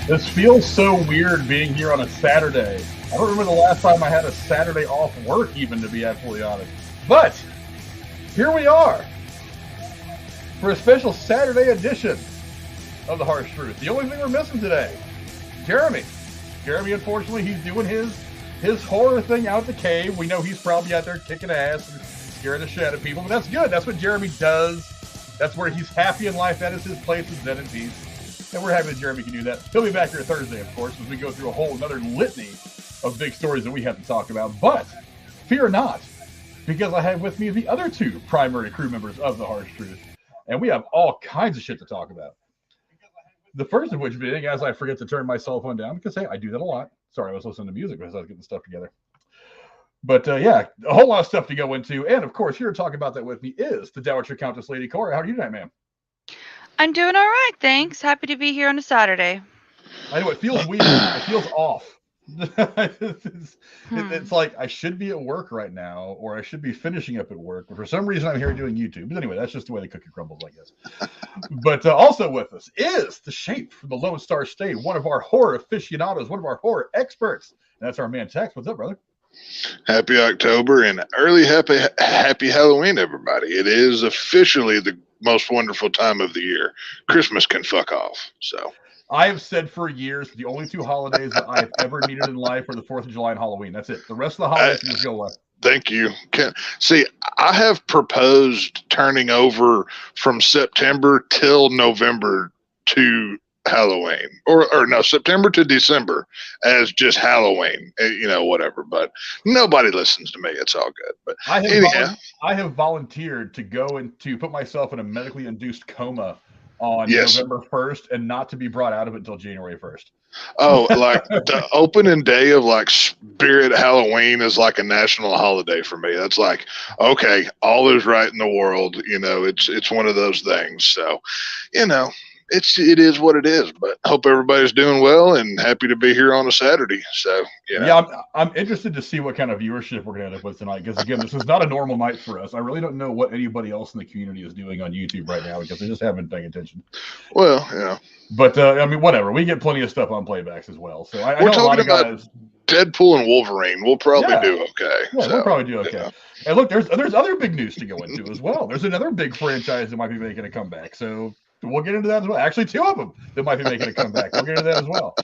This feels so weird being here on a Saturday. I don't remember the last time I had a Saturday off work, even, to be absolutely honest. But here we are for a special Saturday edition of The Harsh Truth. The only thing we're missing today, Jeremy. Jeremy, unfortunately, he's doing his horror thing out at the cave. We know he's probably out there kicking ass and scaring the shit out of people, but that's good. That's what Jeremy does. That's where he's happy in life. That is his place, is zen and peace. And we're happy that Jeremy can do that. He'll be back here Thursday, of course, as we go through a whole another litany of big stories that we have to talk about. But fear not, because I have with me the other two primary crew members of The Harsh Truth. And we have all kinds of shit to talk about. The first of which being, as I forget to turn my cell phone down, because, hey, I do that a lot. Sorry, I was listening to music as I was getting stuff together. But, yeah, a whole lot of stuff to go into. And, of course, here to talk about that with me is the Dowager Countess Lady Cora. How are you tonight, ma'am? I'm doing all right, thanks. Happy to be here on a Saturday. I know, it feels weird. It feels off. It's like I should be at work right now, or I should be finishing up at work, but for some reason I'm here doing YouTube. But anyway, that's just the way the cookie crumbles, I guess. But also with us is the Shape from the Lone Star State, one of our horror aficionados, one of our horror experts. And that's our man Tex. What's up, brother? Happy October and early happy Halloween, everybody. It is officially the most wonderful time of the year. Christmas can fuck off. So I have said for years the only two holidays that I have ever needed in life are the 4th of July and Halloween. That's it. The rest of the holidays can just go away. Thank you. See, I have proposed turning over from September till November to Halloween, or no, September to December as just Halloween, whatever. But nobody listens to me. It's all good. But I have volunteered to go and to put myself in a medically induced coma on November 1st and not to be brought out of it until January 1st. Oh, like the opening day of like Spirit Halloween is like a national holiday for me. That's like, okay, all is right in the world. It's one of those things. So, it is what it is, but hope everybody's doing well and happy to be here on a Saturday. So, Yeah, I'm interested to see what kind of viewership we're going to end up with tonight, because again, this is not a normal night for us. I really don't know what anybody else in the community is doing on YouTube right now, because they just haven't been paying attention. Well, yeah. But, whatever. We get plenty of stuff on playbacks as well. So I we're know talking a lot of about guys... Wolverine and Wolverine. We'll probably do okay. Yeah, we'll probably do okay. And look, there's other big news to go into as well. There's another big franchise that might be making a comeback. So we'll get into that as well. Actually, two of them that might be making a comeback. We'll get into that as well.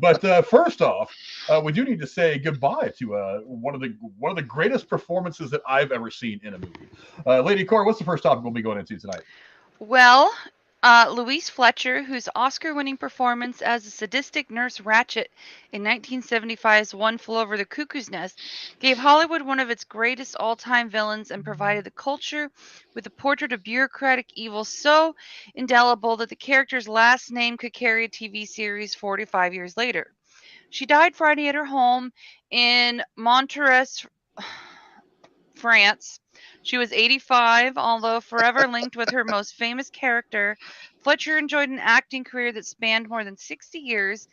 But first off, we do need to say goodbye to one of the greatest performances that I've ever seen in a movie. Lady Cora, what's the first topic we'll be going into tonight? Well, Louise Fletcher, whose Oscar-winning performance as a sadistic Nurse Ratched in 1975's One Flew Over the Cuckoo's Nest, gave Hollywood one of its greatest all-time villains and provided the culture with a portrait of bureaucratic evil so indelible that the character's last name could carry a TV series 45 years later. She died Friday at her home in Montreux, France. She was 85, although forever linked with her most famous character. Fletcher enjoyed an acting career that spanned more than 60 years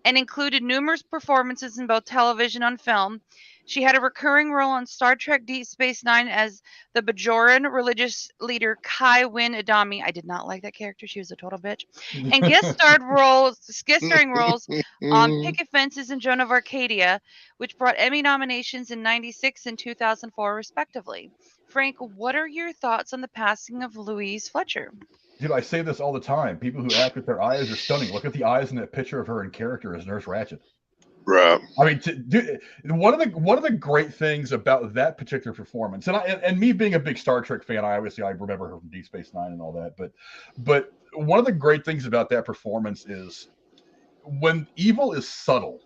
and included numerous performances in both television and film. She had a recurring role on Star Trek Deep Space Nine as the Bajoran religious leader Kai Wynn Adami. I did not like that character. She was a total bitch. And guest starring roles on Picket Fences and Joan of Arcadia, which brought Emmy nominations in 96 and 2004, respectively. Frank, what are your thoughts on the passing of Louise Fletcher? Dude, I say this all the time. People who act with their eyes are stunning. Look at the eyes in that picture of her in character as Nurse Ratched. Right. I mean, one of the great things about that particular performance, and me being a big Star Trek fan, I remember her from Deep Space Nine and all that. But one of the great things about that performance is when evil is subtle.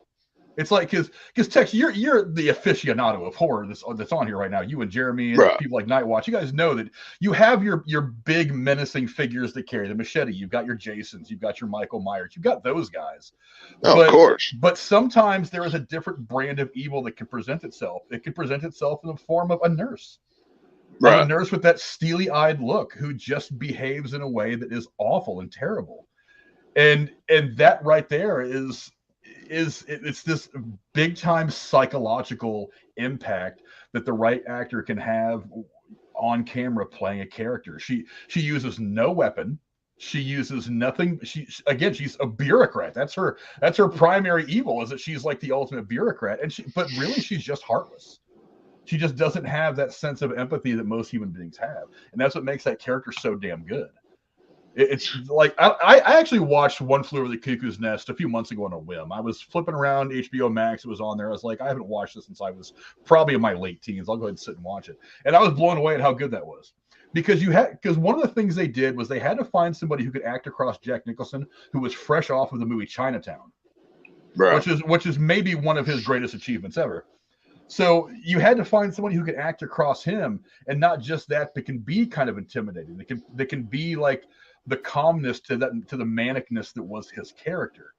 It's like because Tex, you're the aficionado of horror that's on here right now. You and Jeremy and people like Nightwatch, you guys know that you have your big menacing figures that carry the machete. You've got your Jasons, you've got your Michael Myers, you've got those guys. Of course. But sometimes there is a different brand of evil that can present itself. It can present itself in the form of a nurse. Right. A nurse with that steely-eyed look who just behaves in a way that is awful and terrible. And that right there it's this big time psychological impact that the right actor can have on camera playing a character. She uses no weapon. She uses nothing. She's a bureaucrat. That's her primary evil, is that she's like the ultimate bureaucrat. But really, she's just heartless. She just doesn't have that sense of empathy that most human beings have, and that's what makes that character so damn good. It's like I actually watched One Flew Over the Cuckoo's Nest a few months ago on a whim. I was flipping around HBO Max; it was on there. I was like, I haven't watched this since I was probably in my late teens. I'll go ahead and sit and watch it, and I was blown away at how good that was. Because one of the things they did was they had to find somebody who could act across Jack Nicholson, who was fresh off of the movie Chinatown, Right. which is maybe one of his greatest achievements ever. So you had to find somebody who could act across him, and not just that, but can be kind of intimidating. They can be like the calmness to the manicness that was his character.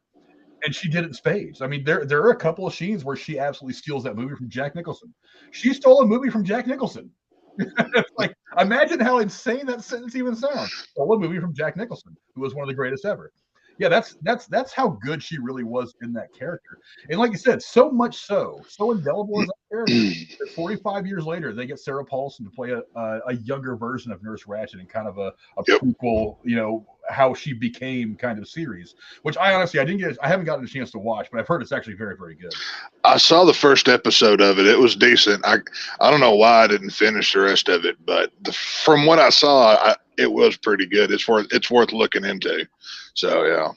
And she did it in spades. I mean, there are a couple of scenes where she absolutely steals that movie from Jack Nicholson. She stole a movie from Jack Nicholson. It's like, imagine how insane that sentence even sounds. Stole a movie from Jack Nicholson, who was one of the greatest ever. Yeah, that's how good she really was in that character. And like you said, so much so indelible as that character that 45 years later, they get Sarah Paulson to play a younger version of Nurse Ratched in kind of a prequel, how she became kind of series, which I honestly, I haven't gotten a chance to watch, but I've heard it's actually very, very good. I saw the first episode of it. It was decent. I don't know why I didn't finish the rest of it, but from what I saw, it was pretty good. It's worth looking into. So yeah.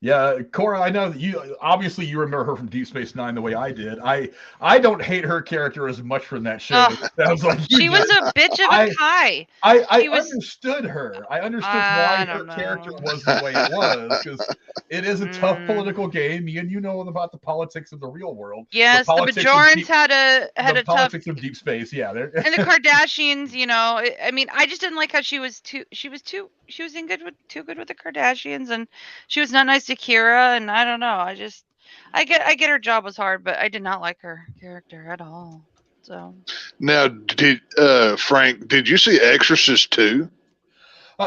Yeah, Cora, I know that you remember her from Deep Space Nine the way I did. I don't hate her character as much from that show. Sounds like she was a bitch of a Kai. I understood her. I understood why her character was the way it was, because it is a tough political game, and you know about the politics of the real world. Yes, the Bajorans had a politics tough of deep space. Yeah, and the Kardashians. I mean, I just didn't like how she was too good with the Kardashians, and she was not nice to Kira, and I don't know. I get her job was hard, but I did not like her character at all. So now, Frank, did you see Exorcist 2?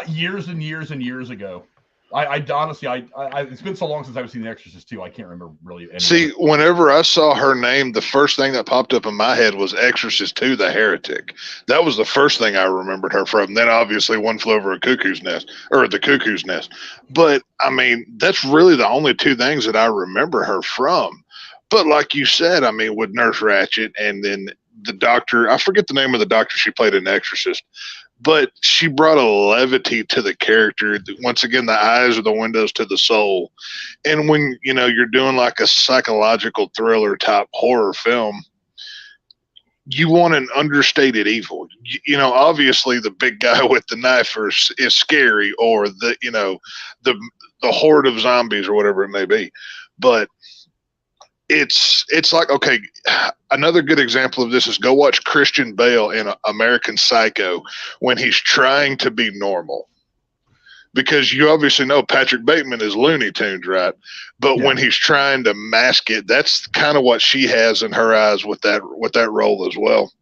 Years and years and years ago. I honestly, it's been so long since I've seen The Exorcist 2, I can't remember really. See, whenever I saw her name, the first thing that popped up in my head was Exorcist 2, The Heretic. That was the first thing I remembered her from. Then obviously One Flew Over the Cuckoo's Nest. But I mean, that's really the only two things that I remember her from. But like you said, I mean, with Nurse Ratched and then the doctor, I forget the name of the doctor she played in Exorcist, but she brought a levity to the character. Once again, the eyes are the windows to the soul. And when, you're doing like a psychological thriller type horror film, you want an understated evil. Obviously the big guy with the knife is scary, or the horde of zombies or whatever it may be. But it's like, okay, another good example of this is go watch Christian Bale in American Psycho when he's trying to be normal. Because you obviously know Patrick Bateman is Looney Tunes, right? But when he's trying to mask it, that's kind of what she has in her eyes with that role as well.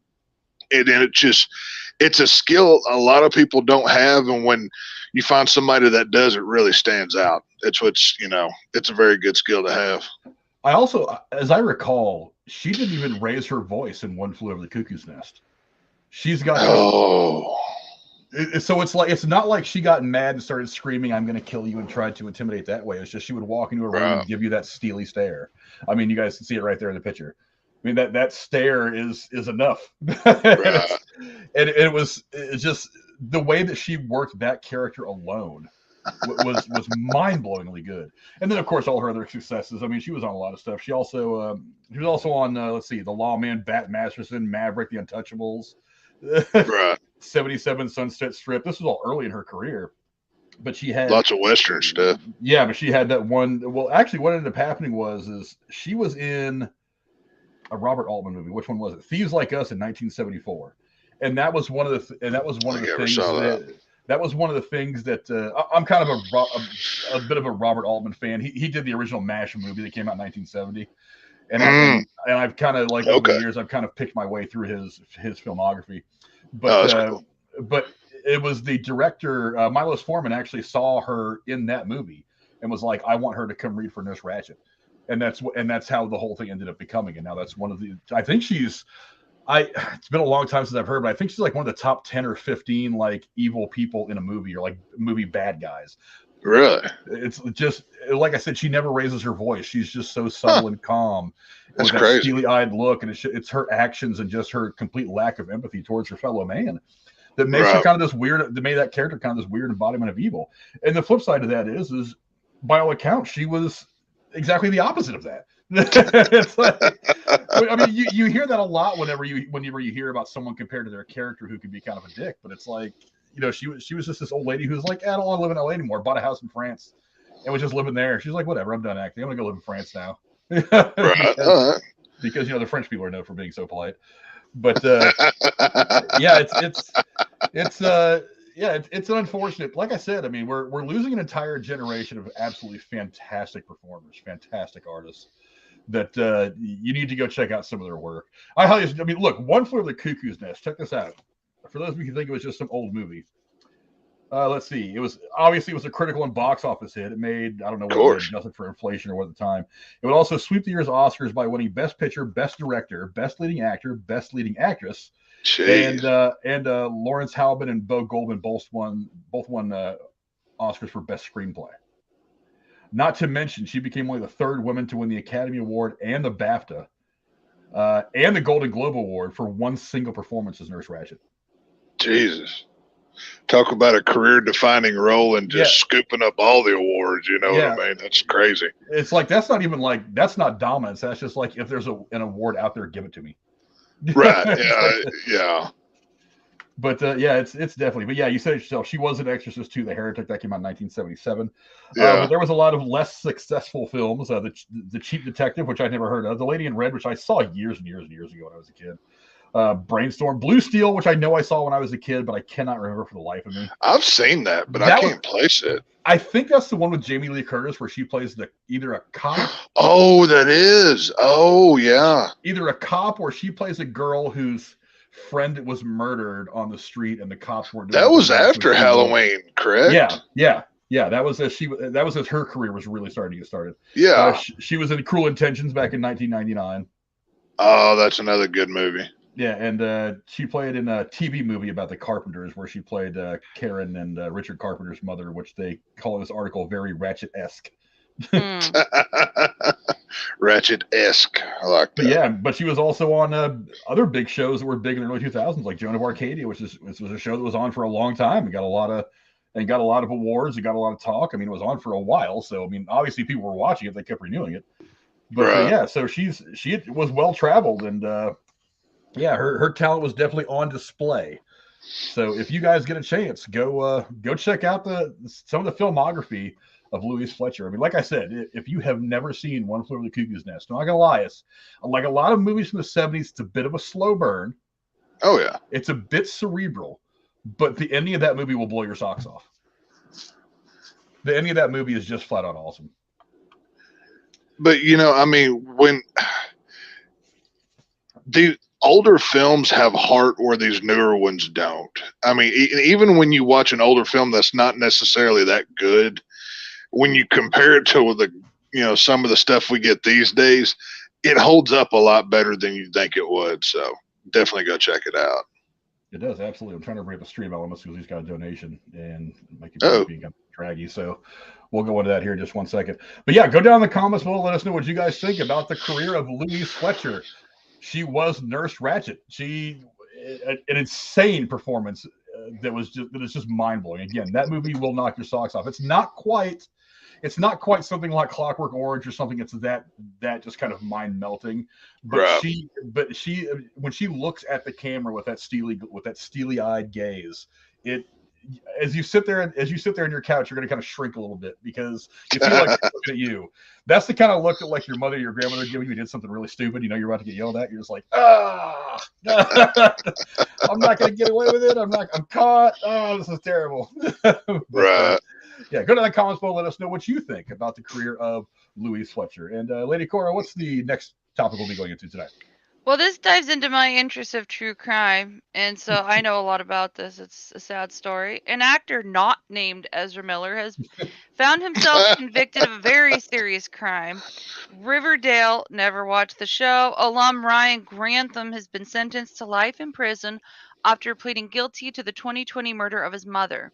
And it's a skill a lot of people don't have, and when you find somebody that does, it really stands out. It's a very good skill to have. I also, as I recall, she didn't even raise her voice in One Flew Over the Cuckoo's Nest. She's got so it's not like she got mad and started screaming, "I'm going to kill you," and tried to intimidate that way. It's just she would walk into a room and give you that steely stare. I mean, you guys can see it right there in the picture. I mean, that stare is enough. It's just the way that she worked that character alone was mind-blowingly good. And then of course all her other successes. I mean, she was on a lot of stuff. She was also on The Lawman, Bat Masterson, Maverick, The Untouchables, 77 Sunset Strip. This was all early in her career, but she had lots of Western stuff. Yeah, but she had that one. Well, actually what ended up happening was she was in a Robert Altman movie. Which one was it? Thieves Like Us in 1974. And that was one of the things that was one of the things that I'm kind of a bit of a Robert Altman fan. He did the original MASH movie that came out in 1970, and I've kind of like over the years I've kind of picked my way through his filmography. But cool. But it was the director Milos Forman actually saw her in that movie and was like, I want her to come read for Nurse Ratched, and that's how the whole thing ended up becoming. And now that's one of the, I think she's It's been a long time since I've heard, but I think she's like one of the top 10 or 15 like evil people in a movie, or like movie bad guys. Really? It's just like I said, she never raises her voice. She's just so subtle and calm, That's with that crazy. steely-eyed look, and it's her actions and just her complete lack of empathy towards her fellow man that makes her kind of this weird. That made that character kind of this weird embodiment of evil. And the flip side of that is by all accounts, she was exactly the opposite of that. It's like, I mean, you hear that a lot whenever you hear about someone compared to their character who can be kind of a dick. But it's like, you know, she was just this old lady who's like, I don't want to live in LA anymore. Bought a house in France and was just living there. She's like, whatever, I'm done acting. I'm gonna go live in France now. Because you know the French people are known for being so polite. But yeah, it's an unfortunate. Like I said, I mean, we're losing an entire generation of absolutely fantastic performers, fantastic artists. That you need to go check out some of their work. I mean, look, One Flew Over the Cuckoo's Nest. Check this out. For those of you who think it was just some old movie, let's see. It was a critical and box office hit. It made, I don't know what, nothing for inflation or what at the time. It would also sweep the year's Oscars by winning Best Picture, Best Director, Best Leading Actor, Best Leading Actress. Jeez. And Lawrence Halbin and Bo Goldman both won Oscars for Best Screenplay. Not to mention, she became only the third woman to win the Academy Award and the BAFTA and the Golden Globe Award for one single performance as Nurse Ratched. Jesus. Talk about a career-defining role and just scooping up all the awards, you know what I mean? That's crazy. It's like, that's not dominance. That's just like, if there's an award out there, give it to me. Right, yeah. But it's definitely. But yeah, you said it yourself. She was an Exorcist too. The Heretic, that came out in 1977. But there was a lot of less successful films. The Cheap Detective, which I'd never heard of. The Lady in Red, which I saw years and years and years ago when I was a kid. Brainstorm, Blue Steel, which I know I saw when I was a kid, but I cannot remember for the life of me. I've seen that, but I can't place it. I think that's the one with Jamie Lee Curtis where she plays either a cop. Oh, that is. Oh, yeah. Either a cop or she plays a girl whose friend was murdered on the street and the cops weren't doing that was after Halloween, correct? Yeah. That was as her career was really starting to get started. Yeah. She was in Cruel Intentions back in 1999. Oh, that's another good movie. Yeah, and she played in a TV movie about the Carpenters where she played Karen and Richard Carpenter's mother, which they call in this article very Ratched-esque. Ratched-esque. I like that. Yeah, but she was also on other big shows that were big in the early 2000s, like Joan of Arcadia, which was a show that was on for a long time and got a lot of awards. It got a lot of talk. I mean, it was on for a while, so I mean, obviously people were watching it. They kept renewing it. But so she was well traveled, and her talent was definitely on display. So if you guys get a chance, go check out some of the filmography of Louise Fletcher. I mean, like I said, if you have never seen One Flew Over the Cuckoo's Nest, I'm not gonna lie, it's like a lot of movies from the 70s. It's a bit of a slow burn. Oh yeah, it's a bit cerebral, but the ending of that movie will blow your socks off. The ending of that movie is just flat out awesome. But I mean, when the older films have heart where these newer ones don't. I mean, even when you watch an older film that's not necessarily that good, when you compare it to some of the stuff we get these days, it holds up a lot better than you think it would. So definitely go check it out. It does, absolutely. I'm trying to bring up the stream elements because he's got a donation and my computer's being kind of draggy. So we'll go into that here in just 1 second. But yeah, go down in the comments below. Let us know what you guys think about the career of Louise Fletcher. She was Nurse Ratched. An insane performance that is just mind blowing. Again, that movie will knock your socks off. It's not quite something like Clockwork Orange or something that's that just kind of mind melting. But she when she looks at the camera with that steely eyed gaze, as you sit there on your couch, you're going to kind of shrink a little bit because you feel like they're looking at you. That's the kind of look that like your mother, your grandmother giving you did something really stupid. You're about to get yelled at. You're just like, I'm not going to get away with it. I'm caught. Oh, this is terrible. Right. Yeah, go to the comments below. Let us know what you think about the career of Louise Fletcher. And Lady Cora, what's the next topic we'll be going into tonight? Well, this dives into my interest of true crime, and so I know a lot about this. It's a sad story. An actor not named Ezra Miller has found himself convicted of a very serious crime. Riverdale, never watched the show, alum Ryan Grantham has been sentenced to life in prison after pleading guilty to the 2020 murder of his mother.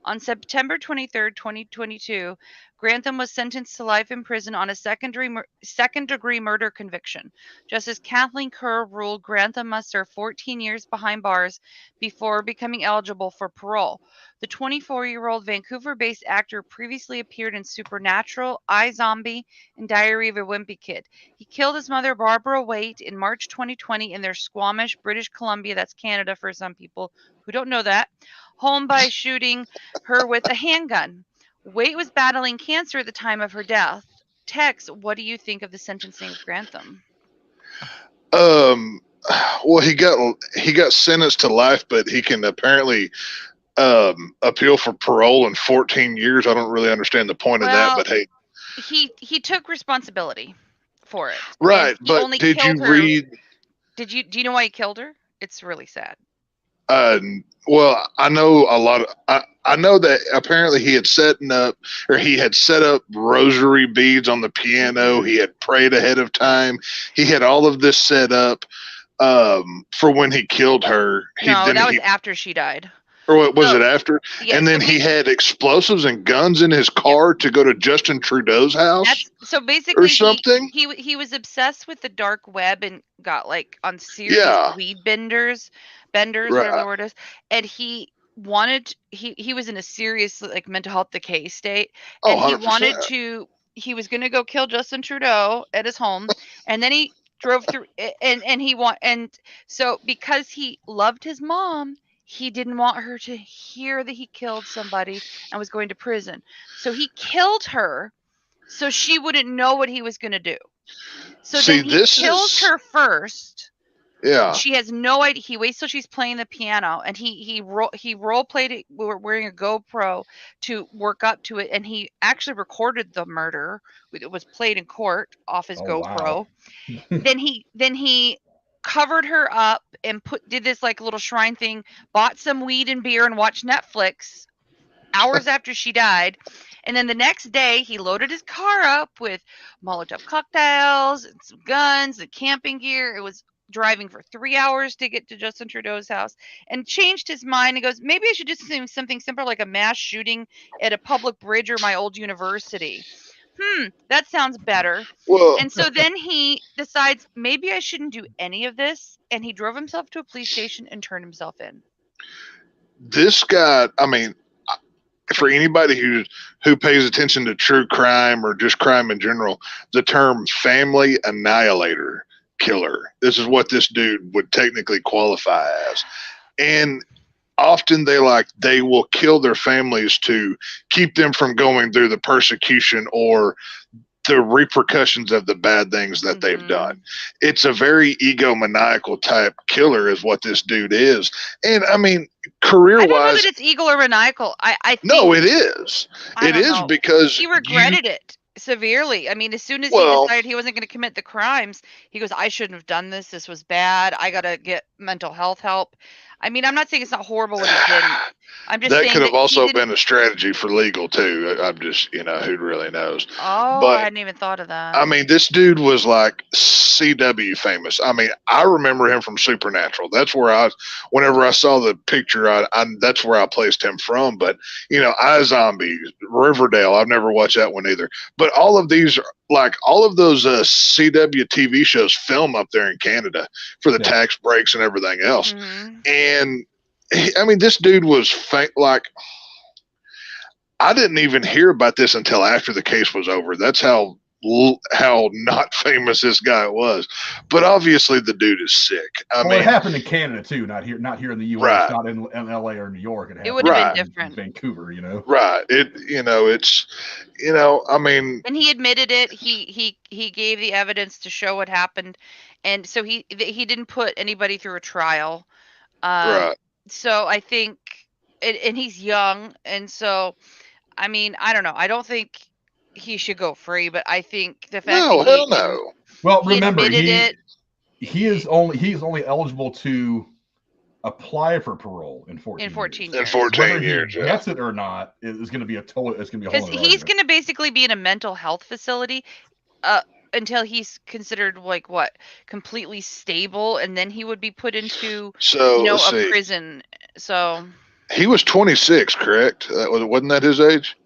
On September 23rd, 2022, Grantham was sentenced to life in prison on a second-degree murder conviction. Justice Kathleen Kerr ruled Grantham must serve 14 years behind bars before becoming eligible for parole. The 24-year-old Vancouver-based actor previously appeared in Supernatural, iZombie, and Diary of a Wimpy Kid. He killed his mother, Barbara Waite, in March 2020 in their Squamish, British Columbia, that's Canada for some people who don't know that, home by shooting her with a handgun. Waite was battling cancer at the time of her death. Tex, what do you think of the sentencing of Grantham? Well, he got sentenced to life, but he can apparently appeal for parole in 14 years. I don't really understand the point of that, but hey, he took responsibility for it. Right, but did you read? Do you know why he killed her? It's really sad. Well, I know a lot of. I know that apparently he had set up rosary beads on the piano. He had prayed ahead of time. He had all of this set up for when he killed her. That was after she died. Or what was it after? Yeah, and then he had explosives and guns in his car to go to Justin Trudeau's house. So basically, or something. He was obsessed with the dark web and got like on serious weed benders, whatever the word is. And he wanted he was in a serious like mental health decay state, and he was going to go kill Justin Trudeau at his home, and then he drove through and so because he loved his mom, he didn't want her to hear that he killed somebody and was going to prison. So he killed her so she wouldn't know what he was going to do. So then he kills her first. Yeah. She has no idea. He waits till she's playing the piano, and he role played it wearing a GoPro to work up to it, and he actually recorded the murder. It was played in court off his GoPro. Wow. Then he covered her up and did this like little shrine thing, bought some weed and beer and watched Netflix hours after she died. And then the next day he loaded his car up with Molotov cocktails and some guns and camping gear. It was driving for 3 hours to get to Justin Trudeau's house, and changed his mind and goes, maybe I should just do something simple like a mass shooting at a public bridge or my old university. That sounds better. Well, and so then he decides maybe I shouldn't do any of this, and he drove himself to a police station and turned himself in. This guy, I mean, for anybody who pays attention to true crime or just crime in general, the term family annihilator killer, this is what this dude would technically qualify as. And often they will kill their families to keep them from going through the persecution or the repercussions of the bad things that they've done. It's a very egomaniacal type killer is what this dude is. And I mean, career-wise, I don't know that it's ego or maniacal. I think, no, it is. It is because he regretted it severely. I mean, as soon as he decided he wasn't going to commit the crimes, he goes, I shouldn't have done this. This was bad. I got to get mental health help. I mean, I'm not saying it's not horrible what he didn't. I'm just saying that could have also been a strategy for legal too. I'm just, who really knows? Oh, but I hadn't even thought of that. I mean, this dude was like CW famous. I mean, I remember him from Supernatural. That's where whenever I saw the picture, that's where I placed him from. But iZombie, Riverdale, I've never watched that one either. But all of these, like all of those CW TV shows, film up there in Canada for the tax breaks and everything else. And I mean, this dude was I didn't even hear about this until after the case was over. That's how not famous this guy was. But obviously the dude is sick. I mean, it happened in Canada too, not here in the U.S., right. Not in LA or New York. It would have been different. In Vancouver, Right. I mean. And he admitted it. He gave the evidence to show what happened. And so he didn't put anybody through a trial. Right. So I think, and he's young. And so, I mean, I don't know. I don't think he should go free, but I think the fact that hell no. Well, remember, he's only eligible to apply for parole in 14 14 years. In 14 Whether years, he gets it or not is going to be a whole Because other he's argument. going to basically be in a mental health facility until he's considered like what, completely stable, and then he would be put into So let's a see. prison. So He was 26, correct? Wasn't that his age?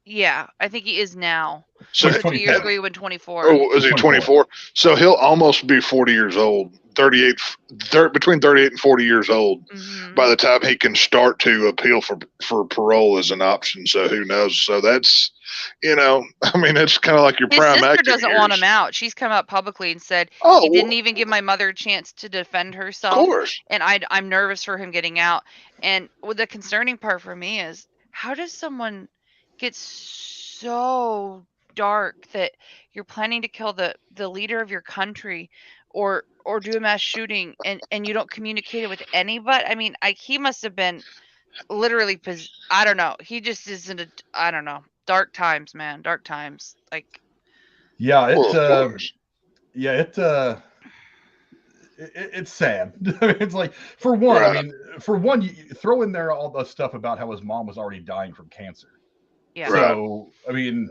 yeah, I think he is now. So The 2 years ago he went 24. Oh, is he 24? So he'll almost be 40 years old, between 38 and 40 years old by the time he can start to appeal for parole as an option. So who knows? So that's, I mean, it's kind of like your His prime sister acting doesn't years. want him out. She's come out publicly and said he didn't even give my mother a chance to defend herself. Of course. And I'm nervous for him getting out. And the concerning part for me is, how does someone get so dark that you're planning to kill the leader of your country or do a mass shooting and you don't communicate it with anybody? I mean, he must have been literally I don't know. He just isn't I don't know. Dark times, man. Dark times. Like, yeah, it's sad. I mean, it's like, for one, Right. I mean, for one, you throw in there all the stuff about how his mom was already dying from cancer. yeah. So, I mean,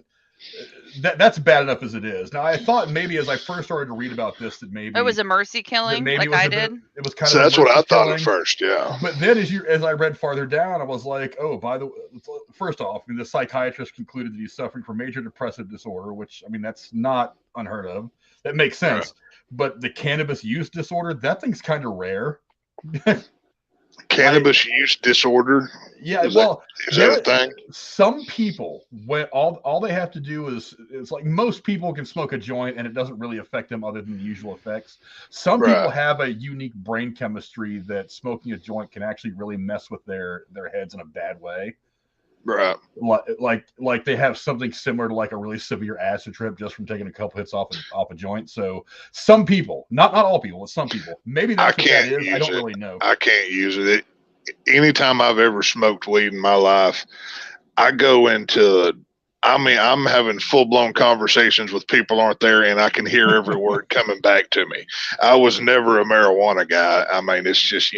that's bad enough as it is. Now, I thought maybe as I first started to read about this that maybe it was a mercy killing, like I did. It was kind So of. that's what I thought killing. at first, yeah. But then, as I read farther down, I was like, oh, by the way, first off, I mean, the psychiatrist concluded that he's suffering from major depressive disorder, which, I mean, that's not unheard of. That makes sense. Right. But the cannabis use disorder, that thing's kind of rare. Cannabis use disorder. Yeah, is well, that a thing? Some people, when all they have to do is, it's like most people can smoke a joint and it doesn't really affect them other than the usual effects. Some people have a unique brain chemistry that smoking a joint can actually really mess with their heads in a bad way. Right. Like they have something similar to like a really severe acid trip just from taking a couple hits off a joint. So some people, not all people, but some people, maybe that's what that is. I don't really know. I can't use it. Anytime I've ever smoked weed in my life, I go into, I mean, I'm having full-blown conversations with people aren't there, and I can hear every word coming back to me. I was never a marijuana guy. I mean, it's just,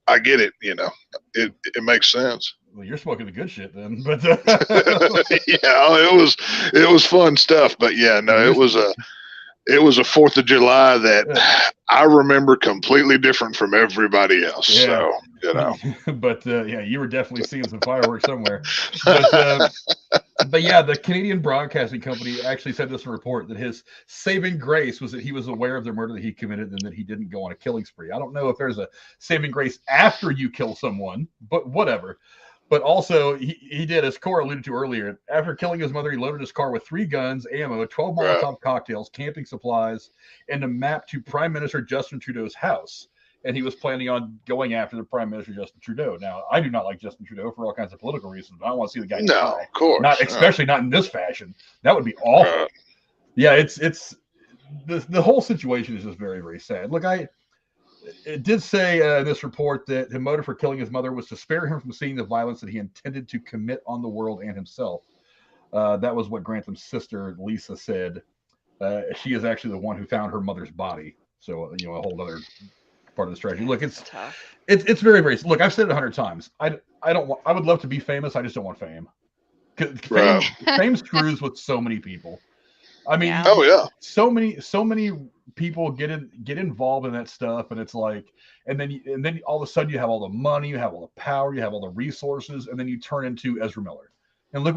I get it, it makes sense. Well, you're smoking the good shit then, but yeah, it was fun stuff, but yeah, no, it was a 4th of July that I remember completely different from everybody else. Yeah. So, but yeah, you were definitely seeing some fireworks somewhere. But yeah, the Canadian Broadcasting Company actually said this in a report that his saving grace was that he was aware of the murder that he committed and that he didn't go on a killing spree. I don't know if there's a saving grace after you kill someone, but whatever. But also, he did, as Cora alluded to earlier, after killing his mother, he loaded his car with 3 guns, ammo, 12 Molotov cocktails, camping supplies, and a map to Prime Minister Justin Trudeau's house. And he was planning on going after the Prime Minister Justin Trudeau. Now, I do not like Justin Trudeau for all kinds of political reasons, but I want to see the guy die. Of course. Especially not in this fashion. That would be awful. Yeah, it's the whole situation is just very, very sad. Look, it did say in this report that the motive for killing his mother was to spare him from seeing the violence that he intended to commit on the world and himself. That was what Grantham's sister, Lisa, said. She is actually the one who found her mother's body. So, a whole other part of the strategy. Look, it's tough. It's very, very. Look, I've said it 100 times. I would love to be famous. I just don't want fame. Fame screws with so many people. I mean, so many people get involved in that stuff, and it's like, and then all of a sudden you have all the money, you have all the power, you have all the resources, and then you turn into Ezra Miller. And look,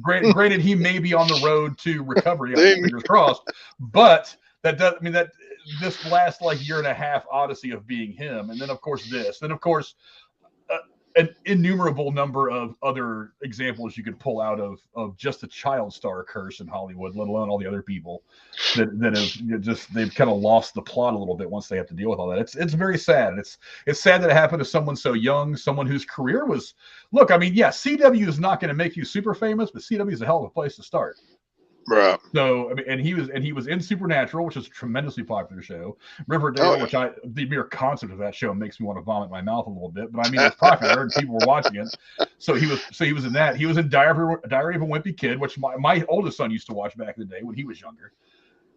granted, he may be on the road to recovery, fingers crossed, but that does mean that this last year and a half odyssey of being him, and then of course this, then of course an innumerable number of other examples you could pull out of just a child star curse in Hollywood, let alone all the other people that have they've kind of lost the plot a little bit once they have to deal with all that. It's very sad. It's sad that it happened to someone so young, someone whose career was. Look, I mean, yeah, CW is not going to make you super famous, but CW is a hell of a place to start. Right. So, I mean, and he was in Supernatural, which is a tremendously popular show. Riverdale, which the mere concept of that show makes me want to vomit my mouth a little bit, but I mean, it's popular and people were watching it. So he was in that. He was in Diary of a Wimpy Kid, which my oldest son used to watch back in the day when he was younger.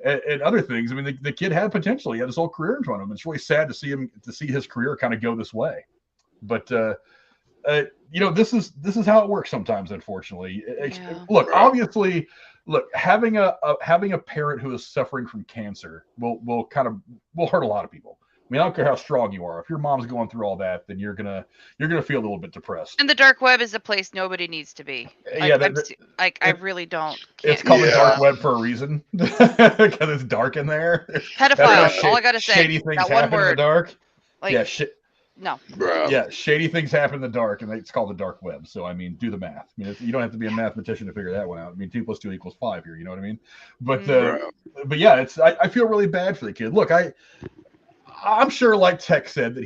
and other things. I mean, the kid had potential. He had his whole career in front of him. It's really sad to see his career kind of go this way. But this is how it works sometimes, unfortunately. Look, obviously, having a parent who is suffering from cancer will hurt a lot of people. I mean, I don't care how strong you are. If your mom's going through all that, then you're gonna feel a little bit depressed. And the dark web is a place nobody needs to be. I really don't. It's called the dark web for a reason, because it's dark in there. Pedophile. All I gotta say. Shady things happen in the dark. No. Bro. Yeah, shady things happen in the dark, and it's called the dark web. So, I mean, do the math. I mean, you don't have to be a mathematician to figure that one out. I mean, 2 + 2 = 5 here. You know what I mean? But yeah, I feel really bad for the kid. Look, I'm sure, like Tex said, that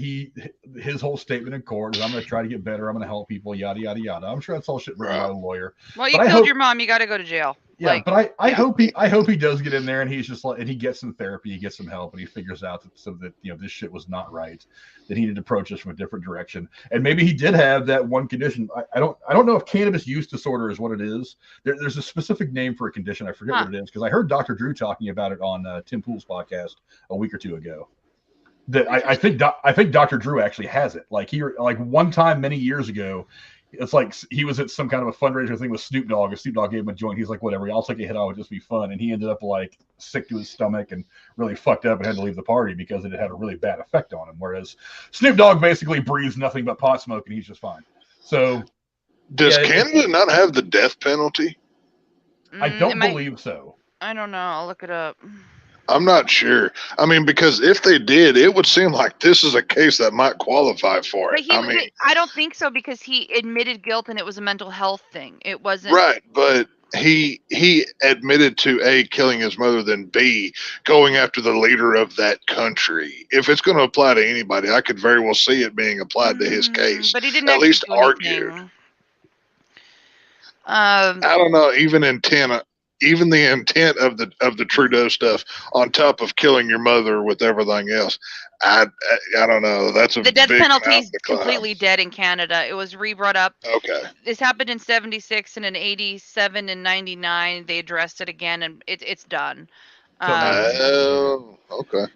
his whole statement in court is, I'm going to try to get better. I'm going to help people, yada, yada, yada. I'm sure that's all shit written by a lawyer. Well, you killed your mom. You got to go to jail. Yeah, but I hope he does get in there, and he's just and he gets some therapy, he gets some help, and he figures out that this shit was not right, that he needed to approach this from a different direction, and maybe he did have that one condition. I don't know if cannabis use disorder is what it is. There's a specific name for a condition. I forget what it is, because I heard Dr. Drew talking about it on Tim Pool's podcast a week or two ago. That I think Dr. Drew actually has it. Like one time many years ago, it's like he was at some kind of a fundraiser thing with Snoop Dogg, and Snoop Dogg gave him a joint. He's like, whatever, I'll take a hit. I'll just be fun. And he ended up like sick to his stomach and really fucked up and had to leave the party because it had a really bad effect on him. Whereas Snoop Dogg basically breathes nothing but pot smoke and he's just fine. So does Canada not have the death penalty? I don't believe so. I don't know. I'll look it up. I'm not sure. I mean, because if they did, it would seem like this is a case that might qualify for it. I don't think so, because he admitted guilt and it was a mental health thing. It wasn't right, but he admitted to A, killing his mother, then B, going after the leader of that country. If it's going to apply to anybody, I could very well see it being applied to his case. But he didn't at least argued. I don't know. Even the intent of the Trudeau stuff, on top of killing your mother with everything else, I don't know. That's the death penalty is completely dead in Canada. It was re-brought up. Okay. This happened in '76, and in '87 and '99 they addressed it again, and it's done. Okay.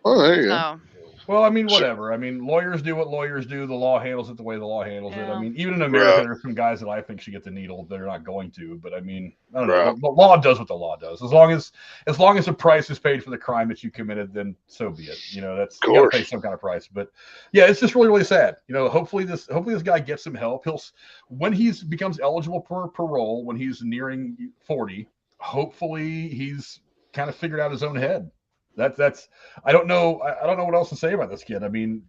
Well, there you go. Well, I mean, whatever. I mean, lawyers do what lawyers do. The law handles it the way the law handles it. I mean, even in America, there are some guys that I think should get the needle. They're not going to, but I mean, I don't know. The law does what the law does. As long as the price is paid for the crime that you committed, then so be it. You know, you got to pay some kind of price. But yeah, it's just really, really sad. You know, hopefully this guy gets some help. When he becomes eligible for parole, when he's nearing 40, hopefully he's kind of figured out his own head. That's I don't know what else to say about this kid. I mean,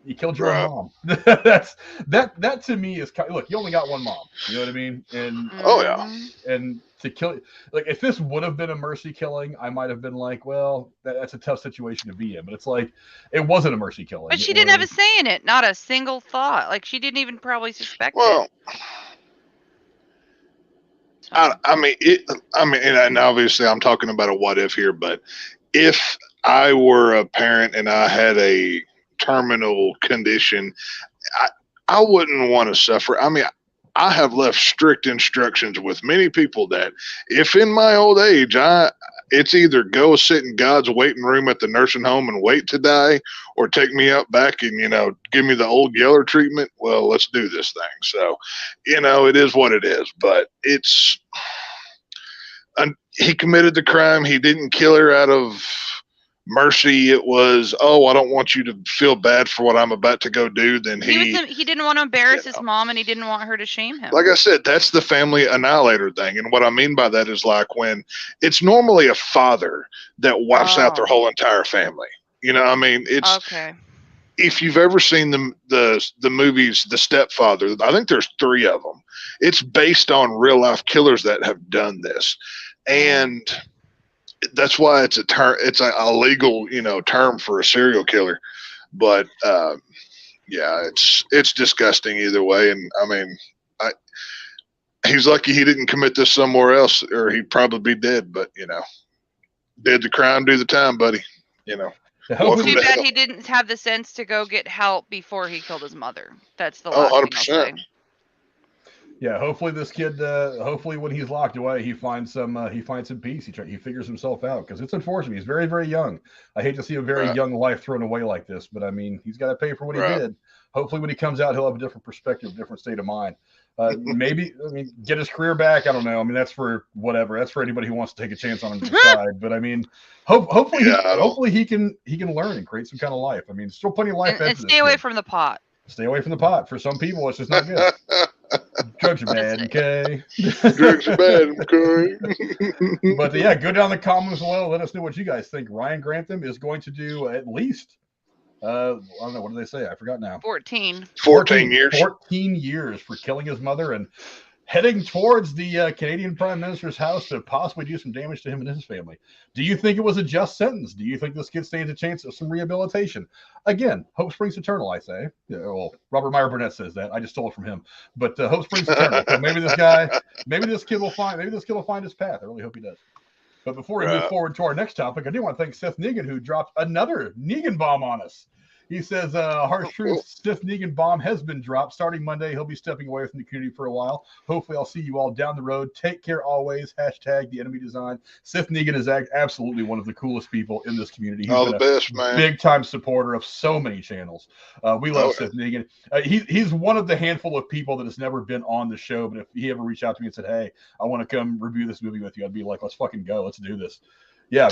you killed your own mom. that to me is look, you only got one mom. You know what I mean? And and to kill, like, if this would have been a mercy killing, I might have been like, well, that's a tough situation to be in. But it's like, it wasn't a mercy killing. But she didn't have a say in it. Not a single thought. Like, she didn't even probably suspect it. I mean, and obviously I'm talking about a what if here, but if I were a parent and I had a terminal condition, I wouldn't want to suffer. I mean, I have left strict instructions with many people that if in my old age, it's either go sit in God's waiting room at the nursing home and wait to die, or take me out back and, give me the old Yeller treatment. Well, let's do this thing. So, it is what it is, but he committed the crime. He didn't kill her out of mercy. It was, I don't want you to feel bad for what I'm about to go do. Then he didn't want to embarrass his mom, and he didn't want her to shame him. Like I said, that's the family annihilator thing. And what I mean by that is, like, when it's normally a father that wipes out their whole entire family. I mean, it's okay. If you've ever seen the movies, The Stepfather, I think there's 3 of them. It's based on real life killers that have done this. And that's why it's a legal, term for a serial killer. But it's disgusting either way. And I mean, he's lucky he didn't commit this somewhere else, or he'd probably be dead. But did the crime, do the time, buddy. Too bad he didn't have the sense to go get help before he killed his mother. That's the last 100%. thing. Yeah, hopefully this kid. Hopefully, when he's locked away, he finds some peace. He figures himself out because it's unfortunate. He's very, very young. I hate to see a very young life thrown away like this, but I mean, he's got to pay for what he did. Hopefully, when he comes out, he'll have a different perspective, a different state of mind. Maybe, I mean, get his career back. I don't know. I mean, that's for whatever. That's for anybody who wants to take a chance on him to decide. But I mean, hopefully he can learn and create some kind of life. I mean, still plenty of life. And stay away from the pot. Stay away from the pot. For some people, it's just not good. Drugs are bad, okay? Drugs are bad, okay? But yeah, go down the comments below. Let us know what you guys think. Ryan Grantham is going to do at least, I don't know, what do they say? I forgot now. 14 years. 14 years for killing his mother and heading towards the Canadian Prime Minister's house to possibly do some damage to him and his family. Do you think it was a just sentence? Do you think this kid stands a chance of some rehabilitation? Again, hope springs eternal, I say. Yeah, well, Robert Meyer Burnett says that. I just stole it from him. But hope springs eternal. So maybe this kid will find his path. I really hope he does. But before we move forward to our next topic, I do want to thank Seth Negan, who dropped another Negan bomb on us. He says, harsh truth, Seth Negan bomb has been dropped. Starting Monday, he'll be stepping away from the community for a while. Hopefully, I'll see you all down the road. Take care always. Hashtag the enemy design. Seth Negan is absolutely one of the coolest people in this community. He's been the best, man. Big-time supporter of so many channels. We love Seth Negan. He's one of the handful of people that has never been on the show, but if he ever reached out to me and said, hey, I want to come review this movie with you, I'd be like, let's fucking go. Let's do this. Yeah,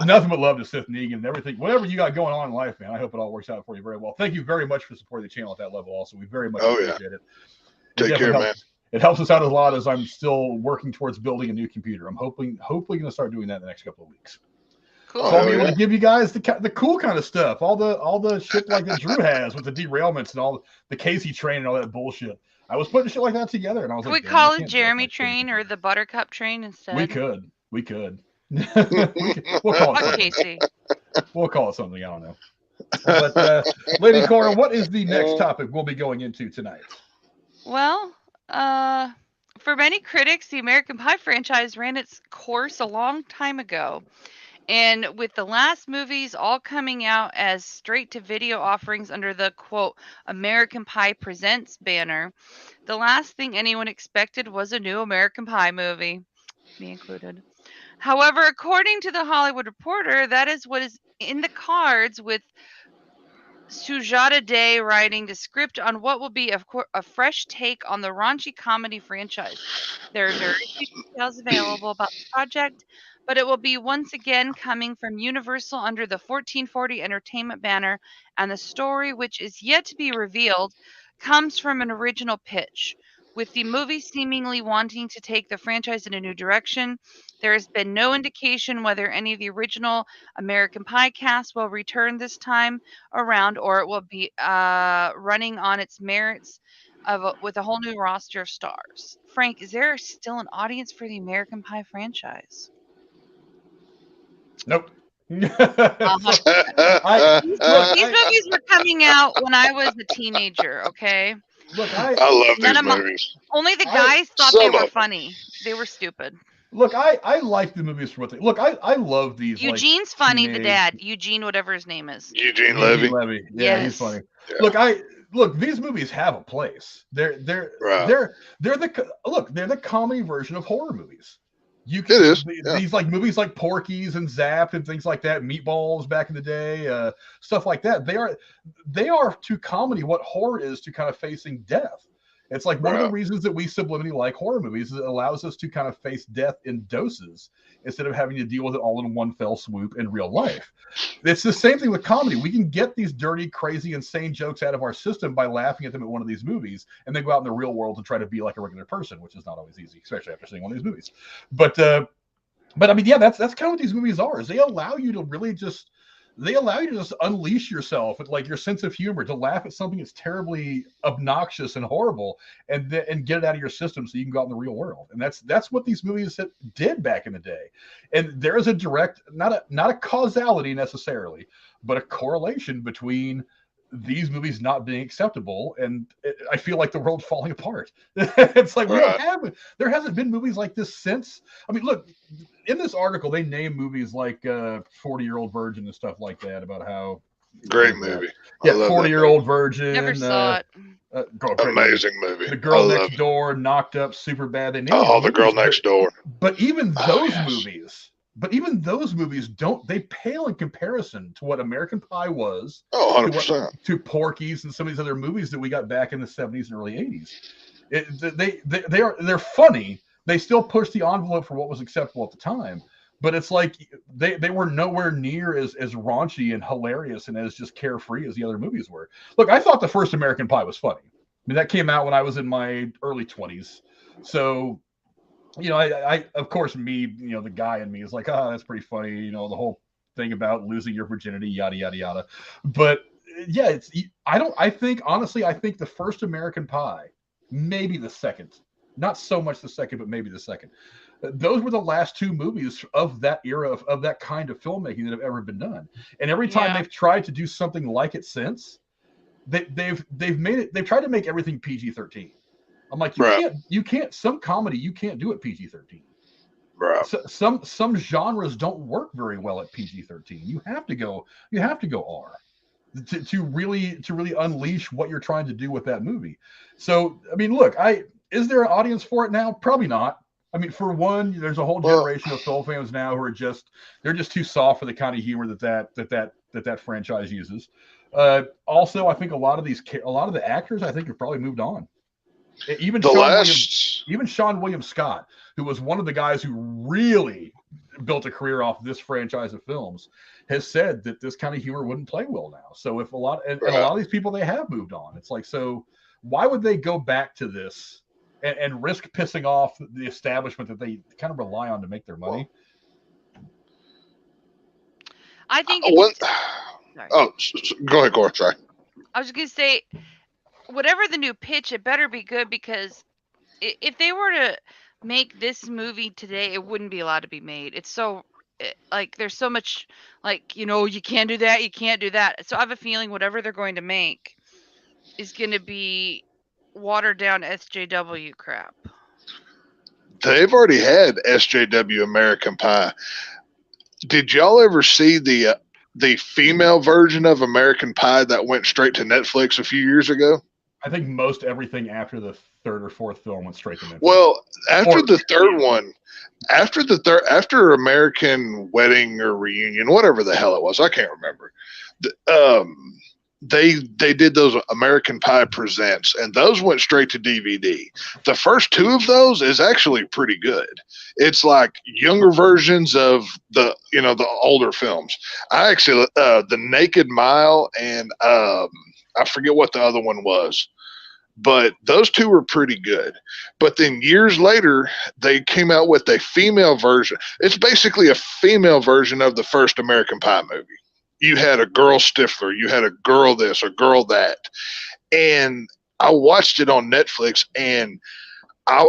nothing but love to Seth Negan and everything. Whatever you got going on in life, man, I hope it all works out for you very well. Thank you very much for supporting the channel at that level also. We very much appreciate it. Take care, man. It helps us out a lot as I'm still working towards building a new computer. I'm hopefully going to start doing that in the next couple of weeks. Cool. So I'll be able to give you guys the cool kind of stuff, all the shit like that Drew has with the derailments and all the Casey train and all that bullshit. I was putting shit like that together, and I was like, we call it Jeremy train or the Buttercup train instead? We could. We'll call it Casey. We'll call it something. I don't know. But Lady Cora, what is the next topic we'll be going into tonight? Well, for many critics, the American Pie franchise ran its course a long time ago. And with the last movies all coming out as straight-to-video offerings under the, quote, American Pie Presents banner, the last thing anyone expected was a new American Pie movie, me included. However, according to the Hollywood Reporter, that is what is in the cards, with Sujata Day writing the script on what will be a fresh take on the raunchy comedy franchise. There are very few details available about the project, but it will be once again coming from Universal under the 1440 Entertainment banner, and the story, which is yet to be revealed, comes from an original pitch. With the movie seemingly wanting to take the franchise in a new direction, there has been no indication whether any of the original American Pie cast will return this time around, or it will be running on its merits with a whole new roster of stars. Frank, is there still an audience for the American Pie franchise? Nope. These movies were coming out when I was a teenager, okay? Look, I love these movies. Only the guys thought they were funny. They were stupid. Look, I like the movies for what they look. I love these. Eugene's funny, the dad. Eugene, whatever his name is. Eugene Levy. Yeah, yes. He's funny. Yeah. Look, these movies have a place. They're the comedy version of horror movies. These like movies like Porky's and Zapped and things like that, Meatballs back in the day, stuff like that. They are to comedy what horror is to kind of facing death. It's like one of the reasons that we subliminally like horror movies is it allows us to kind of face death in doses instead of having to deal with it all in one fell swoop in real life. It's the same thing with comedy. We can get these dirty, crazy, insane jokes out of our system by laughing at them at one of these movies and then go out in the real world and try to be like a regular person, which is not always easy, especially after seeing one of these movies. But I mean, yeah, that's kind of what these movies are. Is they allow you to really just unleash yourself with like your sense of humor, to laugh at something that's terribly obnoxious and horrible, and get it out of your system so you can go out in the real world. And that's what these movies did back in the day. And there is a direct, not a causality necessarily, but a correlation between these movies not being acceptable and I feel like the world falling apart. It's like there hasn't been movies like this since. I mean, look, in this article they name movies like 40-Year-Old Virgin and stuff like that, about how Great movie. Yeah, 40-Year-Old Virgin. Never saw it. Amazing movie. The Girl Next Door, Knocked Up, Super Bad. They named The Girl Next Door. But even those movies don't, they pale in comparison to what American Pie was. 100%. To Porky's and some of these other movies that we got back in the 70s and early 80s. They're funny. They still push the envelope for what was acceptable at the time. But it's like they were nowhere near as raunchy and hilarious and as just carefree as the other movies were. Look, I thought the first American Pie was funny. I mean, that came out when I was in my early 20s. So, I of course, me, the guy in me is like, that's pretty funny. The whole thing about losing your virginity, yada, yada, yada. But yeah, I think the first American Pie, maybe the second, not so much the second, but maybe the second. Those were the last two movies of that era of that kind of filmmaking that have ever been done. And every time they've tried to do something like it since, they've tried to make everything PG-13. I'm like, you can't. Some comedy you can't do at PG-13. Right. So, some genres don't work very well at PG-13. You have to go R to really unleash what you're trying to do with that movie. So I mean, look, is there an audience for it now? Probably not. I mean, for one, there's a whole generation of film fans now who are they're just too soft for the kind of humor that franchise uses. Also, I think a lot of the actors, I think, have probably moved on. Even Sean William Scott, who was one of the guys who really built a career off this franchise of films, has said that this kind of humor wouldn't play well now. So if a lot of these people, they have moved on. It's like, so why would they go back to this and risk pissing off the establishment that they kind of rely on to make their money? I think. Go ahead, Cora. Sorry. I was going to say, whatever the new pitch, it better be good, because if they were to make this movie today, it wouldn't be allowed to be made. It's so there's so much you can't do that, you can't do that. So I have a feeling whatever they're going to make is going to be watered down SJW crap. They've already had SJW American Pie. Did y'all ever see the female version of American Pie that went straight to Netflix a few years ago? I think most everything after the third or fourth film went straight to Netflix. Well, after the third one, after American Wedding or Reunion, whatever the hell it was, I can't remember. They did those American Pie Presents, and those went straight to DVD. The first two of those is actually pretty good. It's like younger versions of the older films. I actually The Naked Mile and I forget what the other one was, but those two were pretty good. But then years later, they came out with a female version. It's basically a female version of the first American Pie movie. You had a girl Stifler, you had a girl this, a girl that. And I watched it on Netflix, and I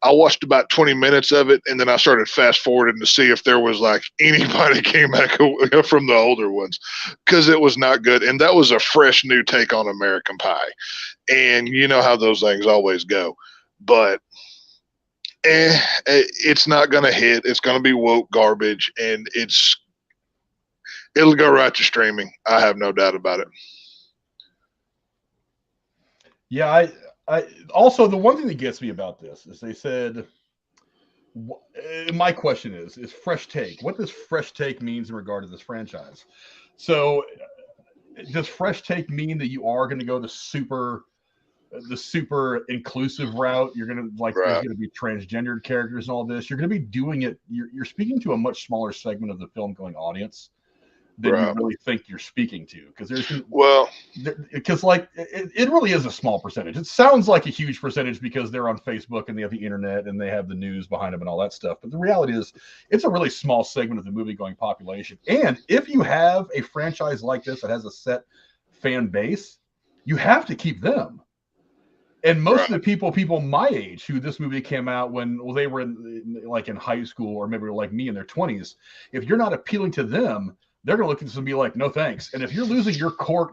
watched about 20 minutes of it, and then I started fast forwarding to see if there was anybody came back from the older ones, because it was not good. And that was a fresh new take on American Pie. And you know how those things always go. But it's not going to hit. It's going to be woke garbage, and it'll go right to streaming. I have no doubt about it. Yeah, I also, the one thing that gets me about this is they said, my question is fresh take. What does fresh take means in regard to this franchise? So does fresh take mean that you are going to go the super inclusive route? You're going to there's going to be transgendered characters and all this. You're going to be doing it. You're speaking to a much smaller segment of the film going audience than you really think you're speaking to, because it really is a small percentage. It sounds like a huge percentage because they're on Facebook and they have the internet and they have the news behind them and all that stuff. But the reality is, it's a really small segment of the movie going population. And if you have a franchise like this that has a set fan base, you have to keep them. And most of the people my age who this movie came out when they were in high school, or maybe like me in their 20s, if you're not appealing to them, they're going to look at this and be like, no, thanks. And if you're losing your core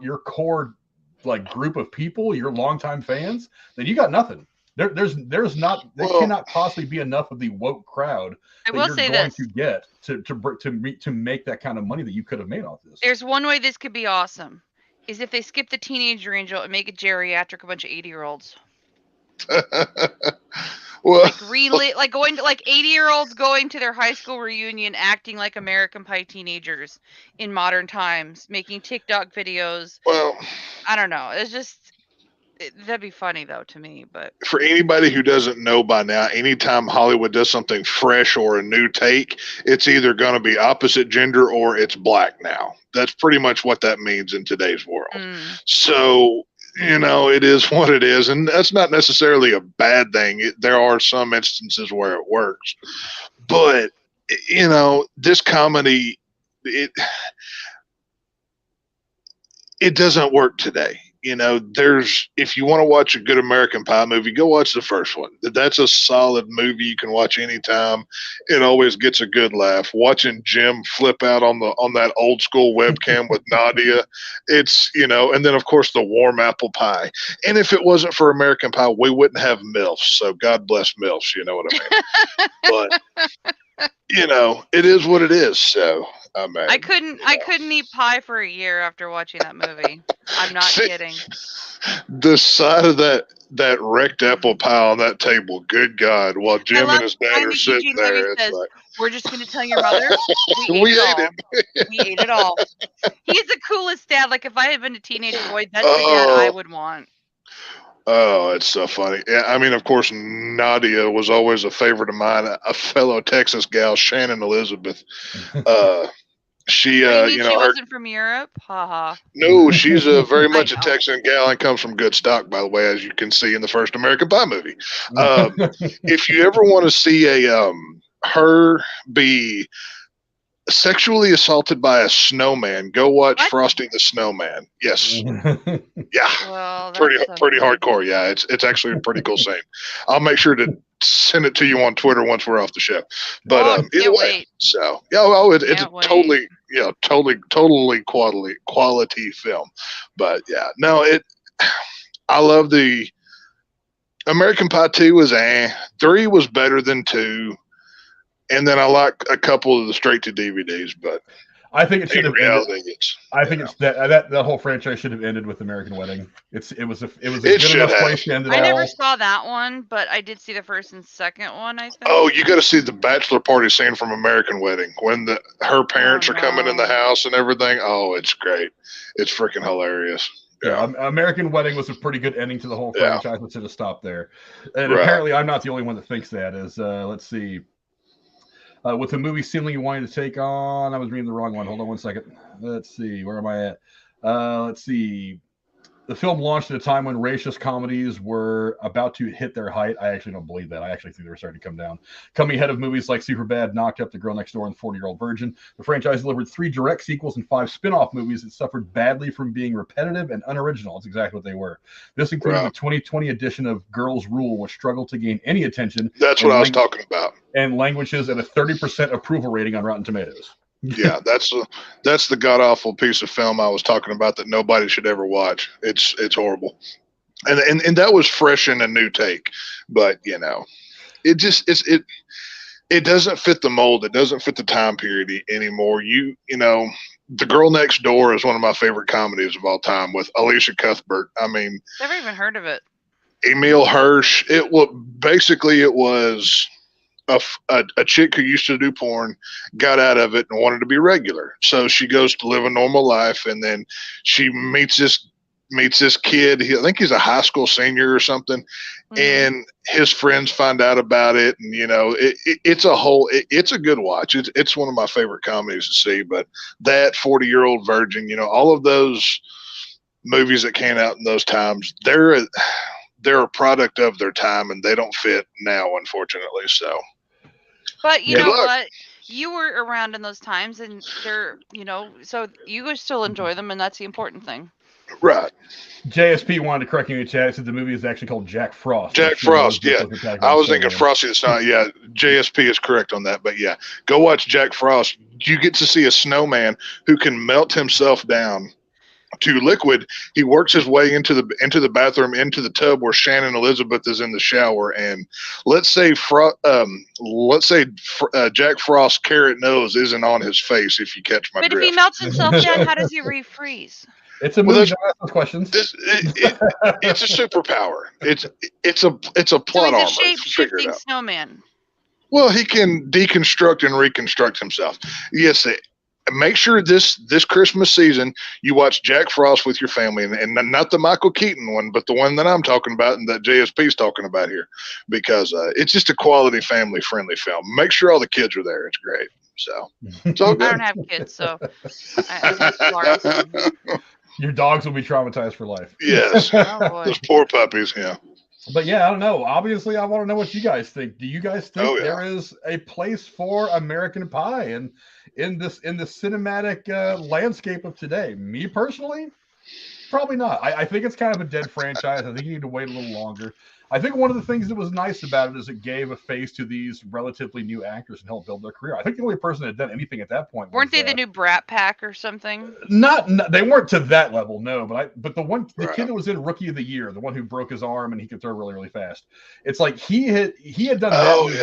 group of people, your longtime fans, then you got nothing, There's not. There cannot possibly be enough of the woke crowd I will say this to get to make that kind of money that you could have made off this. There's one way this could be awesome, is if they skip the teenager angel and make it geriatric, a bunch of 80-year-olds. Well, like going to 80-year-olds going to their high school reunion, acting like American Pie teenagers in modern times, making TikTok videos. Well, I don't know. It's just that'd be funny though to me. But for anybody who doesn't know by now, anytime Hollywood does something fresh or a new take, it's either going to be opposite gender or it's black now. That's pretty much what that means in today's world. So, it is what it is, and that's not necessarily a bad thing. There are some instances where it works, but this comedy, it doesn't work today. If you want to watch a good American Pie movie, go watch the first one. That's a solid movie you can watch anytime. It always gets a good laugh. Watching Jim flip out on that old school webcam with Nadia, it's and then of course the warm apple pie. And if it wasn't for American Pie, we wouldn't have MILFs. So God bless MILFs. You know what I mean? But it is what it is. So. I couldn't eat pie for a year after watching that movie. I'm not kidding. The side of that wrecked apple pie on that table, good God, while Jim and his dad are sitting there. It's like, we're just going to tell your mother we ate it. We ate it all. He's the coolest dad. Like, if I had been a teenage boy, that's the dad I would want. Oh, it's so funny. Yeah, I mean, of course, Nadia was always a favorite of mine. A fellow Texas gal, Shannon Elizabeth. She wasn't from Europe? Haha. No, she's very much a Texan gal and comes from good stock, by the way, as you can see in the first American Pie movie. If you ever want to see her be sexually assaulted by a snowman, go watch Frosty the Snowman. Yes. Yeah. Well, pretty hardcore. Yeah, it's actually a pretty cool scene. I'll make sure to send it to you on Twitter once we're off the show. But either way, so it's a totally quality film. But yeah, no, I love the American Pie 2 was 3 was better than 2. And then I like a couple of the straight to DVDs, but I think it should have ended. I think it's that whole franchise should have ended with American Wedding. It was a good enough place to end it all. I never saw that one, but I did see the first and second one, I think. Oh, you got to see the bachelor party scene from American Wedding when her parents are coming in the house and everything. Oh, it's great. It's freaking hilarious. Yeah, American Wedding was a pretty good ending to the whole franchise. It should have stopped there. And apparently I'm not the only one that thinks that. Let's see. With the movie Ceiling you wanted to take on, I was reading the wrong one. Hold on one second. Let's see. Where am I at? Let's see. The film launched at a time when racist comedies were about to hit their height. I actually don't believe that. I actually think they were starting to come down. Coming ahead of movies like Superbad, Knocked Up, The Girl Next Door, and 40-Year-Old Virgin, the franchise delivered 3 direct sequels and 5 spin-off movies that suffered badly from being repetitive and unoriginal. That's exactly what they were. This included the 2020 edition of Girls Rule, which struggled to gain any attention. That's what I was talking about. And languishes at a 30% approval rating on Rotten Tomatoes. Yeah, that's the god awful piece of film I was talking about that nobody should ever watch. It's horrible, and that was fresh and a new take, but it just it doesn't fit the mold. It doesn't fit the time period anymore. The Girl Next Door is one of my favorite comedies of all time with Alicia Cuthbert. I mean, never even heard of it. Emile Hirsch. It was. A chick who used to do porn got out of it and wanted to be regular. So she goes to live a normal life, and then she meets this kid. I think he's a high school senior or something. And his friends find out about it. And, it's a good watch. It's one of my favorite comedies to see, but that 40-Year-Old Virgin, all of those movies that came out in those times, they're a product of their time and they don't fit now, unfortunately. So. But you know what? You were around in those times, and they're, so you guys still enjoy them, and that's the important thing. Right. JSP wanted to correct me in the chat. Said the movie is actually called Jack Frost. Jack Frost, yeah. I was thinking Frosty the Snowman. Yeah, JSP is correct on that. But yeah, go watch Jack Frost. You get to see a snowman who can melt himself down to liquid, he works his way into the bathroom, into the tub where Shannon Elizabeth is in the shower, and let's say Jack Frost's carrot nose isn't on his face. If you catch my But drift. if he melts himself down, how does he refreeze? It's a movie. Don't ask those questions. It's a superpower. It's a plot So armor. he's a shape-shifting snowman. Well, he can deconstruct and reconstruct himself. Yes, make sure this Christmas season you watch Jack Frost with your family, and not the Michael Keaton one, but the one that I'm talking about and that JSP's talking about here, because it's just a quality family-friendly film. Make sure all the kids are there. It's great. So it's all good. I don't have kids, so I your dogs will be traumatized for life. Yes, oh, those poor puppies. Yeah. But yeah, I don't know. Obviously, I want to know what you guys think. Do you guys think there is a place for American Pie in the cinematic landscape of today? Me personally, probably not. I think it's kind of a dead franchise. I think you need to wait a little longer. I think one of the things that was nice about it is it gave a face to these relatively new actors and helped build their career. I think the only person that had done anything at that point weren't they the new Brat Pack or something? Not they weren't to that level, no. But the kid that was in Rookie of the Year, the one who broke his arm and he could throw really, really fast. It's like he had done that movie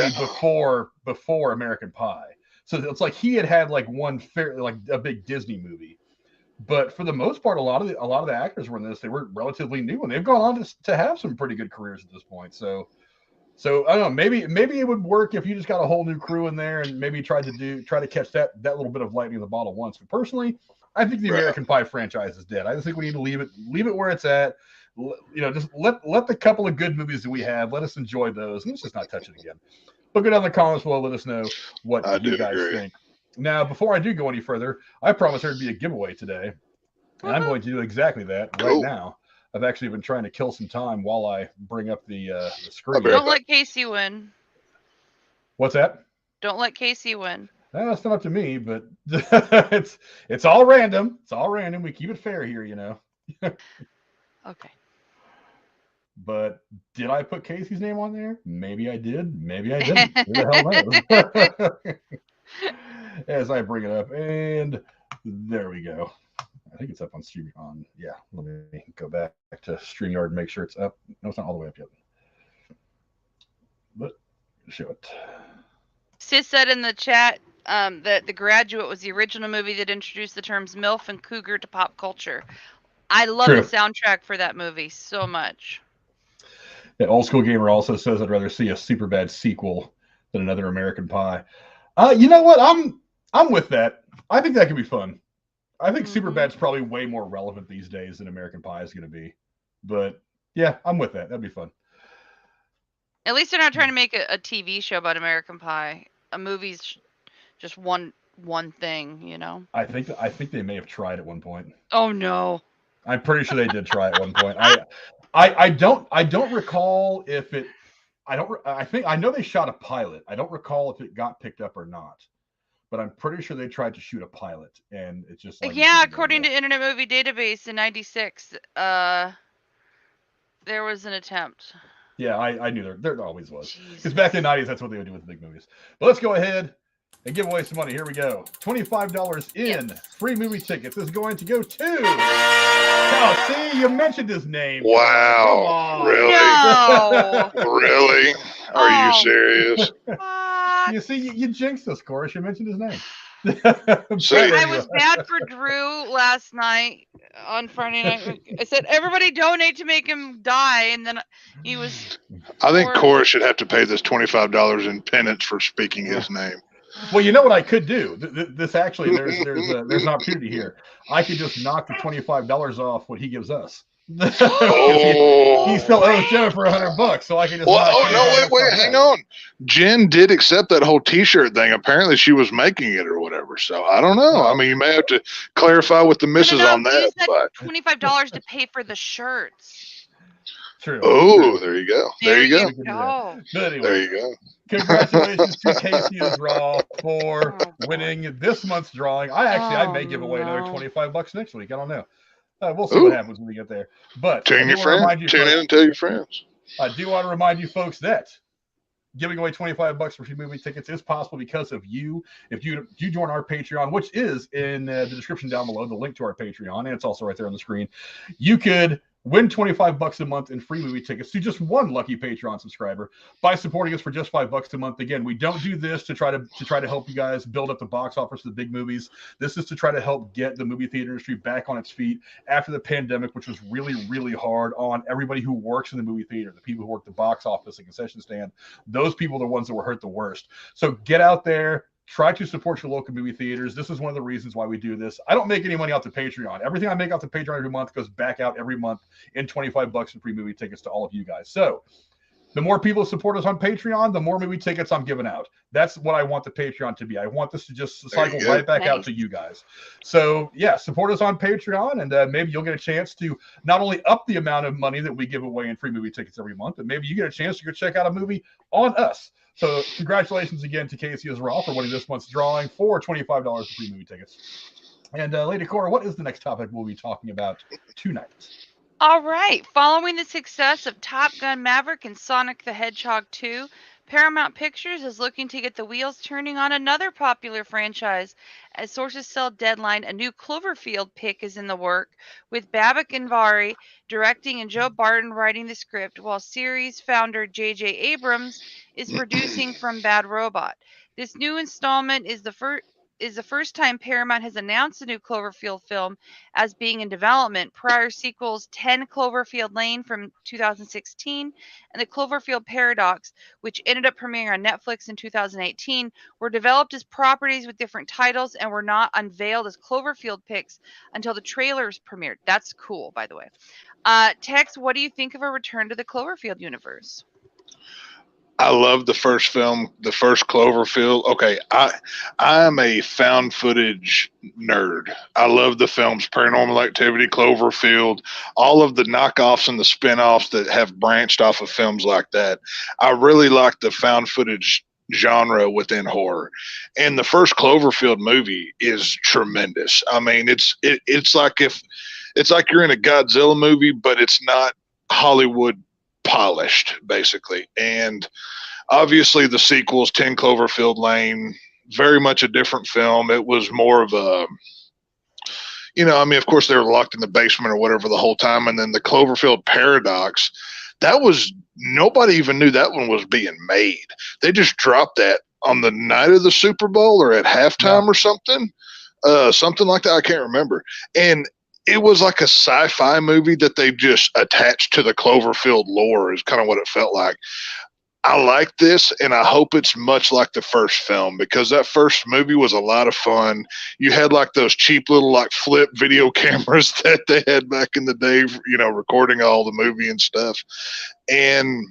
before American Pie. So it's like he had like one a big Disney movie. But for the most part, a lot of the actors were in this. They were relatively new, and they've gone on to have some pretty good careers at this point. So I don't know. Maybe it would work if you just got a whole new crew in there and maybe try to catch that little bit of lightning in the bottle once. But personally, I think the American Pie franchise is dead. I just think we need to leave it where it's at. Just let the couple of good movies that we have, let us enjoy those, and let's just not touch it again. But go down in the comments below. Let us know what you guys think. Now, before I do go any further, I promised there would be a giveaway today, and I'm going to do exactly that right now. I've actually been trying to kill some time while I bring up the screen. Don't let Casey win. What's that? Don't let Casey win. That's not up to me, but it's all random. It's all random. We keep it fair here, Okay. But did I put Casey's name on there? Maybe I did. Maybe I didn't. Who the hell knows? As I bring it up, and there we go. I think it's up on stream. Yeah, let me go back to StreamYard and make sure it's up. No, it's not all the way up yet. But show it. Sis said in the chat that The Graduate was the original movie that introduced the terms MILF and Cougar to pop culture. I love the soundtrack for that movie so much. That Old School Gamer also says I'd rather see a Superbad sequel than another American Pie. You know what? I'm with that. I think that could be fun. I think Superbad's probably way more relevant these days than American Pie is going to be. But yeah, I'm with that. That'd be fun. At least they're not trying to make a TV show about American Pie. A movie's just one thing, I think they may have tried at one point. Oh no. I'm pretty sure they did try at one point. I don't recall if it. I know they shot a pilot. I don't recall if it got picked up or not. But I'm pretty sure they tried to shoot a pilot, and it's just like according to Internet Movie Database in '96, there was an attempt. Yeah, I knew there always was. Because back in the '90s, that's what they would do with the big movies. But let's go ahead and give away some money. Here we go. $25 in free movie tickets is going to go to. Oh, see, you mentioned his name. Wow, really? No. Really? Are you serious? You see, you jinxed us, Cora. You mentioned his name. I was bad for Drew last night on Friday night. I said, everybody donate to make him die. And then he was. I think Cora should have to pay this $25 in penance for speaking his name. Well, you know what I could do? This actually, there's an opportunity here. I could just knock the $25 off what he gives us. He still owes Jennifer $100, so I can just. Wait, hang on. Jen did accept that whole T-shirt thing. Apparently, she was making it or whatever. So I don't know. I mean, you may have to clarify with the missus on that. Use that $25 to pay for the shirts. True. Oh, there you go. There you go. But anyway, there you go. Congratulations to Casey and Raw for winning this month's drawing. I may give away another $25 next week. I don't know. We'll see what happens when we get there. But tune in and tell your friends. I do want to remind you folks that giving away $25 for free movie tickets is possible because of you. If you join our Patreon, which is in the description down below, the link to our Patreon, and it's also right there on the screen, you could win $25 a month in free movie tickets to just one lucky Patreon subscriber by supporting us for just $5 a month. Again, we don't do this to try to help you guys build up the box office for the big movies. This is to try to help get the movie theater industry back on its feet after the pandemic, which was really, really hard on everybody who works in the movie theater, the people who work the box office, the concession stand. Those people are the ones that were hurt the worst. So get out there. Try to support your local movie theaters. This is one of the reasons why we do this. I don't make any money off the Patreon. Everything I make off the Patreon every month goes back out every month in $25 in free movie tickets to all of you guys. So the more people support us on Patreon, the more movie tickets I'm giving out. That's what I want the Patreon to be. I want this to just cycle right back out to you guys. So yeah, support us on Patreon, and maybe you'll get a chance to not only up the amount of money that we give away in free movie tickets every month, but maybe you get a chance to go check out a movie on us. So congratulations again to Casey Israel for winning this month's drawing for $25 for free movie tickets. And Lady Cora, what is the next topic we'll be talking about tonight? All right. Following the success of Top Gun Maverick and Sonic the Hedgehog 2, Paramount Pictures is looking to get the wheels turning on another popular franchise. As sources tell Deadline, a new Cloverfield pick is in the work, with Babak Anvari directing and Joe Barton writing the script, while series founder J.J. Abrams is producing from Bad Robot. This new installment is the first time Paramount has announced a new Cloverfield film as being in development. Prior sequels 10 Cloverfield Lane from 2016 and The Cloverfield Paradox, which ended up premiering on Netflix in 2018, were developed as properties with different titles and were not unveiled as Cloverfield picks until the trailers premiered. That's cool, by the way. Tex, what do you think of a return to the Cloverfield universe? I love the first film, the first Cloverfield. Okay, I'm a found footage nerd. I love the films Paranormal Activity, Cloverfield, all of the knockoffs and the spin-offs that have branched off of films like that. I really like the found footage genre within horror. And the first Cloverfield movie is tremendous. I mean, it's like you're in a Godzilla movie, but it's not Hollywood polished, basically. And obviously the sequels, 10 Cloverfield Lane, very much a different film. It was more of a, of course they were locked in the basement or whatever the whole time. And then the Cloverfield Paradox, that was, nobody even knew that one was being made. They just dropped that on the night of the Super Bowl or at halftime or something like that. I can't remember. And it was like a sci-fi movie that they just attached to the Cloverfield lore is kind of what it felt like. I like this, and I hope it's much like the first film, because that first movie was a lot of fun. You had like those cheap little like flip video cameras that they had back in the day, recording all the movie and stuff. And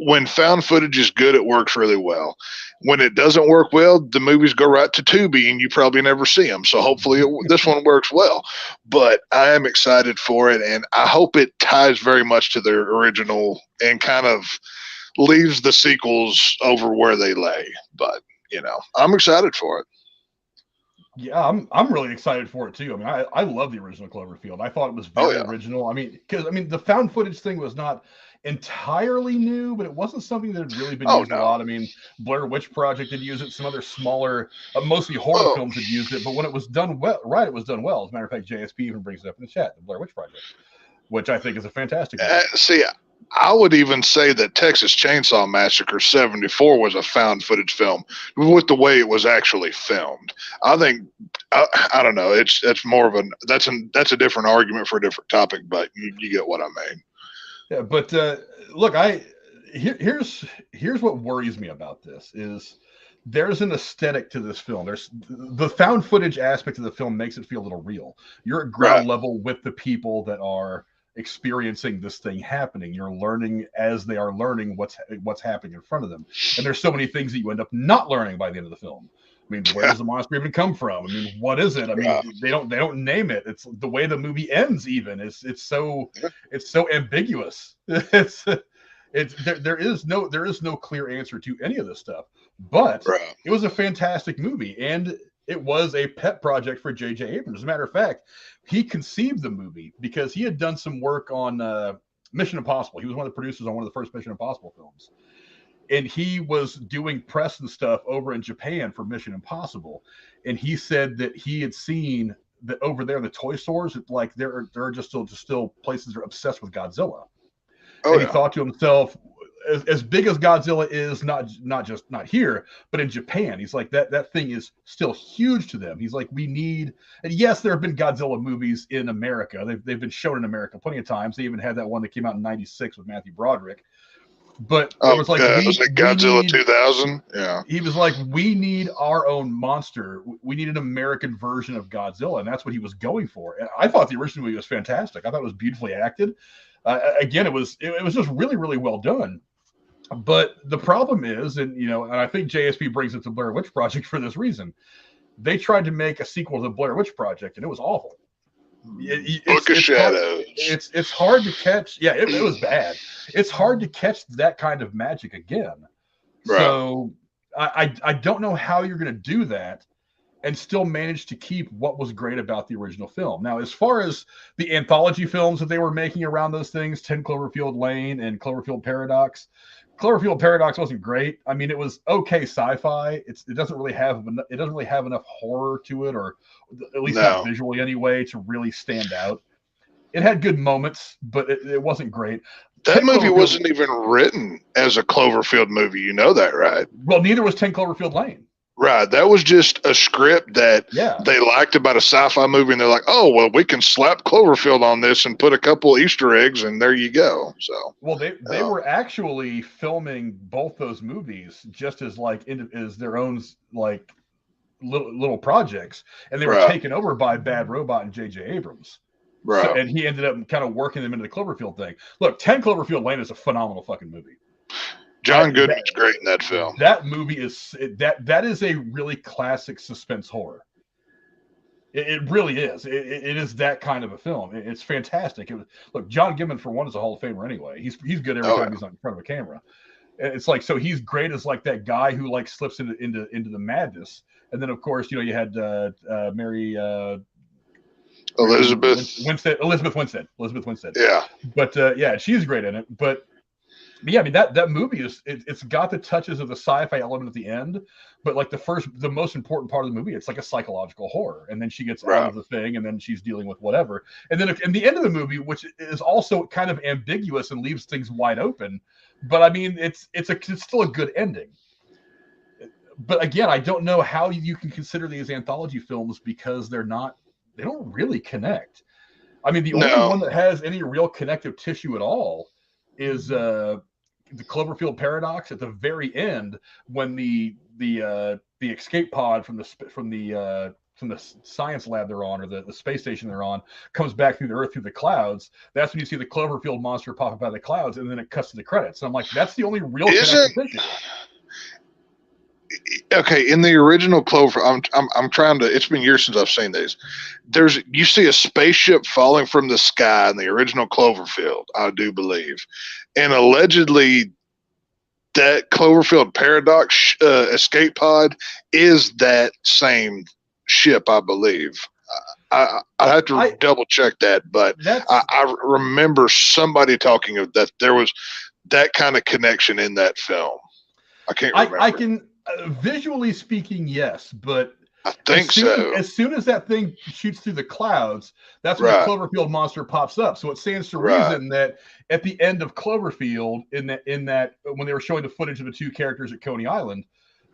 when found footage is good, it works really well. When it doesn't work well, the movies go right to Tubi and you probably never see them. So hopefully this one works well. But I am excited for it, and I hope it ties very much to their original and kind of leaves the sequels over where they lay. But, I'm excited for it. Yeah, I'm really excited for it too. I mean, I love the original Cloverfield. I thought it was very original. I mean, because the found footage thing was not entirely new, but it wasn't something that had really been used a lot. I mean, Blair Witch Project had used it. Some other smaller, mostly horror films had used it. But when it was done well, it was done well. As a matter of fact, JSP even brings it up in the chat, the Blair Witch Project, which I think is a fantastic see, I would even say that Texas Chainsaw Massacre 74 was a found footage film with the way it was actually filmed. I think, I don't know. That's more of that's a different argument for a different topic, but you get what I mean. Yeah, but look, here's what worries me about this is there's an aesthetic to this film. There's the found footage aspect of the film makes it feel a little real. You're at ground level with the people that are experiencing this thing happening. You're learning as they are learning what's happening in front of them. And there's so many things that you end up not learning by the end of the film. I mean, where does the monster even come from? I mean, what is it? I mean, they don't name it. It's the way the movie ends. Even it's so ambiguous. There is no clear answer to any of this stuff. But it was a fantastic movie, and it was a pet project for J.J. Abrams. As a matter of fact, he conceived the movie because he had done some work on Mission Impossible. He was one of the producers on one of the first Mission Impossible films. and he was doing press and stuff over in Japan for Mission Impossible, and he said that he had seen that over there in the toy stores, like there are just still places that are obsessed with Godzilla. Oh, and he thought to himself, as big as Godzilla is, not here, but in Japan, he's like, that thing is still huge to them. He's like, we need, and yes, there have been Godzilla movies in America. They've been shown in America plenty of times. They even had that one that came out in '96 with Matthew Broderick. But it was like, was it Godzilla 2000? Yeah. He was like, we need our own monster. We need an American version of Godzilla, and that's what he was going for. And I thought the original movie was fantastic. I thought it was beautifully acted. Again, it was just really, really well done. But the problem is, and I think JSP brings it to Blair Witch Project for this reason. They tried to make a sequel to the Blair Witch Project, and it was awful. Book of Shadows. It's hard to catch. Yeah, it was bad. It's hard to catch that kind of magic again. Right. So I don't know how you're going to do that and still manage to keep what was great about the original film. Now, as far as the anthology films that they were making around those things, 10 Cloverfield Lane and Cloverfield Paradox wasn't great. I mean, it was okay sci-fi. It doesn't really have enough horror to it, or at least not visually anyway, to really stand out. It had good moments, but it wasn't great. That movie wasn't even written as a Cloverfield movie. You know that, right? Well, neither was 10 Cloverfield Lane. Right. That was just a script that they liked about a sci-fi movie, and they're like, oh, well, we can slap Cloverfield on this and put a couple Easter eggs, and there you go. So, well, they were actually filming both those movies just as as their own like little projects, and they were taken over by Bad Robot and J.J. Abrams. Right. So, and he ended up kind of working them into the Cloverfield thing. Look, 10 Cloverfield Lane is a phenomenal fucking movie. John Goodman's great in that film. That movie is that is a really classic suspense horror. It really is. It is that kind of a film. It's fantastic. Look, John Goodman, for one, is a Hall of Famer anyway. He's good every time he's on in front of a camera. It's like, so he's great as like that guy who like slips into the madness. And then of course, you had Elizabeth Winstead. Yeah. But she's great in it. But yeah, I mean that movie it's got the touches of the sci-fi element at the end, but like the most important part of the movie, it's like a psychological horror, and then she gets out of the thing, and then she's dealing with whatever, and then in the end of the movie, which is also kind of ambiguous and leaves things wide open, but I mean it's still a good ending. But again, I don't know how you can consider these anthology films because they don't really connect. I mean, the only one that has any real connective tissue at all is the Cloverfield Paradox at the very end, when the escape pod from the science lab they're on, or the space station they're on, comes back through the Earth through the cloud. That's when you see the Cloverfield monster pop up out of the clouds, and then it cuts to the credits. And I'm like, that's the only real connective tissue. Okay, in the original Clover, I'm trying to. It's been years since I've seen these. You see a spaceship falling from the sky in the original Cloverfield, I do believe, and allegedly that Cloverfield Paradox escape pod is that same ship, I believe. I have to double check that, but I remember somebody talking of that. There was that kind of connection in that film. I can't remember. I can. Visually speaking, yes, but I think as soon as that thing shoots through the clouds, that's when the Cloverfield monster pops up. So it stands to reason that at the end of Cloverfield, in that when they were showing the footage of the two characters at Coney Island,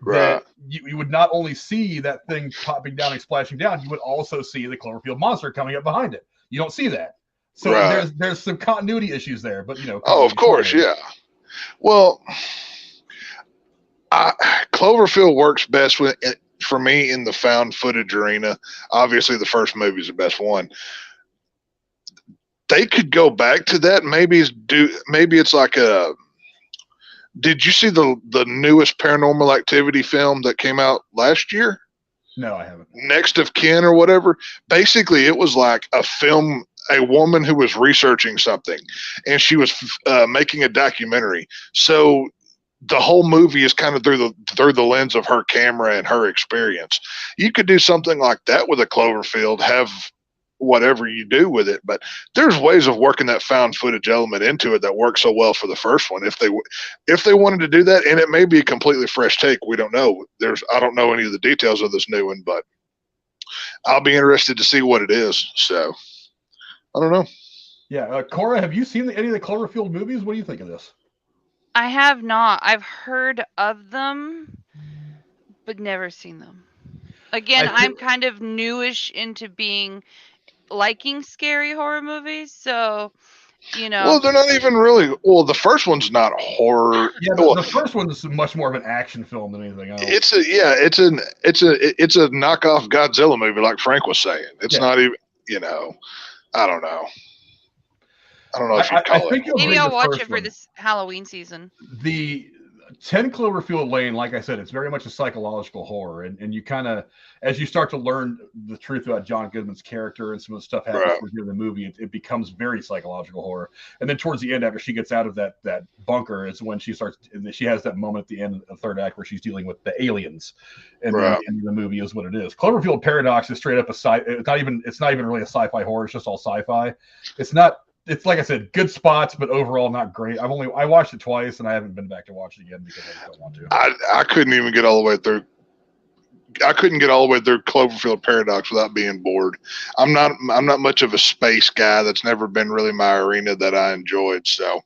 that you would not only see that thing popping down and splashing down, you would also see the Cloverfield monster coming up behind it. You don't see that, so there's some continuity issues there. But of course, well. Cloverfield works best for me in the found footage arena. Obviously, the first movie is the best one. They could go back to that. Maybe it's like a. Did you see the newest Paranormal Activity film that came out last year? No, I haven't. Next of Kin or whatever. Basically, it was like a film. A woman who was researching something, and she was making a documentary. So the whole movie is kind of through the lens of her camera and her experience. You could do something like that with a Cloverfield. Have whatever you do with it. But there's ways of working that found footage element into it that works so well for the first one. If they wanted to do that, and it may be a completely fresh take, we don't know. I don't know any of the details of this new one, but I'll be interested to see what it is. So I don't know. Yeah, Cora, have you seen any of the Cloverfield movies? What do you think of this? I have not. I've heard of them, but never seen them. Again, I'm kind of newish into liking scary horror movies, so Well, they're not even really. Well, the first one's not horror. Yeah, well, the first one's much more of an action film than anything else. It's a knockoff Godzilla movie, like Frank was saying. It's not even. I don't know. I don't know if you call it. Maybe I'll watch it for this Halloween season. The 10 Cloverfield Lane, like I said, it's very much a psychological horror, and you kind of, as you start to learn the truth about John Goodman's character and some of the stuff happens in the movie, it becomes very psychological horror. And then towards the end, after she gets out of that bunker, is when she has that moment at the end of the third act where she's dealing with the aliens, and the end of the movie is what it is. Cloverfield Paradox is straight up it's not even really a sci-fi horror. It's just all sci-fi. It's like I said, good spots, but overall not great. I watched it twice, and I haven't been back to watch it again because I just don't want to. I couldn't even get all the way through. I couldn't get all the way through Cloverfield Paradox without being bored. I'm not much of a space guy. That's never been really my arena that I enjoyed. So,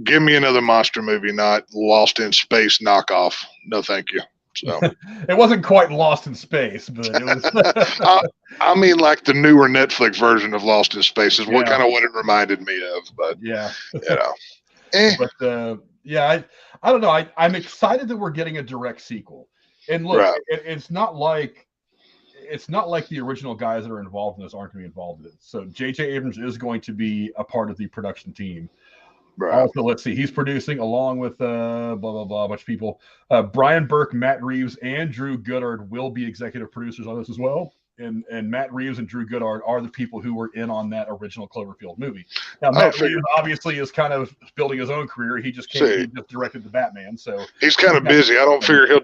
give me another monster movie, not Lost in Space knockoff. No, thank you. So it wasn't quite Lost in Space, but it was. I mean, like the newer Netflix version of Lost in Space is what it reminded me of. But But I don't know. I'm excited that we're getting a direct sequel. And look, it's not like the original guys that are involved in this aren't going to be involved in it. So J.J. Abrams is going to be a part of the production team. Also, let's see. He's producing along with a bunch of people. Brian Burke, Matt Reeves, and Drew Goddard will be executive producers on this as well. And Matt Reeves and Drew Goddard are the people who were in on that original Cloverfield movie. Now, Matt Reeves obviously is kind of building his own career. He just directed the Batman, so he's kind of busy. I don't figure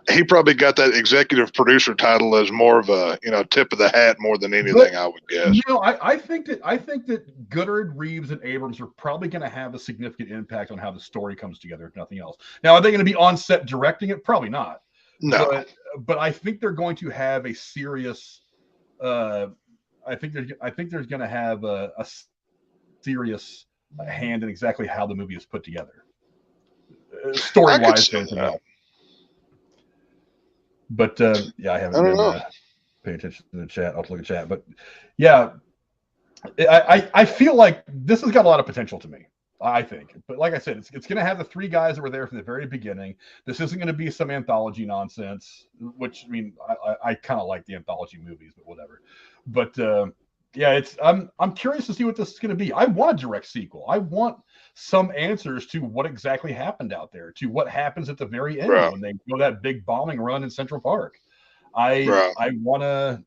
he probably got that executive producer title as more of a tip of the hat more than anything, I would guess. I think that Goddard, Reeves, and Abrams are probably going to have a significant impact on how the story comes together, if nothing else. Now, are they going to be on set directing it? Probably not. No, but I think they're going to have a serious. I think there's going to have a serious hand in exactly how the movie is put together, story-wise. But I haven't been paying attention to the chat. I'll look at chat, but I feel like this has got a lot of potential to me. I think, but like I said, it's going to have the three guys that were there from the very beginning. This isn't going to be some anthology nonsense, which I kind of like the anthology movies, but whatever. But I'm curious to see what this is going to be. I want a direct sequel. I want some answers to what exactly happened out there, to what happens at the very end when they go that big bombing run in Central Park. I want to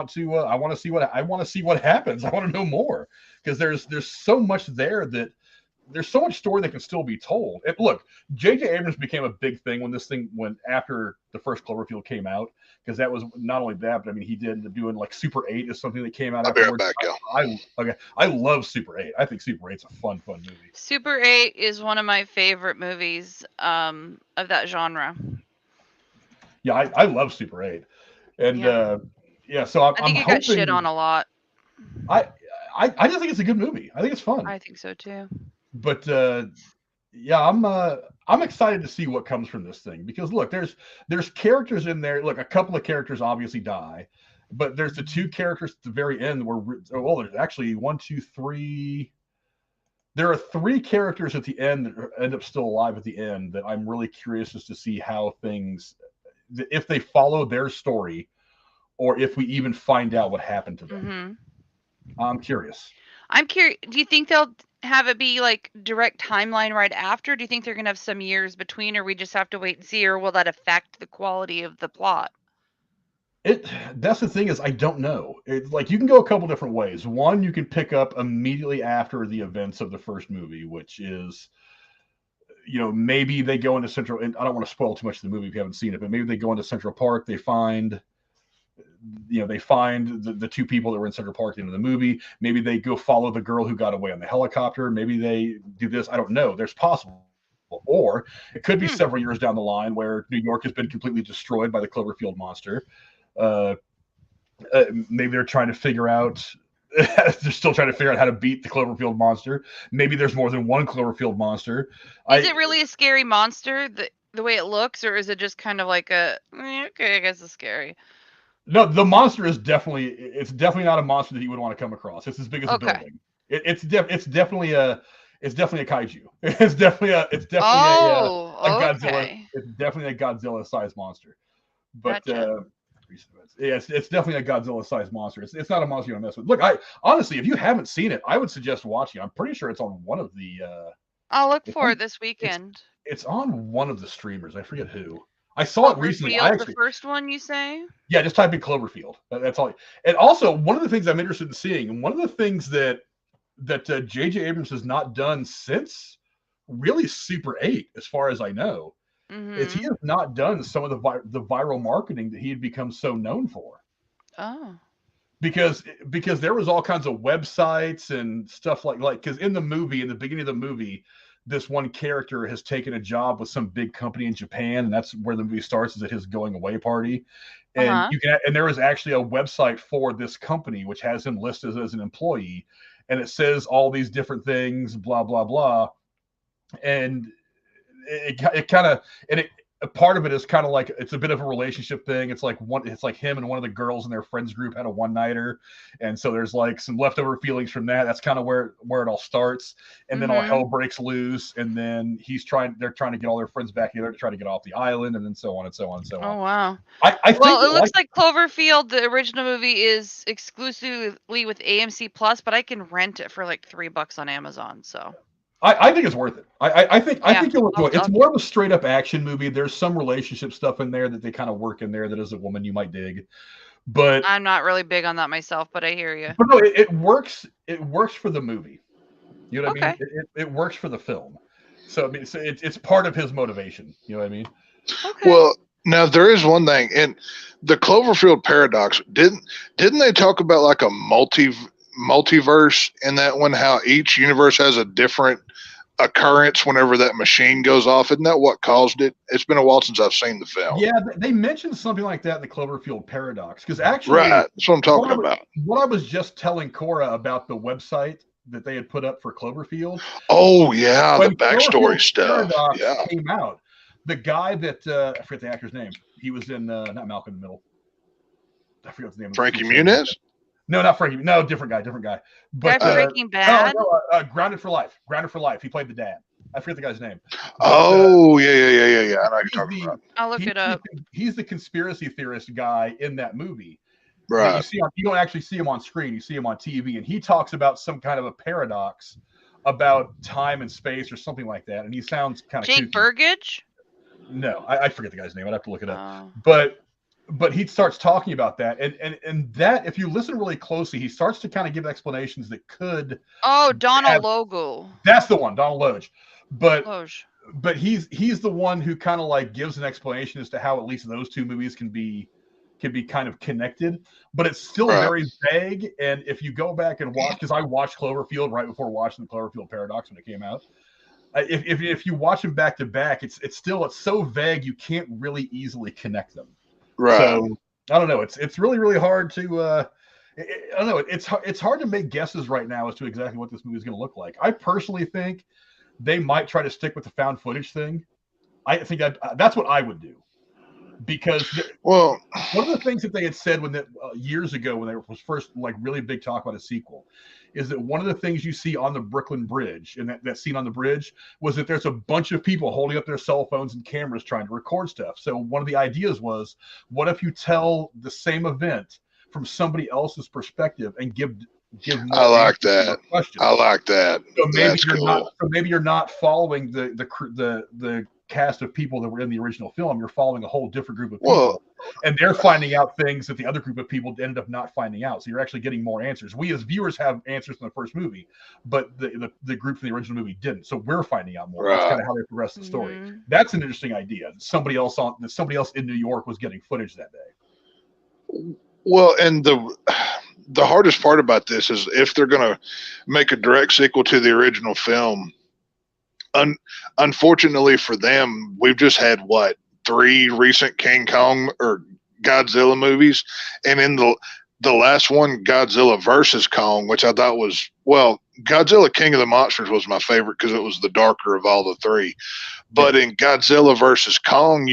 see what happens. I want to know more. Because there's so much there that there's so much story that can still be told. And look, J.J. Abrams became a big thing when this thing went after the first Cloverfield came out, because that was not only that, but he did end up doing like Super 8 is something that came out afterwards. I love Super 8. I think Super 8's a fun movie. Super 8 is one of my favorite movies of that genre. Yeah, I love Super 8. And so I think it got shit on a lot. I just think it's a good movie. I think it's fun. I think so too. But I'm excited to see what comes from this thing, because look, there's characters in there. Look, a couple of characters obviously die, but there's the two characters at the very end where there's actually 1, 2, 3. There are 3 characters at the end that end up still alive at the end that I'm really curious as to see how things, if they follow their story, or if we even find out what happened to them. Mm-hmm. I'm curious. Do you think they'll have it be like direct timeline right after? Do you think they're going to have some years between, or we just have to wait and see, or will that affect the quality of the plot? That's the thing, is I don't know. It's like you can go a couple different ways. One, you can pick up immediately after the events of the first movie, which is, maybe they go into Central, and I don't want to spoil too much of the movie if you haven't seen it, but maybe they go into Central Park, they find they find the two people that were in Central Park at the end of the movie. Maybe they go follow the girl who got away on the helicopter. Maybe they do this. I don't know. There's possible. Or it could be several years down the line where New York has been completely destroyed by the Cloverfield monster. Maybe they're trying to figure out. They're still trying to figure out how to beat the Cloverfield monster. Maybe there's more than one Cloverfield monster. Is it really a scary monster, the way it looks, or is it just kind of like okay, I guess it's scary? No, the monster is definitely not a monster that you would want to come across. It's as big as a building. It's definitely a kaiju. It's definitely a Godzilla. It's definitely a Godzilla-sized monster. But Gotcha. it's definitely a Godzilla-sized monster. It's not a monster you want to mess with. Look, honestly, if you haven't seen it, I would suggest watching it. I'm pretty sure it's on one of the. I'll look for it this weekend. It's on one of the streamers. I forget who. I saw it recently. The first one you say? Yeah, just type in Cloverfield. That's all. And also, one of the things I'm interested in seeing, and one of the things that J.J. Abrams has not done since really Super 8, as far as I know, is he has not done some of the viral marketing that he had become so known for. Oh. Because there was all kinds of websites and stuff like because in the beginning of the movie, this one character has taken a job with some big company in Japan, and that's where the movie starts, is at his going away party. And and there is actually a website for this company which has him listed as an employee, and it says all these different things, blah blah blah, and it kind of a part of it is kind of like it's a bit of a relationship thing. It's like him and one of the girls in their friends group had a one-nighter, and so there's like some leftover feelings from that. That's kind of where it all starts, and then all hell breaks loose, and then they're trying to get all their friends back together to try to get off the island, and then so on and so on and so on. Oh wow! I think it looks like Cloverfield, the original movie, is exclusively with AMC Plus, but I can rent it for like $3 on Amazon. So. I think it's worth it. I think you'll enjoy it. It's more of a straight up action movie. There's some relationship stuff in there that they kind of work in there that as a woman you might dig. But I'm not really big on that myself, but I hear you. But no, it works. It works for the movie. You know what I mean? It works for the film. So I mean, it's part of his motivation. You know what I mean? Okay. Well, now there is one thing in the Cloverfield paradox. Didn't they talk about like a multiverse in that one? How each universe has a different occurrence whenever that machine goes off. Isn't that what caused it? It's been a while since I've seen the film. Yeah, they mentioned something like that in the Cloverfield paradox, because actually, right, that's what I'm talking about. What I was just telling Cora about the website that they had put up for Cloverfield. Oh yeah, the backstory stuff. Yeah, came out. The guy that I forget the actor's name. He was in not Malcolm in the Middle. I forget the name. Frankie Muniz. No, not Frankie. No, different guy. But Breaking Bad. Grounded for Life. He played the dad. I forget the guy's name. But, yeah. I know you're talking about. I'll look it up. He's the conspiracy theorist guy in that movie. Right. You don't actually see him on screen. You see him on TV, and he talks about some kind of a paradox about time and space or something like that. And he sounds kind of Jake Burgage. No, I forget the guy's name. I'd have to look it up. But he starts talking about that, and that, if you listen really closely, he starts to kind of give explanations that could. Oh, Donald Logue. That's the one, Donald Logue. But Loge. But he's the one who kind of like gives an explanation as to how at least those two movies can be kind of connected, but it's still very vague. And if you go back and watch, because I watched Cloverfield right before watching the Cloverfield Paradox when it came out. If you watch them back to back, it's so vague you can't really easily connect them. Right. So I don't know. It's really, really hard to. I don't know. It's hard to make guesses right now as to exactly what this movie is going to look like. I personally think they might try to stick with the found footage thing. I think that's what I would do, because one of the things that they had said years ago when there was first like really big talk about a sequel is that one of the things you see on the Brooklyn Bridge, and that scene on the bridge, was that there's a bunch of people holding up their cell phones and cameras trying to record stuff. So one of the ideas was, what if you tell the same event from somebody else's perspective and give I like that. I like that. So maybe you're not following the cast of people that were in the original film. You're following a whole different group of people, and they're finding out things that the other group of people ended up not finding out. So you're actually getting more answers. We as viewers have answers from the first movie, but the group from the original movie didn't. So we're finding out more. Right. That's kind of how they progress the story. Mm-hmm. That's an interesting idea. Somebody else in New York was getting footage that day. Well, and the hardest part about this is if they're going to make a direct sequel to the original film. Unfortunately for them, we've just had what 3 recent King Kong or Godzilla movies, and in the last one, Godzilla versus Kong, which I thought was Godzilla King of the Monsters was my favorite because it was the darker of all the 3. But in Godzilla versus Kong,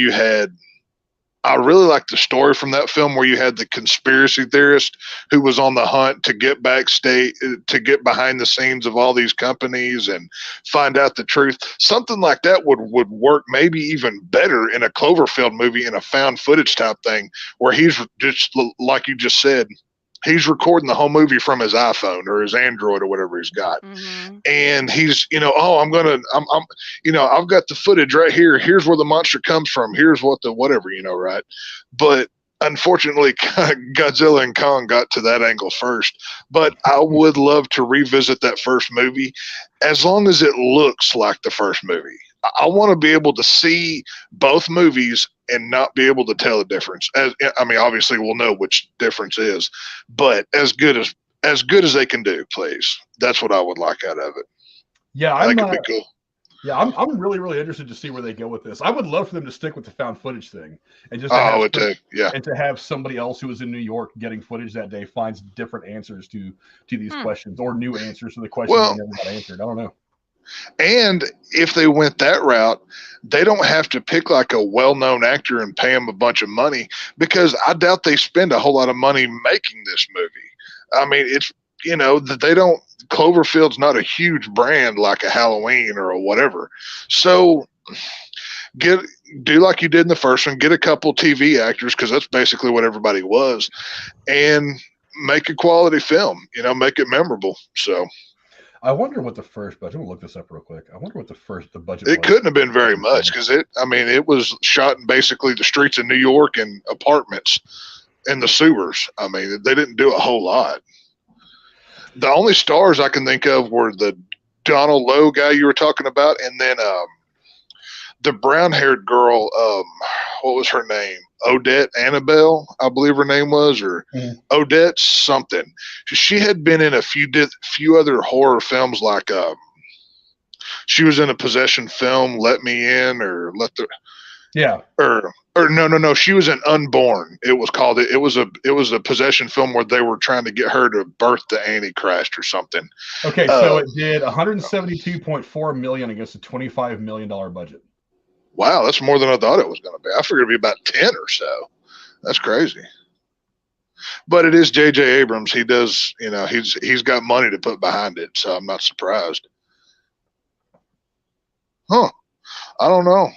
I really liked the story from that film where you had the conspiracy theorist who was on the hunt to get backstage, to get behind the scenes of all these companies and find out the truth. Something like that would work maybe even better in a Cloverfield movie, in a found footage type thing, where he's just, like you just said, he's recording the whole movie from his iPhone or his Android or whatever he's got. Mm-hmm. And he's, I've got the footage right here. Here's where the monster comes from. Here's what the whatever, right? But unfortunately, Godzilla and Kong got to that angle first. But I would love to revisit that first movie as long as it looks like the first movie. I want to be able to see both movies and not be able to tell the difference. Obviously we'll know which difference is, but as good as they can do, please. That's what I would like out of it. Yeah, I think it'd be cool. Yeah, I'm really, really interested to see where they go with this. I would love for them to stick with the found footage thing and just and to have somebody else who was in New York getting footage that day finds different answers to these questions, or new answers to the questions that never got answered. I don't know. And if they went that route, they don't have to pick like a well-known actor and pay him a bunch of money, because I doubt they spend a whole lot of money making this movie. It's, that they don't, Cloverfield's not a huge brand like a Halloween or a whatever. So do like you did in the first one, get a couple TV actors, because that's basically what everybody was, and make a quality film, make it memorable. So I wonder what the first budget. I'm gonna look this up real quick. I wonder what the budget. It couldn't have been very much, because it was shot in basically the streets of New York and apartments in the sewers. They didn't do a whole lot. The only stars I can think of were the Donald Lowe guy you were talking about, and then the brown-haired girl. What was her name? Odette Annabelle, I believe her name was, or Odette something. She had been in a few other horror films, like she was in a possession film, Let Me In, or no, she was in Unborn. It was called it was a possession film where they were trying to get her to birth the Antichrist or something. Okay, so it did 172.4 million against a $25 million budget. Wow, that's more than I thought it was going to be. I figured it'd be about 10 or so. That's crazy. But it is J.J. Abrams. He does, he's got money to put behind it, so I'm not surprised. I don't know.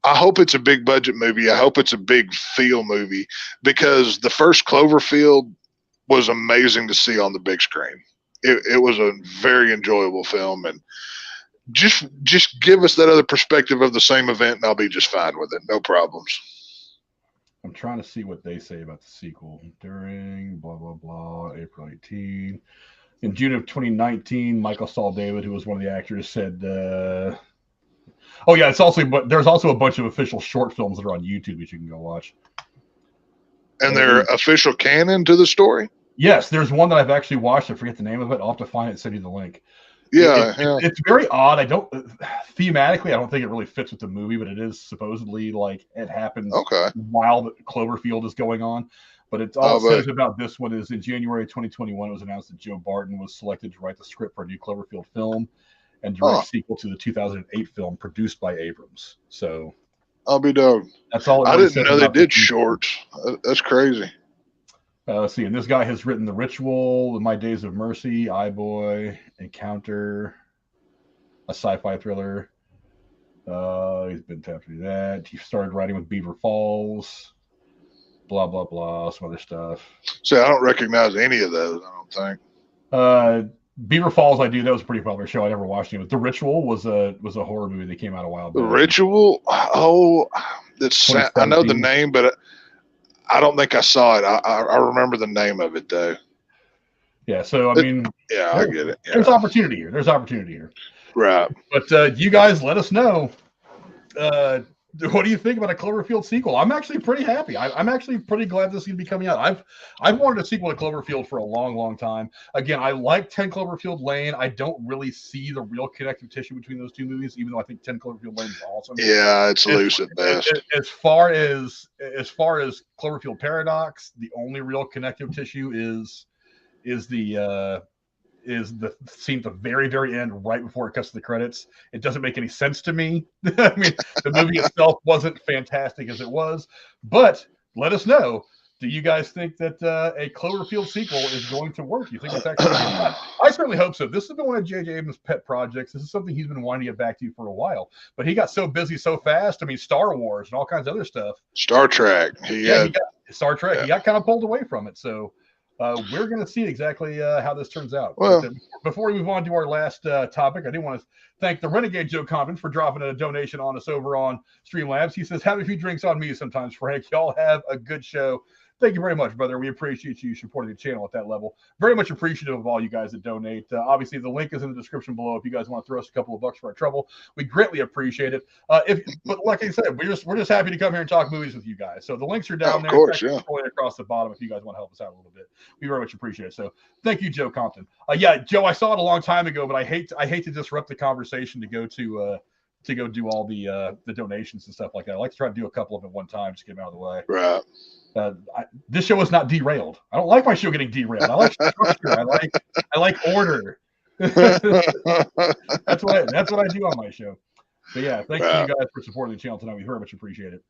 I hope it's a big budget movie. I hope it's a big feel movie, because the first Cloverfield was amazing to see on the big screen. It was a very enjoyable film, and just give us that other perspective of the same event, and I'll be just fine with it. No problems. I'm trying to see what they say about the sequel. During blah, blah, blah, April 18. In June of 2019, Michael Saul David, who was one of the actors, said, there's also a bunch of official short films that are on YouTube that you can go watch. And they're official canon to the story? Yes, there's one that I've actually watched. I forget the name of it. I'll have to find it and send you the link. It's very odd. Thematically, I don't think it really fits with the movie, but it is supposedly like it happens while the Cloverfield is going on. But it all says about this one is in January 2021, it was announced that Joe Barton was selected to write the script for a new Cloverfield film and direct sequel to the 2008 film produced by Abrams. So I'll be dogged. That's all. I didn't know they did shorts. That's crazy. Let's see, and this guy has written The Ritual, My Days of Mercy, iBoy, Encounter, a sci-fi thriller. He's been tapped to do that. He started writing with Beaver Falls, blah, blah, blah, some other stuff. So I don't recognize any of those, I don't think. Beaver Falls, I do. That was a pretty popular show. I never watched it. But The Ritual was a horror movie that came out a while back. The Ritual? Oh, I know the name, but I don't think I saw it. I remember the name of it, though. Yeah, so, I get it. Yeah. There's opportunity here. Right. But you guys let us know. what do you think about a Cloverfield sequel? I'm actually pretty happy. I'm actually pretty glad this is going to be coming out. I've wanted a sequel to Cloverfield for a long, long time. Again, I like 10 Cloverfield Lane. I don't really see the real connective tissue between those two movies, even though I think 10 Cloverfield Lane is awesome. Yeah, it's loose at best. As far as Cloverfield Paradox, the only real connective tissue is the scene at the very, very end, right before it cuts to the credits. It doesn't make any sense to me. I mean, the movie itself wasn't fantastic as it was, but let us know. Do you guys think that a Cloverfield sequel is going to work? You think it's actually going to get done? I certainly hope so. This has been one of J.J. Abrams' pet projects. This is something he's been wanting to get back to for a while, but he got so busy so fast. I mean, Star Wars and all kinds of other stuff. Star Trek. Star Trek. Yeah. He got kind of pulled away from it. So we're going to see exactly how this turns out. Well, before we move on to our last topic, I do want to thank the Renegade Joe Compton for dropping a donation on us over on Streamlabs. He says, have a few drinks on me sometimes, Frank. Y'all have a good show. Thank you very much, brother. We appreciate you supporting the channel at that level. Very much appreciative of all you guys that donate. Obviously, the link is in the description below if you guys want to throw us a couple of bucks for our trouble. We greatly appreciate it. But like I said, we're just happy to come here and talk movies with you guys. So the links are down there. Of course, yeah. Across the bottom if you guys want to help us out a little bit. We very much appreciate it. So thank you, Joe Compton. Joe, I saw it a long time ago, but I hate to disrupt the conversation to go do all the donations and stuff like that. I like to try to do a couple of them at one time, just get them out of the way. Right. This show is not derailed. I don't like my show getting derailed. I like structure. I like order. That's what I do on my show. But yeah, thanks to you guys for supporting the channel tonight. We very much appreciate it.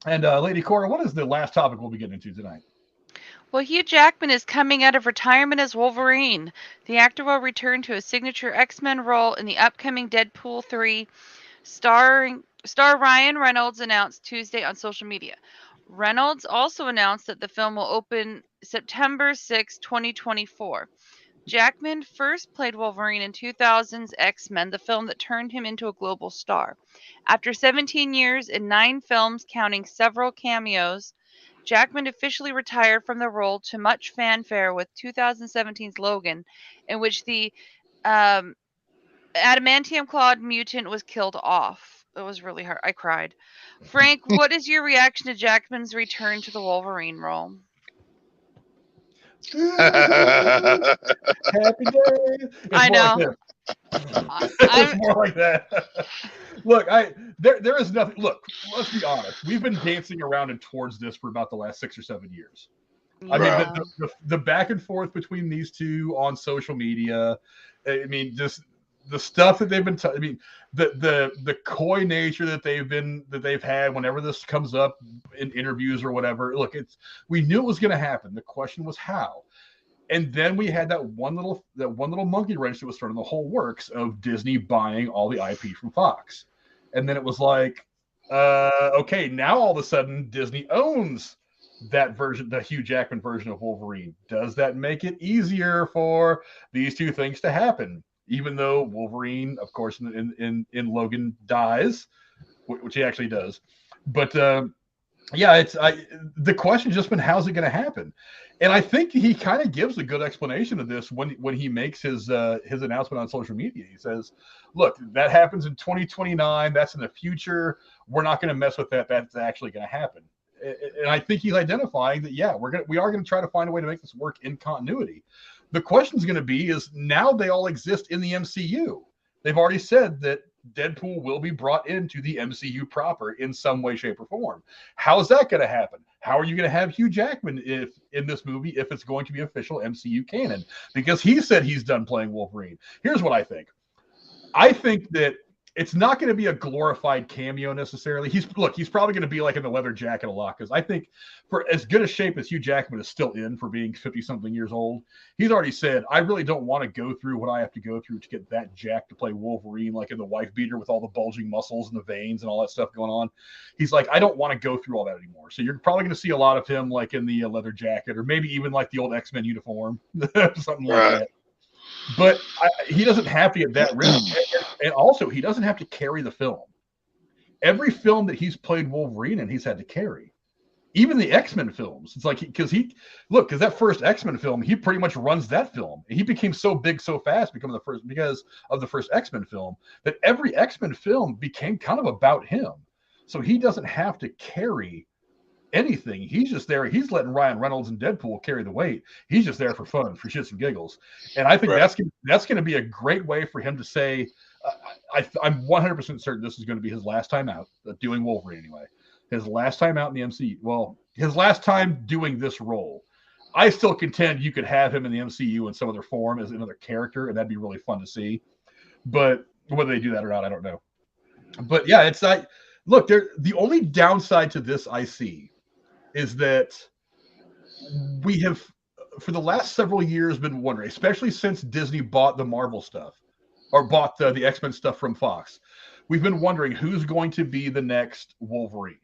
And Lady Cora, what is the last topic we'll be getting into tonight? Well, Hugh Jackman is coming out of retirement as Wolverine. The actor will return to his signature X-Men role in the upcoming Deadpool 3, star Ryan Reynolds announced Tuesday on social media. Reynolds also announced that the film will open September 6, 2024. Jackman first played Wolverine in 2000's X-Men, the film that turned him into a global star. After 17 years and 9 films, counting several cameos, Jackman officially retired from the role to much fanfare with 2017's Logan, in which the adamantium-clawed mutant was killed off. It was really hard. I cried. Frank, what is your reaction to Jackman's return to the Wolverine role? Happy day. I know. It's more like that. Look, there is nothing. Look, let's be honest. We've been dancing around and towards this for about the last 6 or 7 years. I mean, the back and forth between these two on social media. I mean, just the stuff that they've been. I mean, the coy nature that they've had whenever this comes up in interviews or whatever. Look, we knew it was going to happen. The question was how. And then we had that one little monkey wrench that was starting the whole works of Disney buying all the IP from Fox. And then it was like, okay, now all of a sudden Disney owns that version, the Hugh Jackman version of Wolverine. Does that make it easier for these two things to happen? Even though Wolverine, of course, in Logan dies, which he actually does. But the question's just been, how's it going to happen? And I think he kind of gives a good explanation of this when he makes his announcement on social media. He says, look, that happens in 2029. That's in the future. We're not going to mess with that. That's actually going to happen. And I think he's identifying that, we are going to try to find a way to make this work in continuity. The question is going to be is now they all exist in the MCU. They've already said that Deadpool will be brought into the MCU proper in some way, shape, or form. How is that going to happen? How are you going to have Hugh Jackman in this movie if it's going to be official MCU canon? Because he said he's done playing Wolverine. Here's what I think. I think that it's not going to be a glorified cameo necessarily. He's probably going to be like in the leather jacket a lot, because I think for as good a shape as Hugh Jackman is still in for being 50-something years old, he's already said, I really don't want to go through what I have to go through to get that jacked to play Wolverine, like in the wife beater with all the bulging muscles and the veins and all that stuff going on. He's like, I don't want to go through all that anymore. So you're probably going to see a lot of him like in the leather jacket, or maybe even like the old X-Men uniform, something like that. But he doesn't have to get that risk. And also, he doesn't have to carry the film. Every film that he's played Wolverine in, he's had to carry. Even the X-Men films. It's like, because that first X-Men film, he pretty much runs that film. He became so big so fast because of the first X-Men film, that every X-Men film became kind of about him. So he doesn't have to carry anything. He's just there. He's letting Ryan Reynolds and Deadpool carry the weight. He's just there for fun, for shits and giggles. And I think that's going to be a great way for him to say, I'm 100% certain this is going to be his last time out doing Wolverine anyway. His last time out in the MCU. Well, his last time doing this role. I still contend you could have him in the MCU in some other form as another character, and that'd be really fun to see. But whether they do that or not, I don't know. But yeah, it's like, look, the only downside to this I see is that we have, for the last several years, been wondering, especially since Disney bought the Marvel stuff, or bought the X-Men stuff from Fox, we've been wondering who's going to be the next Wolverine.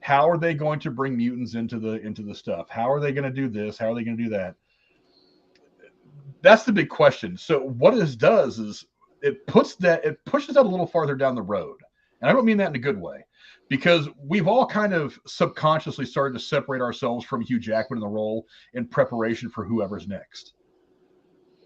How are they going to bring mutants into the stuff? How are they going to do this? How are they going to do that? That's the big question. So what this does is it pushes that a little farther down the road. And I don't mean that in a good way, because we've all kind of subconsciously started to separate ourselves from Hugh Jackman in the role in preparation for whoever's next.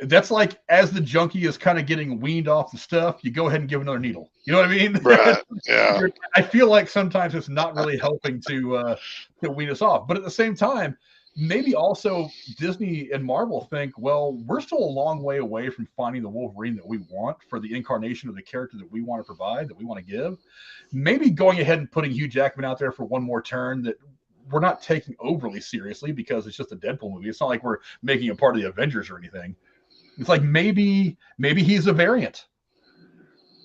That's like, as the junkie is kind of getting weaned off the stuff, you go ahead and give another needle. You know what I mean? Right. Yeah. I feel like sometimes it's not really helping to wean us off. But at the same time, maybe also Disney and Marvel think, well, we're still a long way away from finding the Wolverine that we want for the incarnation of the character that we want to provide, that we want to give. Maybe going ahead and putting Hugh Jackman out there for one more turn that we're not taking overly seriously, because it's just a Deadpool movie. It's not like we're making a part of the Avengers or anything. It's like maybe he's a variant.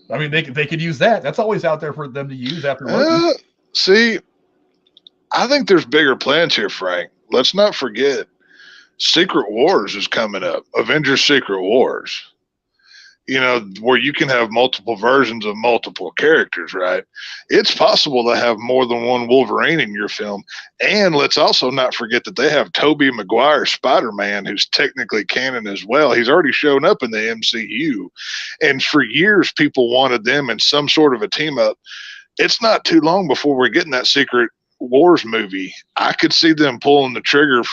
I mean, they could use that. That's always out there for them to use after. See, I think there's bigger plans here, Frank. Let's not forget, Secret Wars is coming up. Avengers Secret Wars. You know, where you can have multiple versions of multiple characters, right? It's possible to have more than one Wolverine in your film. And let's also not forget that they have Tobey Maguire Spider-Man, who's technically canon as well. He's already shown up in the MCU. And for years, people wanted them in some sort of a team-up. It's not too long before we're getting that Secret Wars movie. I could see them pulling the trigger.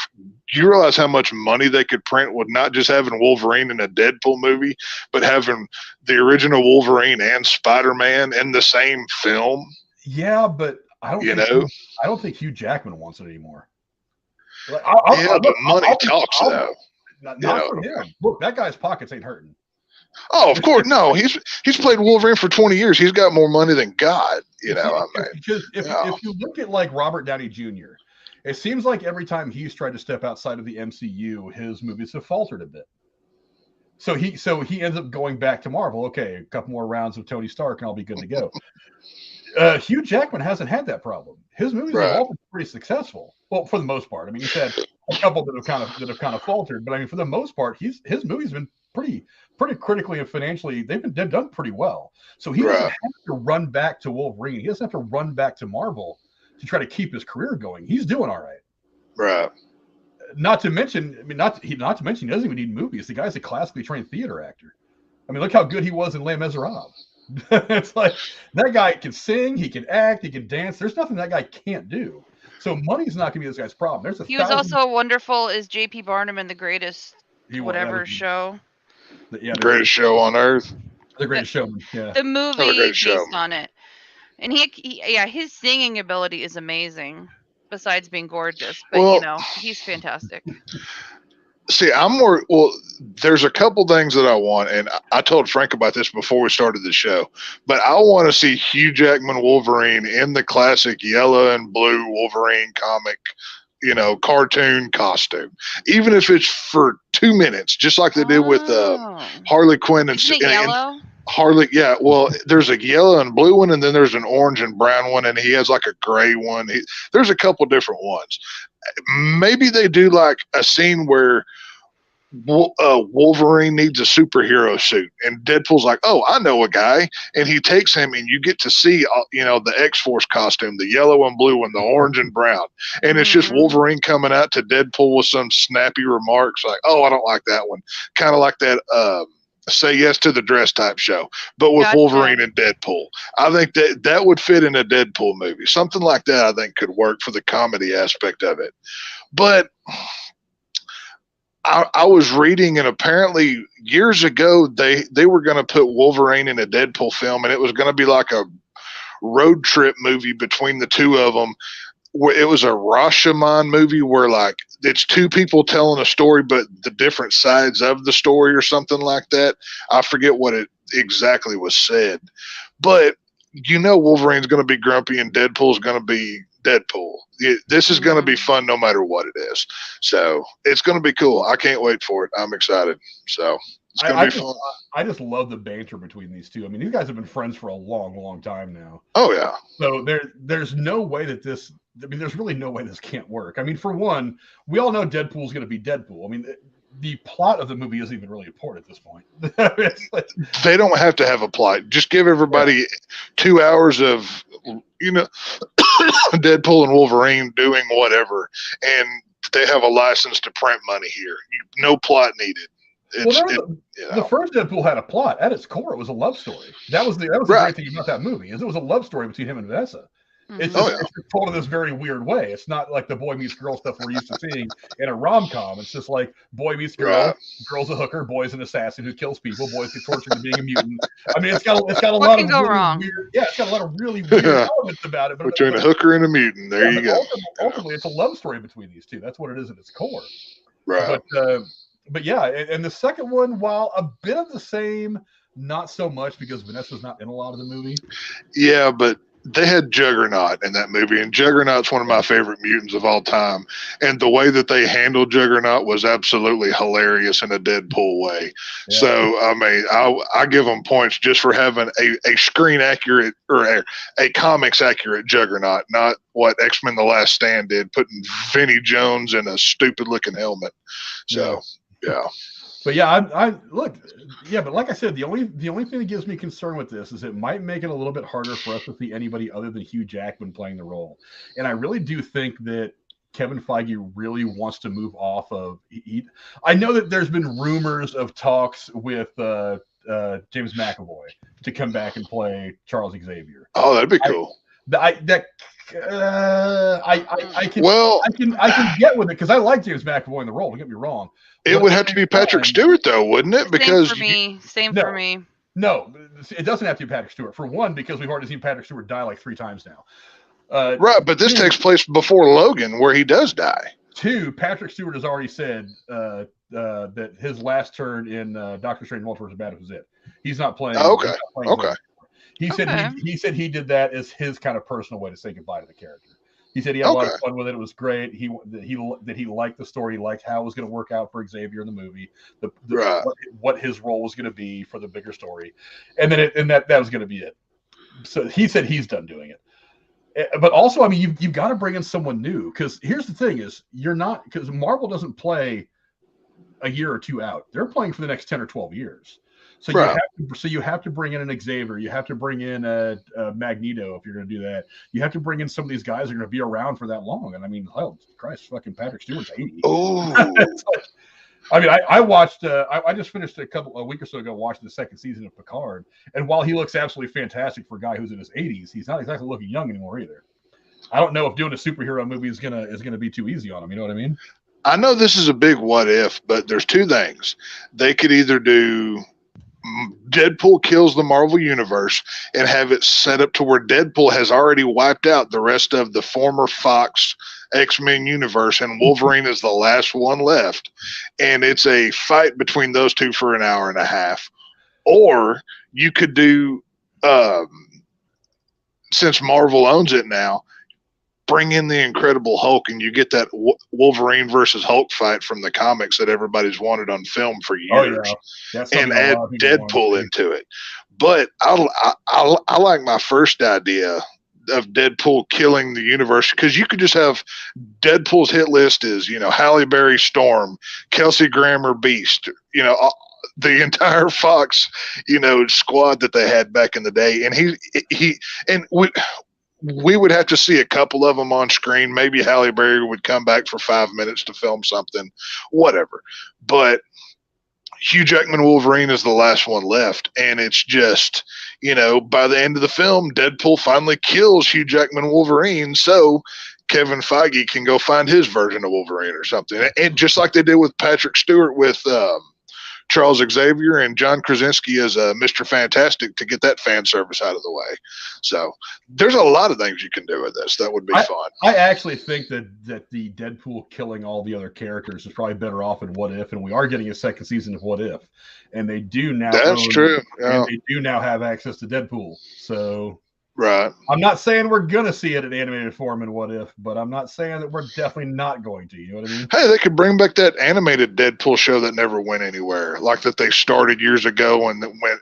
You realize how much money they could print with not just having Wolverine in a Deadpool movie, but having the original Wolverine and Spider-Man in the same film? Yeah, but I don't think Hugh Jackman wants it anymore. But money talks, though. Not for him. Look, that guy's pockets ain't hurting. Oh, of course, no. He's played Wolverine for 20 years. He's got more money than God. You know, because if you look at like Robert Downey Jr., it seems like every time he's tried to step outside of the MCU, his movies have faltered a bit. So he ends up going back to Marvel. Okay, a couple more rounds of Tony Stark, and I'll be good to go. Hugh Jackman hasn't had that problem. His movies have all been pretty successful. Well, for the most part. I mean, he's had a couple that have kind of faltered, but I mean, for the most part, his movies have been pretty critically and financially, they've done pretty well. So he doesn't have to run back to Wolverine. He doesn't have to run back to Marvel to try to keep his career going. He's doing all right. Right. Not to mention, he doesn't even need movies. The guy's a classically trained theater actor. I mean, look how good he was in Les Miserables. It's like, that guy can sing, he can act, he can dance. There's nothing that guy can't do. So money's not going to be this guy's problem. He was also wonderful as J.P. Barnum in The Greatest Show. The Greatest Show on Earth. The Greatest Showman, yeah. The movie based on it. And his singing ability is amazing, besides being gorgeous. But, he's fantastic. See, there's a couple things that I want, and I told Frank about this before we started the show, but I want to see Hugh Jackman Wolverine in the classic yellow and blue Wolverine comic, cartoon costume, even if it's for 2 minutes, just like they did with Harley Quinn and yellow. Harley, yeah. Well, there's a yellow and blue one, and then there's an orange and brown one, and he has like a gray one. There's a couple different ones. Maybe they do like a scene where Wolverine needs a superhero suit, and Deadpool's like, "Oh, I know a guy," and he takes him, and you get to see, the X-Force costume, the yellow and blue and the orange and brown, and it's just Wolverine coming out to Deadpool with some snappy remarks like, "Oh, I don't like that one," kind of like that. Say Yes to the Dress type show, but with Wolverine and Deadpool. I think that would fit in a Deadpool movie. Something like that I think could work for the comedy aspect of it. But I was reading, and apparently years ago they were going to put Wolverine in a Deadpool film, and it was going to be like a road trip movie between the two of them. Where it was a Rashomon movie where like it's two people telling a story, but the different sides of the story or something like that. I forget what it exactly was said, but Wolverine's going to be grumpy and Deadpool's going to be Deadpool. This is going to be fun no matter what it is. So it's going to be cool. I can't wait for it. I'm excited. So it's going to be fun. I just love the banter between these two. I mean, these guys have been friends for a long, long time now. Oh yeah. So there's no way that this. I mean, there's really no way this can't work. I mean, for one, we all know Deadpool's going to be Deadpool. I mean, the plot of the movie isn't even really important at this point. They don't have to have a plot. Just give everybody 2 hours of, Deadpool and Wolverine doing whatever, and they have a license to print money here. No plot needed. The first Deadpool had a plot. At its core, it was a love story. That was the great thing about that movie, is it was a love story between him and Vanessa. It's just told in this very weird way. It's not like the boy meets girl stuff we're used to seeing in a rom-com. It's just like boy meets girl, girl's a hooker, boy's an assassin who kills people, boys get tortured into being a mutant. I mean, it's got a lot of really weird. Yeah, it's got a lot of really weird elements about it. But between a hooker and a mutant, there you go. Ultimately, it's a love story between these two. That's what it is at its core. Right. But yeah, and the second one, while a bit of the same, not so much because Vanessa's not in a lot of the movie. Yeah, but they had Juggernaut in that movie, and Juggernaut's one of my favorite mutants of all time. And the way that they handled Juggernaut was absolutely hilarious in a Deadpool way. Yeah. So, I mean, I give them points just for having a screen accurate or a comics accurate Juggernaut, not what X-Men The Last Stand did, putting Vinnie Jones in a stupid looking helmet. So, yeah. But yeah, but like I said, the only thing that gives me concern with this is it might make it a little bit harder for us to see anybody other than Hugh Jackman playing the role. And I really do think that Kevin Feige really wants to move off of. I know that there's been rumors of talks with James McAvoy to come back and play Charles Xavier. Oh, that'd be cool. I can get with it because I like James McAvoy in the role. Don't get me wrong. It would have to be Patrick Stewart, though, wouldn't it? Because Same for me. No, it doesn't have to be Patrick Stewart. For one, because we've already seen Patrick Stewart die like 3 times now. Right, but this takes place before Logan, where he does die. 2, Patrick Stewart has already said that his last turn in Doctor Strange Multiverse of Madness was it. He's not playing. Okay. He said he did that as his kind of personal way to say goodbye to the character. He said he had a lot of fun with it. It was great. He liked the story. He liked how it was going to work out for Xavier in the movie. What his role was going to be for the bigger story, and then that was going to be it. So he said he's done doing it. But also, I mean, you've got to bring in someone new, because here's the thing: is because Marvel doesn't play a year or 2 out. They're playing for the next 10 or 12 years. So you have to bring in an Xavier. You have to bring in a Magneto if you're going to do that. You have to bring in some of these guys that are going to be around for that long. And I mean, hell, Christ, fucking Patrick Stewart's 80. Oh, I mean, I watched. I just finished a week or so ago watching the second season of Picard. And while he looks absolutely fantastic for a guy who's in his 80s, he's not exactly looking young anymore either. I don't know if doing a superhero movie is gonna be too easy on him. You know what I mean? I know this is a big what if, but there's 2 things. They could either do Deadpool kills the Marvel Universe and have it set up to where Deadpool has already wiped out the rest of the former Fox X-Men universe, and Wolverine is the last one left, and it's a fight between those 2 for an hour and a half. Or you could do, since Marvel owns it now, bring in the Incredible Hulk, and you get that Wolverine versus Hulk fight from the comics that everybody's wanted on film for years, and add Deadpool into it. But I like my first idea of Deadpool killing the universe, because you could just have Deadpool's hit list is, Halle Berry, Storm, Kelsey Grammer, Beast, the entire Fox, squad that they had back in the day. And we would have to see a couple of them on screen. Maybe Halle Berry would come back for 5 minutes to film something, whatever. But Hugh Jackman Wolverine is the last one left. And it's just, by the end of the film, Deadpool finally kills Hugh Jackman Wolverine. So Kevin Feige can go find his version of Wolverine or something. And just like they did with Patrick Stewart with Charles Xavier and John Krasinski as Mr. Fantastic to get that fan service out of the way. So there's a lot of things you can do with this. That would be fun. I actually think that the Deadpool killing all the other characters is probably better off in What If, and we are getting a second season of What If, and they do now. That's true. Yeah. And they do now have access to Deadpool. So. Right. I'm not saying we're going to see it in animated form in What If, but I'm not saying that we're definitely not going to. You know what I mean? Hey, they could bring back that animated Deadpool show that never went anywhere, like that they started years ago and that went.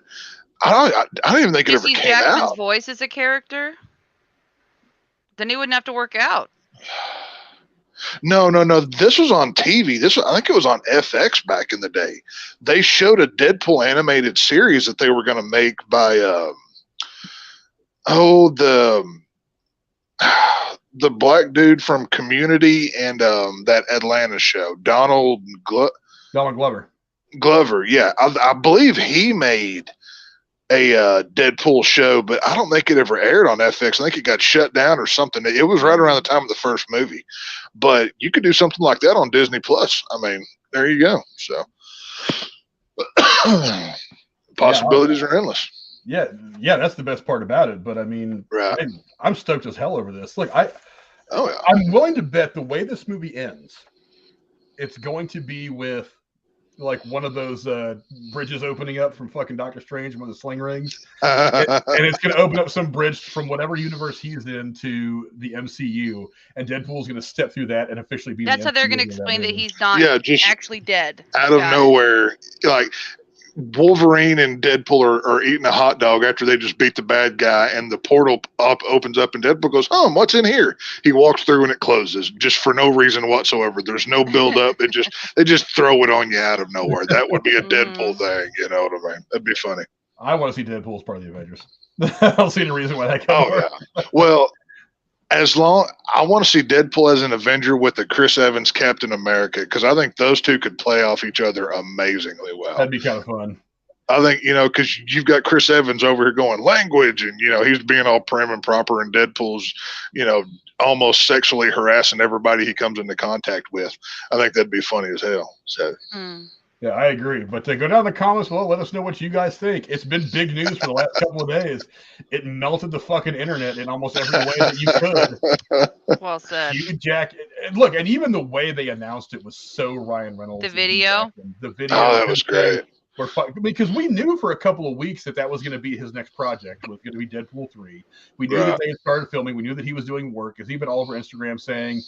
I don't even think it ever Hugh came Jackman's out. voice as a character, then he wouldn't have to work out. No. This was on TV. I think it was on FX back in the day. They showed a Deadpool animated series that they were going to make by. The black dude from Community and that Atlanta show, Donald Glover. Glover, yeah, I believe he made a Deadpool show, but I don't think it ever aired on FX. I think it got shut down or something. It was right around the time of the first movie, but you could do something like that on Disney Plus. I mean, there you go. So possibilities are endless. Yeah, that's the best part about it. But I mean, right. I'm stoked as hell over this. Look, I'm willing to bet the way this movie ends, it's going to be with like one of those bridges opening up from fucking Doctor Strange, one of the sling rings, and it's going to open up some bridge from whatever universe he's in to the MCU, and Deadpool's going to step through that and officially be. That's how they're going to explain that he's not actually dead. Out of nowhere, like. Wolverine and Deadpool are eating a hot dog after they just beat the bad guy, and the portal opens up, and Deadpool goes, "Oh, what's in here?" He walks through, and it closes just for no reason whatsoever. There's no build up. They just throw it on you out of nowhere. That would be a Deadpool thing. You know what I mean? That'd be funny. I want to see Deadpool as part of the Avengers. I don't see any reason why that comes. Oh yeah. Well. I want to see Deadpool as an Avenger with the Chris Evans Captain America, because I think those two could play off each other amazingly well. That'd be kind of fun. I think, because you've got Chris Evans over here going language, and, he's being all prim and proper, and Deadpool's, almost sexually harassing everybody he comes into contact with. I think that'd be funny as hell. So. Yeah, I agree. But go down in the comments below. Let us know what you guys think. It's been big news for the last couple of days. It melted the fucking internet in almost every way that you could. Well said. Hugh Jackman. Look, and even the way they announced it was so Ryan Reynolds. The video? The video. Oh, that was great. Because we knew for a couple of weeks that was going to be his next project. It was going to be Deadpool 3. We knew that they had started filming. We knew that he was doing work. Because even all over Instagram saying,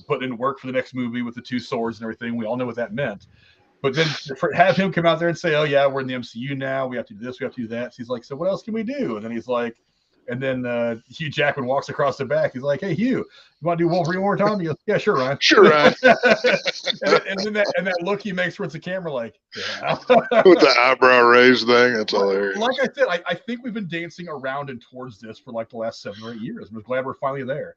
putting in work for the next movie with the two swords and everything. We all know what that meant. But then have him come out there and say, "Oh yeah, we're in the MCU now. We have to do this. We have to do that." So he's like, "So what else can we do?" And then he's like, and then Hugh Jackman walks across the back. He's like, "Hey Hugh, you want to do Wolverine one more time?" He goes, "Yeah, sure, Ryan." Sure, Ryan. and then that look he makes towards the camera, like, yeah. With the eyebrow raised thing, that's hilarious. Like I said, I think we've been dancing around and towards this for like the last 7 or 8 years. I'm glad we're finally there.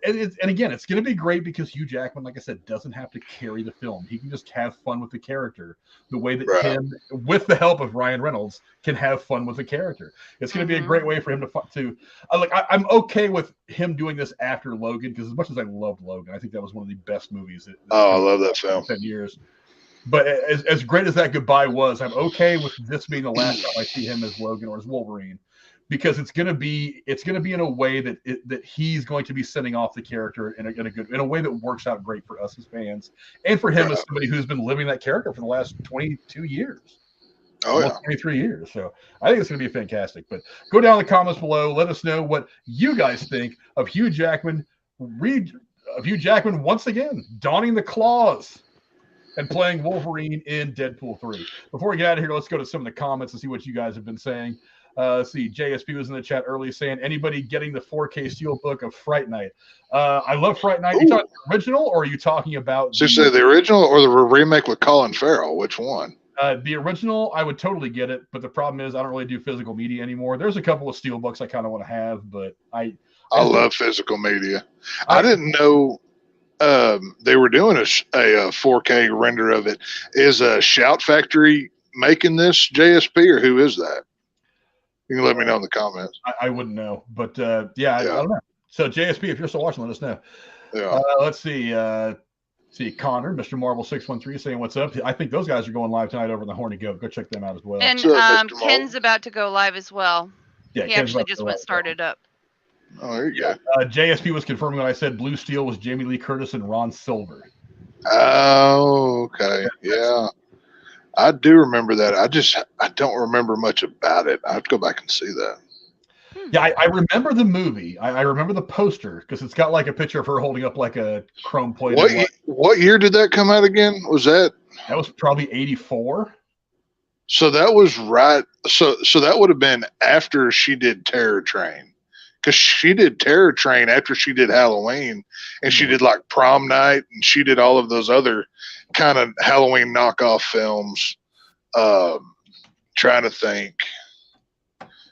And again, it's going to be great because Hugh Jackman, like I said, doesn't have to carry the film. He can just have fun with the character the way that Tim, with the help of Ryan Reynolds, can have fun with the character. It's going to be a great way for him I'm okay with him doing this after Logan, because as much as I loved Logan, I think that was one of the best movies. I love that film. 10 years. But as great as that goodbye was, I'm okay with this being the last time I see him as Logan or as Wolverine. Because it's gonna be in a way that he's going to be sending off the character in a way that works out great for us as fans, and for him as somebody who's been living that character for the last 22 years, almost 23 years. So I think it's gonna be fantastic. But go down in the comments below. Let us know what you guys think of Hugh Jackman. Hugh Jackman once again donning the claws and playing Wolverine in Deadpool 3. Before we get out of here, let's go to some of the comments and see what you guys have been saying. Let's see, JSP was in the chat earlier saying, anybody getting the 4K Steelbook of Fright Night? I love Fright Night. Are you talking the original, or are you talking about the original or the remake with Colin Farrell? Which one? The original, I would totally get it, but the problem is I don't really do physical media anymore. There's a couple of Steelbooks I kind of want to have, but I love physical media. I didn't know they were doing a 4K render of it. Is Shout Factory making this, JSP, or who is that? You can let me know in the comments. I wouldn't know, but I don't know. So JSP, if you're still watching, let us know. Yeah. Let's see. See Connor, Mr. Marvel 613 saying what's up. I think those guys are going live tonight over in the Horny Goat. Go check them out as well. And What's up, Mr. Ken's Marvel? about to go live as well. Yeah, He Ken's actually about to just go went live. started up. Oh, there you go. JSP was confirming when I said Blue Steel was Jamie Lee Curtis and Ron Silver. Oh, okay. Yeah. I do remember that. I don't remember much about it. I have to go back and see that. Yeah, I remember the movie. I remember the poster because it's got like a picture of her holding up like a chrome plate. What year did that come out again? Was that? That was probably 84. So that was right. So that would have been after she did Terror Train, because she did Terror Train after she did Halloween, and she did like Prom Night, and she did all of those other kind of Halloween knockoff films. Trying to think,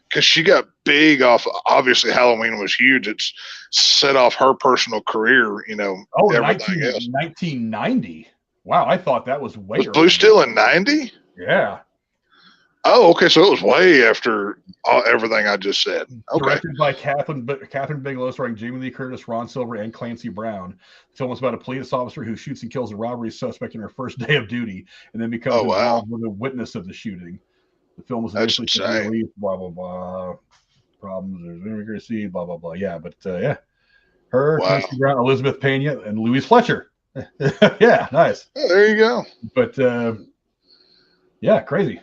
because she got big off. Obviously, Halloween was huge. It's set off her personal career. You know, everything else. 1990. Wow, I thought that was way. Was Blue Steel in 90? Yeah. Oh, okay. So it was way after everything I just said. Okay. Directed by Catherine Bigelow, starring Jamie Lee Curtis, Ron Silver, and Clancy Brown. The film is about a police officer who shoots and kills a robbery suspect in her first day of duty, and then becomes involved with a witness of the shooting. The film was initially released, blah blah blah. Problems, there's inaccuracy, blah blah blah. Yeah, but yeah, her, Clancy Brown, Elizabeth Pena, and Louise Fletcher. Yeah, nice. Oh, there you go. But yeah, crazy.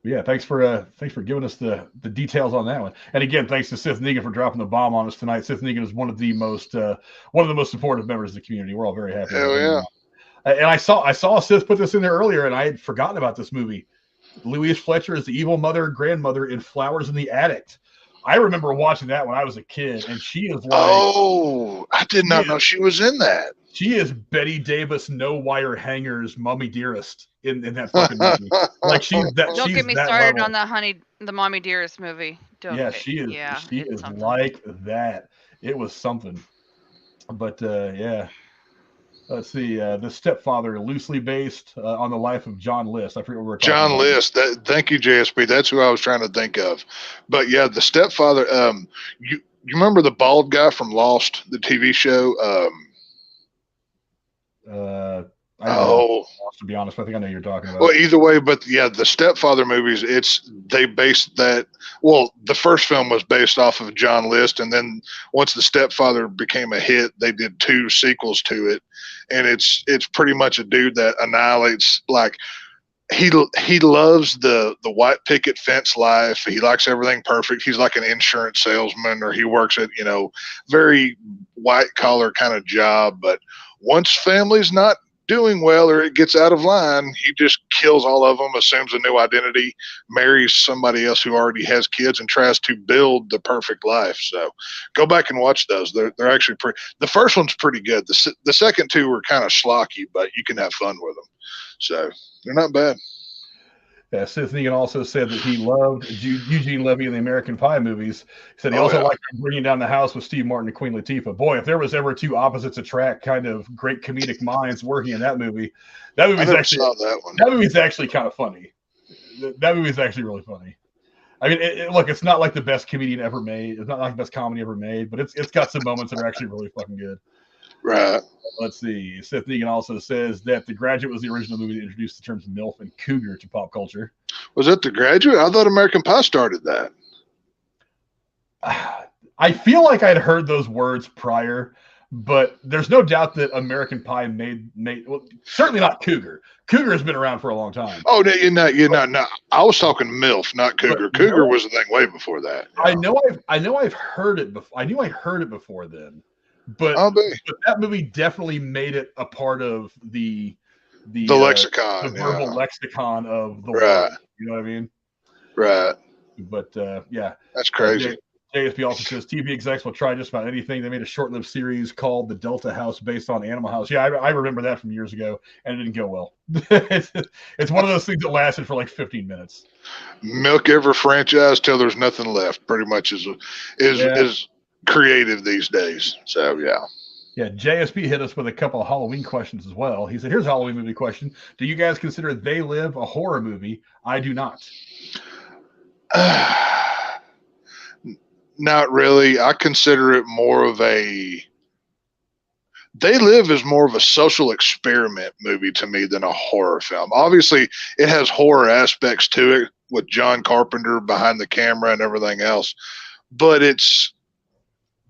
Yeah, thanks for giving us the details on that one. And again, thanks to Sith Negan for dropping the bomb on us tonight. Sith Negan is one of the most supportive members of the community. We're all very happy. Hell yeah. And I saw Sith put this in there earlier, and I had forgotten about this movie. Louise Fletcher is the evil grandmother in Flowers in the Attic. I remember watching that when I was a kid, and she is like, oh, I did not know she was in that. She is Betty Davis, no wire hangers, Mommy Dearest in that fucking movie. Like she's that. Don't get me started on the Mommy Dearest movie. She is. Yeah, she is something like that. It was something. But yeah. Let's see. The Stepfather, loosely based on the life of John List. I forget what we're talking about. John List. Thank you, JSP. That's who I was trying to think of. But yeah, the Stepfather. You remember the bald guy from Lost, the TV show? I don't know, to be honest, I think I know you're talking about. Well, either way, but yeah, the Stepfather movies. They based that. Well, the first film was based off of John List, and then once the Stepfather became a hit, they did 2 sequels to it. And it's pretty much a dude that annihilates, like he loves the white picket fence life. He likes everything perfect. He's like an insurance salesman, or he works at, very white collar kind of job. But once family's not doing well or it gets out of line, he just kills all of them, assumes a new identity, marries somebody else who already has kids, and tries to build the perfect life. So go back and watch those. They're actually pretty. The first one's pretty good. The second 2 were kind of schlocky, but you can have fun with them. So they're not bad. Yeah, Sith Negan also said that he loved Eugene Levy in the American Pie movies. He said he also liked bringing down the house with Steve Martin and Queen Latifah. Boy, if there was ever 2 opposites attract kind of great comedic minds working in that movie, that movie's actually kind of funny. That movie's actually really funny. I mean, look, it's not like the best comedian ever made. It's not like the best comedy ever made, but it's got some moments that are actually really fucking good. Right. Let's see. Seth Negan also says that The Graduate was the original movie that introduced the terms MILF and cougar to pop culture. Was that The Graduate? I thought American Pie started that. I feel like I'd heard those words prior, but there's no doubt that American Pie made well, certainly not cougar. Cougar has been around for a long time. Oh, no, you're not. I was talking MILF, not cougar. Cougar was the thing way before that. I know I've heard it before. I knew I heard it before then. But that movie definitely made it a part of the lexicon, the verbal lexicon of the world. You know what I mean? Right. But yeah, that's crazy. JSP also says TV execs will try just about anything. They made a short-lived series called The Delta House based on Animal House. Yeah, I remember that from years ago, and it didn't go well. It's one of those things that lasted for like 15 minutes. Milk every franchise till there's nothing left. Pretty much is creative these days. So yeah, JSP hit us with a couple of Halloween questions as well. He said, here's a Halloween movie question: do you guys consider They Live a horror movie? I do not. Not really. I consider it more of a They Live is more of a social experiment movie to me than a horror film. Obviously, it has horror aspects to it with John Carpenter behind the camera and everything else, but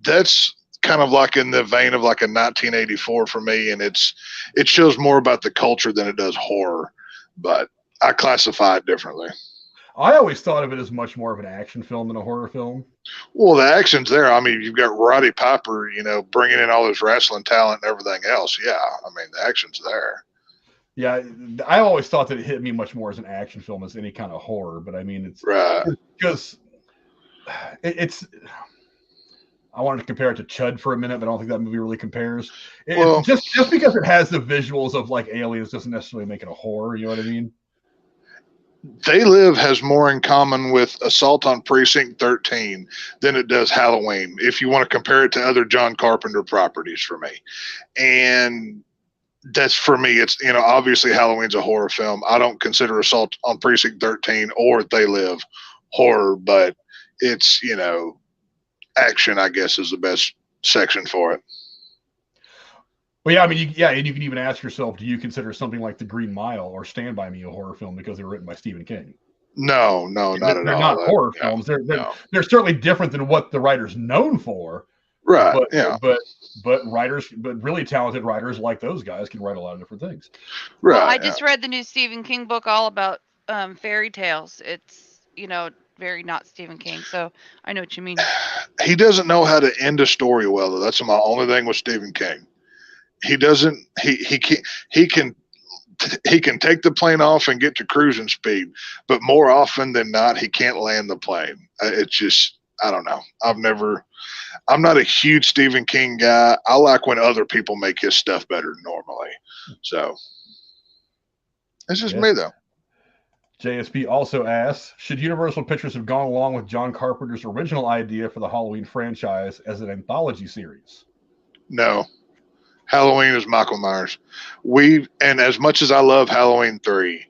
that's kind of like in the vein of like a 1984 for me, and it shows more about the culture than it does horror, but I classify it differently. I always thought of it as much more of an action film than a horror film. Well, the action's there. I mean, you've got Roddy Piper, bringing in all his wrestling talent and everything else. Yeah, I mean, the action's there. Yeah, I always thought that it hit me much more as an action film as any kind of horror. But I mean, it's right because it's. I wanted to compare it to Chud for a minute, but I don't think that movie really compares. Well, just because it has the visuals of like aliens doesn't necessarily make it a horror. You know what I mean? They Live has more in common with Assault on Precinct 13 than it does Halloween, if you want to compare it to other John Carpenter properties for me. And that's for me. It's, obviously Halloween's a horror film. I don't consider Assault on Precinct 13 or They Live horror, but it's, action, I guess, is the best section for it. Well, yeah, I mean, and you can even ask yourself, do you consider something like The Green Mile or Stand By Me a horror film because they were written by Stephen King? No, not at all. They're not horror films. They're certainly different than what the writer's known for. Right. But writers, but really talented writers like those guys can write a lot of different things. Right. Well, I just read the new Stephen King book all about fairy tales. It's, very not Stephen King, so I know what you mean. He doesn't know how to end a story well, though. That's my only thing with Stephen King. He doesn't. He can take the plane off and get to cruising speed, but more often than not, he can't land the plane. It's just, I don't know. I'm not a huge Stephen King guy. I like when other people make his stuff better normally. So it's just me, though. JSP also asks, should Universal Pictures have gone along with John Carpenter's original idea for the Halloween franchise as an anthology series? No. Halloween is Michael Myers. And as much as I love Halloween 3,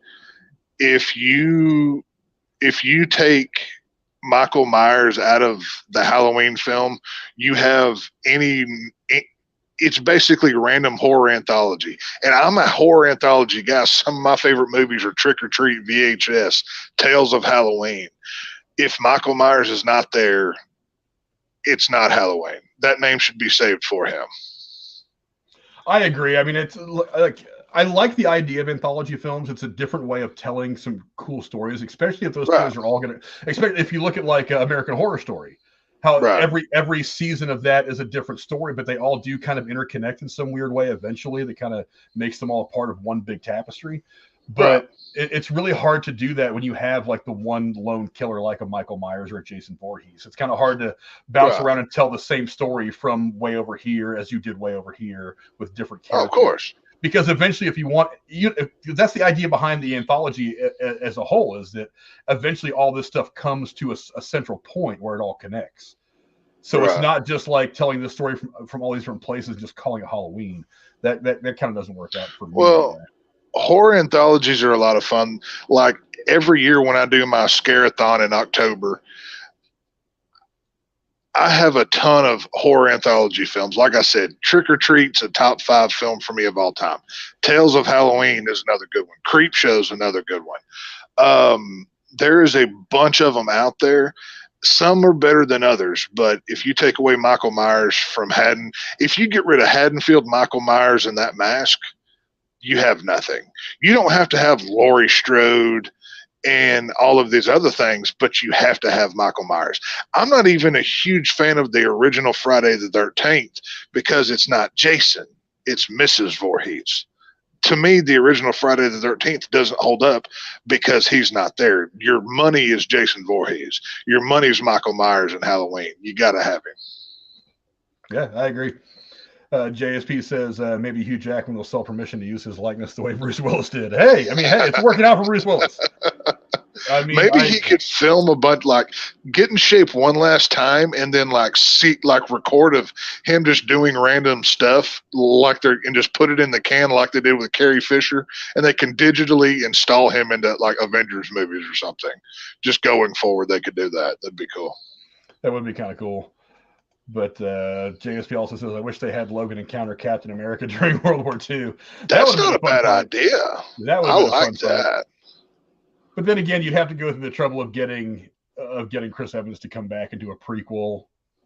if you take Michael Myers out of the Halloween film, you have it's basically random horror anthology. And I'm a horror anthology guy. Some of my favorite movies are Trick or Treat, VHS, Tales of Halloween. If Michael Myers is not there, it's not Halloween. That name should be saved for him. I agree. I mean, it's like, I like the idea of anthology films. It's a different way of telling some cool stories, especially if those stories are all going to, especially if you look at like American Horror Story, how every season of that is a different story, but they all do kind of interconnect in some weird way eventually that kind of makes them all part of one big tapestry. But it's really hard to do that when you have like the one lone killer like a Michael Myers or a Jason Voorhees. It's kind of hard to bounce around and tell the same story from way over here as you did way over here with different characters. Of course. Because eventually, if that's the idea behind the anthology as a whole, is that eventually all this stuff comes to a central point where it all connects. So it's not just like telling the story from all these different places, just calling it Halloween. That kind of doesn't work out for me. Well, horror anthologies are a lot of fun. Like every year when I do my Scare-a-thon in October, I have a ton of horror anthology films. Like I said, Trick or Treat's a top 5 film for me of all time. Tales of Halloween is another good one. Creepshow's another good one. There is a bunch of them out there. Some are better than others, but if you take away Michael Myers from Haddon, if you get rid of Haddonfield, Michael Myers, and that mask, you have nothing. You don't have to have Laurie Strode and all of these other things, but you have to have Michael Myers. I'm not even a huge fan of the original Friday the 13th because it's not Jason, it's Mrs. Voorhees. To me, the original Friday the 13th doesn't hold up because he's not there. Your money is Jason Voorhees. Your money is Michael Myers in Halloween. You got to have him. Yeah, I agree. JSP says maybe Hugh Jackman will sell permission to use his likeness the way Bruce Willis did. Hey, it's working out for Bruce Willis. Maybe he could film a bunch, like get in shape one last time, and then record of him just doing random stuff, and just put it in the can like they did with Carrie Fisher, and they can digitally install him into like Avengers movies or something. Just going forward, they could do that. That'd be cool. That would be kind of cool. But JSP also says, I wish they had Logan encounter Captain America during World War II. That's not a bad idea. That would I have been like a fun that. fight. But then again, you'd have to go through the trouble of getting Chris Evans to come back and do a prequel.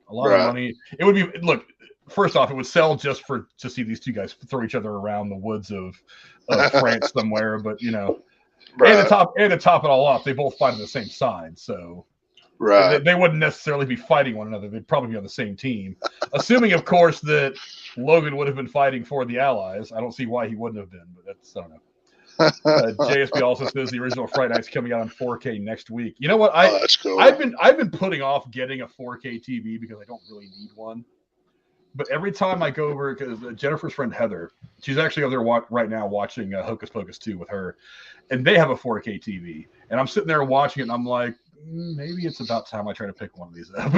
A lot of money. It would be, look, first off, it would sell just to see these two guys throw each other around the woods of France somewhere. But, you know, and to top it all off, they both fight on the same side. So they wouldn't necessarily be fighting one another. They'd probably be on the same team. Assuming, of course, that Logan would have been fighting for the Allies. I don't see why he wouldn't have been, but that's, I don't know. JSP also says the original Fright Night's coming out on 4K next week. You know what? That's cool. I've been putting off getting a 4K TV because I don't really need one. But every time I go over, because Jennifer's friend Heather, she's actually over there right now watching Hocus Pocus 2 with her, and they have a 4K TV. And I'm sitting there watching it, and I'm like, maybe it's about time I try to pick one of these up.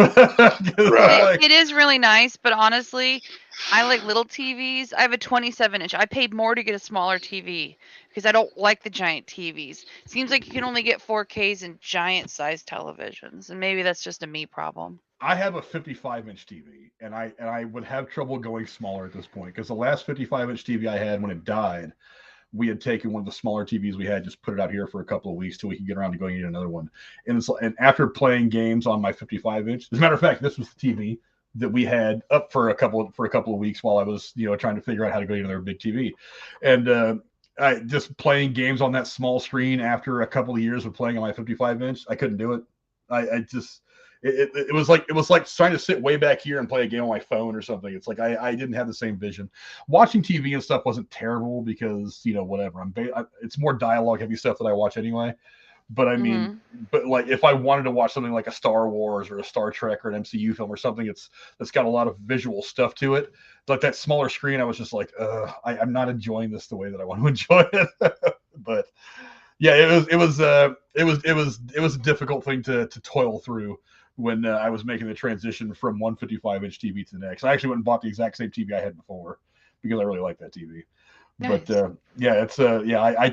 It is really nice, but honestly, I like little TVs. I have a 27-inch. I paid more to get a smaller TV because I don't like the giant TVs. It seems like you can only get 4Ks in giant-sized televisions, and maybe that's just a me problem. I have a 55-inch TV, and I would have trouble going smaller at this point because the last 55-inch TV I had, when it died, we had taken one of the smaller TVs we had, just put it out here for a couple of weeks till we could get around to going to get another one. And after playing games on my 55-inch, as a matter of fact, this was the TV that we had up for a couple of weeks while I was, you know, trying to figure out how to go get another big TV. And I just playing games on that small screen after a couple of years of playing on my 55-inch, I couldn't do it. It was like trying to sit way back here and play a game on my phone or something. It's like I didn't have the same vision. Watching TV and stuff wasn't terrible because, you know, whatever. It's more dialogue heavy stuff that I watch anyway. But I mean, but like if I wanted to watch something like a Star Wars or a Star Trek or an MCU film or something, that's got a lot of visual stuff to it. Like that smaller screen, I was just like, I'm not enjoying this the way that I want to enjoy it. But yeah, it was a difficult thing to toil through when I was making the transition from one 55-inch TV to the next. I actually went and bought the exact same TV I had before because I really like that TV. Nice. But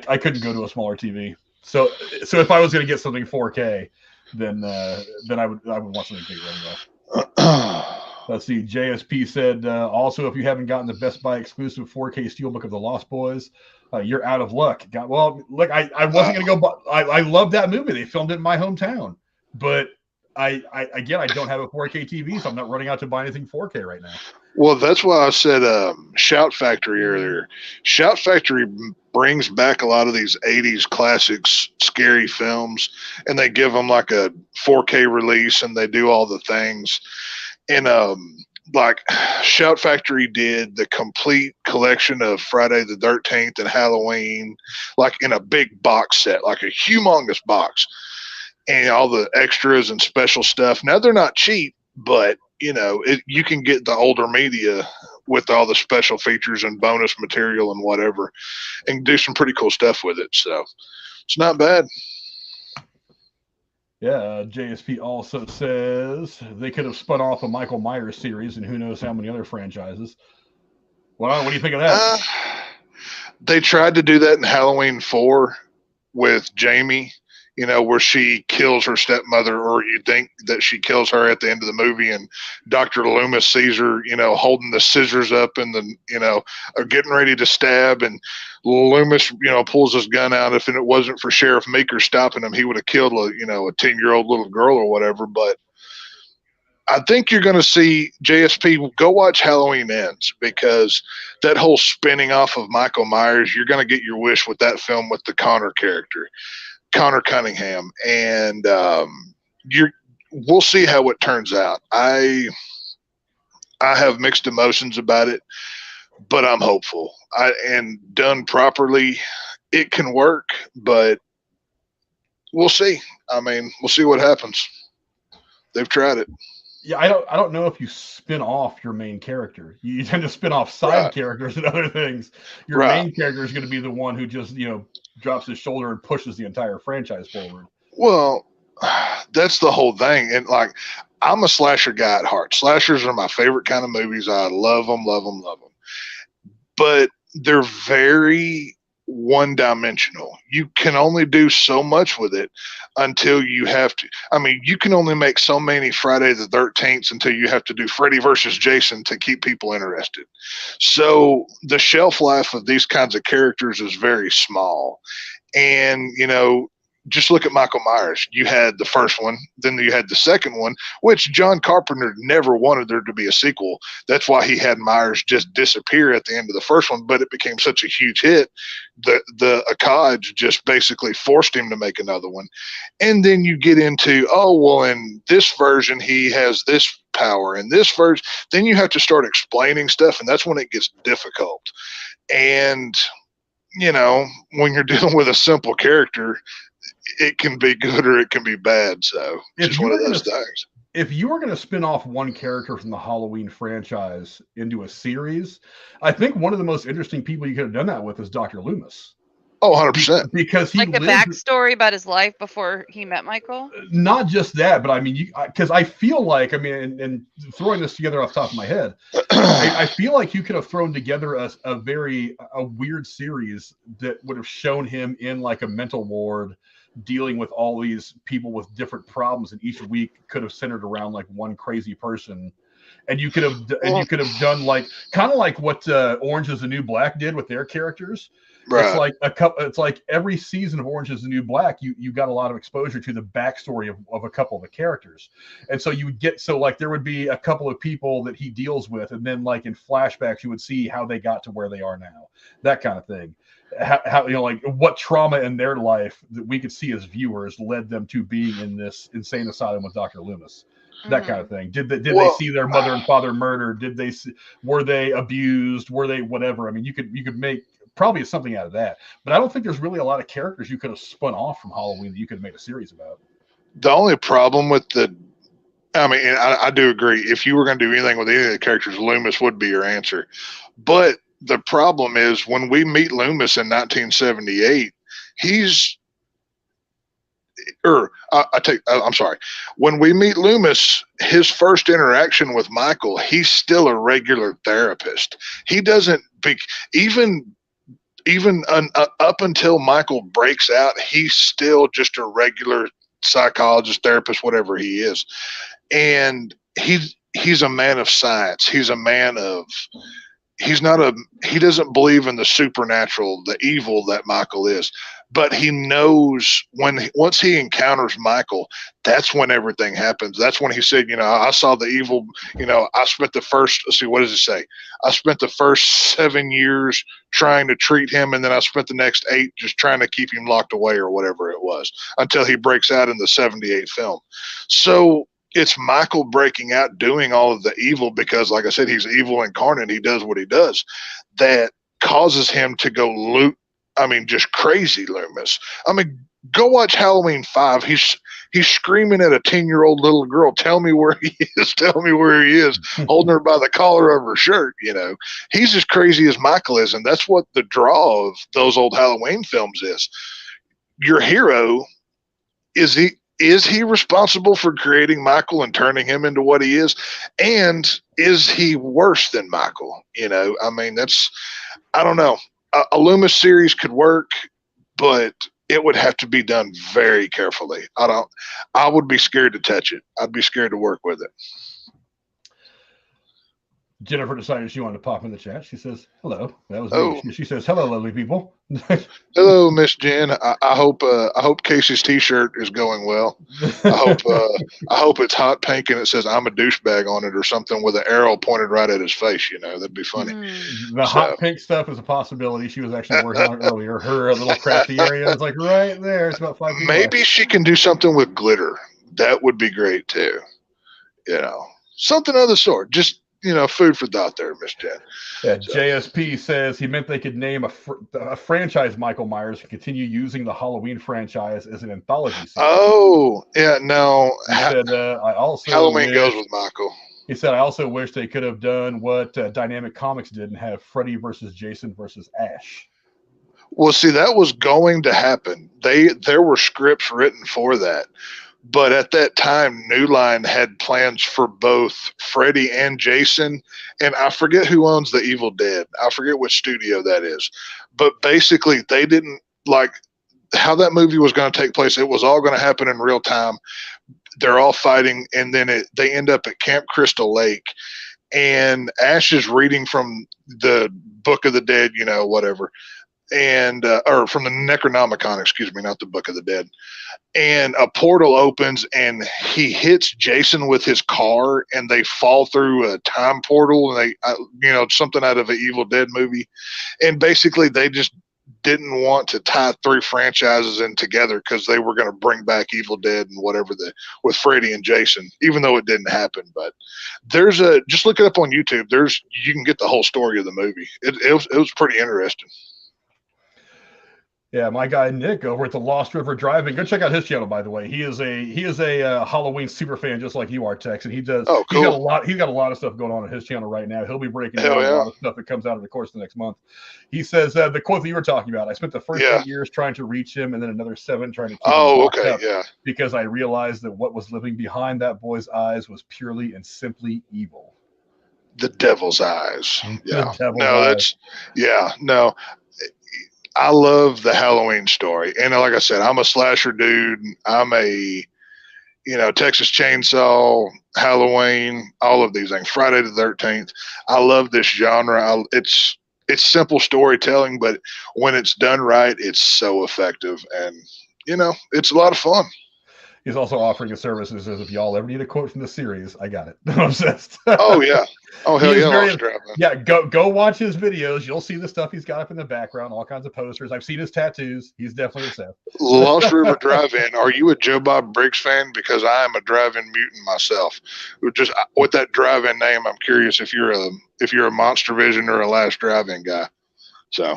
I couldn't go to a smaller TV. So if I was going to get something 4K, then I would want something bigger anyway. Let's see. JSP said also, if you haven't gotten the Best Buy exclusive 4K Steelbook of The Lost Boys, you're out of luck. Look, I wasn't going to go. I love that movie. They filmed it in my hometown, but I don't have a 4K TV, so I'm not running out to buy anything 4K right now. Well, that's why I said Shout Factory earlier. Shout Factory brings back a lot of these 80s classics, scary films, and they give them like a 4K release, and they do all the things. And like Shout Factory did the complete collection of Friday the 13th and Halloween, like in a big box set, like a humongous box. And all the extras and special stuff. Now, they're not cheap, but, you know, you can get the older media with all the special features and bonus material and whatever and do some pretty cool stuff with it. So it's not bad. Yeah, JSP also says they could have spun off a Michael Myers series and who knows how many other franchises. Well, what do you think of that? They tried to do that in Halloween 4 with Jamie. You know, where she kills her stepmother, or you think that she kills her at the end of the movie, and Dr. Loomis sees her, you know, holding the scissors up and then, you know, getting ready to stab, and Loomis, you know, pulls his gun out. If it wasn't for Sheriff Meeker stopping him, he would have killed a 10-year-old little girl or whatever. But I think you're going to see JSP go watch Halloween Ends, because that whole spinning off of Michael Myers, you're going to get your wish with that film with the Connor character. Connor Cunningham, and we'll see how it turns out. I have mixed emotions about it, but I'm hopeful. And done properly, it can work, but we'll see. I mean, we'll see what happens. They've tried it. Yeah, I don't know if you spin off your main character. You tend to spin off side characters and other things. Your main character is going to be the one who just, you know, drops his shoulder and pushes the entire franchise forward. Well, that's the whole thing. And like, I'm a slasher guy at heart. Slashers are my favorite kind of movies. I love them, love them, love them. But they're very one dimensional. You can only do so much with it until you have to. I mean, you can only make so many Friday the 13th until you have to do Freddy versus Jason to keep people interested. So the shelf life of these kinds of characters is very small. And, just look at Michael Myers. You had the first one, then you had the second one, which John Carpenter never wanted there to be a sequel. That's why he had Myers just disappear at the end of the first one, but it became such a huge hit that the Akkad just basically forced him to make another one. And then you get into, in this version, he has this power. In this version, then you have to start explaining stuff, and that's when it gets difficult. And, when you're dealing with a simple character, it can be good or it can be bad. So it's just one of those things. If you were going to spin off one character from the Halloween franchise into a series, I think one of the most interesting people you could have done that with is Dr. Loomis. Oh, 100%. Because he a backstory about his life before he met Michael? Not just that, but I mean, because I feel like, and throwing this together off the top of my head, I feel like you could have thrown together a weird series that would have shown him in like a mental ward dealing with all these people with different problems, and each week could have centered around like one crazy person. And you could have done like kind of like what Orange is the New Black did with their characters. Right. It's like every season of Orange is the New Black, you got a lot of exposure to the backstory of a couple of the characters. And so you would get, there would be a couple of people that he deals with, and then like in flashbacks, you would see how they got to where they are now, that kind of thing. How like what trauma in their life that we could see as viewers led them to being in this insane asylum with Dr. Loomis. That kind of thing. Did they see their mother and father murdered? Were they abused? Were they whatever? I mean, you could make probably something out of that. But I don't think there's really a lot of characters you could have spun off from Halloween that you could have made a series about. The only problem with I do agree. If you were going to do anything with any of the characters, Loomis would be your answer. But the problem is when we meet Loomis in 1978, when we meet Loomis, his first interaction with Michael, he's still a regular therapist. He doesn't even up until Michael breaks out, he's still just a regular psychologist, therapist, whatever he is. And he's a man of science. He's a man of, he doesn't believe in the supernatural, the evil that Michael is, but he knows once he encounters Michael, that's when everything happens. That's when he said, I saw the evil, I spent the first, what does it say? I spent the first 7 years trying to treat him, and then I spent the next 8 just trying to keep him locked away or whatever it was until he breaks out in the 78 film. So it's Michael breaking out, doing all of the evil because, like I said, he's evil incarnate. He does what he does. That causes him to go just crazy Loomis. Go watch Halloween 5. He's screaming at a 10-year-old little girl, tell me where he is, tell me where he is, holding her by the collar of her shirt. He's as crazy as Michael is, and that's what the draw of those old Halloween films is. Your hero, is he responsible for creating Michael and turning him into what he is? And is he worse than Michael? I don't know. A Loomis series could work, but it would have to be done very carefully. I would be scared to touch it. I'd be scared to work with it. Jennifer decided she wanted to pop in the chat. She says, hello. That was me. She says, hello, lovely people. Hello, Miss Jen. I hope Casey's t-shirt is going well. I hope it's hot pink and it says I'm a douchebag on it or something with an arrow pointed right at his face. That'd be funny. The hot pink stuff is a possibility. She was actually working on it earlier. Her little crafty area is like right there. It's about 5 feet Maybe away. She can do something with glitter. That would be great too. Something of the sort. Just food for thought there, Miss Jen. Yeah, so. JSP says he meant they could name a franchise Michael Myers and continue using the Halloween franchise as an anthology series. Oh, yeah, no. He said, I also Halloween goes with Michael. He said, I also wish they could have done what Dynamic Comics did and have Freddy versus Jason versus Ash. Well, see, that was going to happen. There were scripts written for that. But at that time, New Line had plans for both Freddy and Jason, and I forget who owns the Evil Dead. I forget which studio that is. But basically, they didn't like how that movie was going to take place. It was all going to happen in real time. They're all fighting, and then they end up at Camp Crystal Lake, and Ash is reading from the Book of the Dead, whatever, and or from the Necronomicon, excuse me, not the Book of the Dead. And a portal opens, and he hits Jason with his car, and they fall through a time portal, and they, something out of an Evil Dead movie. And basically, they just didn't want to tie 3 franchises in together because they were going to bring back Evil Dead and whatever with Freddy and Jason, even though it didn't happen. But just look it up on YouTube. You can get the whole story of the movie. It was pretty interesting. Yeah, my guy Nick over at the Lost River Drive-In. Go check out his channel, by the way. He is a Halloween super fan, just like you are, Tex, and he does. Oh, cool. He's got a lot of stuff going on his channel right now. He'll be breaking down a lot of stuff that comes out in the course of the next month. He says the quote that you were talking about. I spent the first 8 years trying to reach him, and then another 7 trying to keep him locked up, because I realized that what was living behind that boy's eyes was purely and simply evil. The devil's eyes. Yeah. I love the Halloween story. And like I said, I'm a slasher dude. I'm a, Texas Chainsaw, Halloween, all of these things, Friday the 13th. I love this genre. It's simple storytelling, but when it's done right, it's so effective. And, it's a lot of fun. He's also offering his services as if y'all ever need a quote from the series, I got it. I'm obsessed. Oh, yeah. Oh, hell yeah. Yeah, go watch his videos. You'll see the stuff he's got up in the background, all kinds of posters. I've seen his tattoos. He's definitely a Seth. Lost River Drive-In. Are you a Joe Bob Briggs fan? Because I am a drive-in mutant myself. Just with that drive-in name, I'm curious if you're a Monster Vision or a Last Drive-In guy. So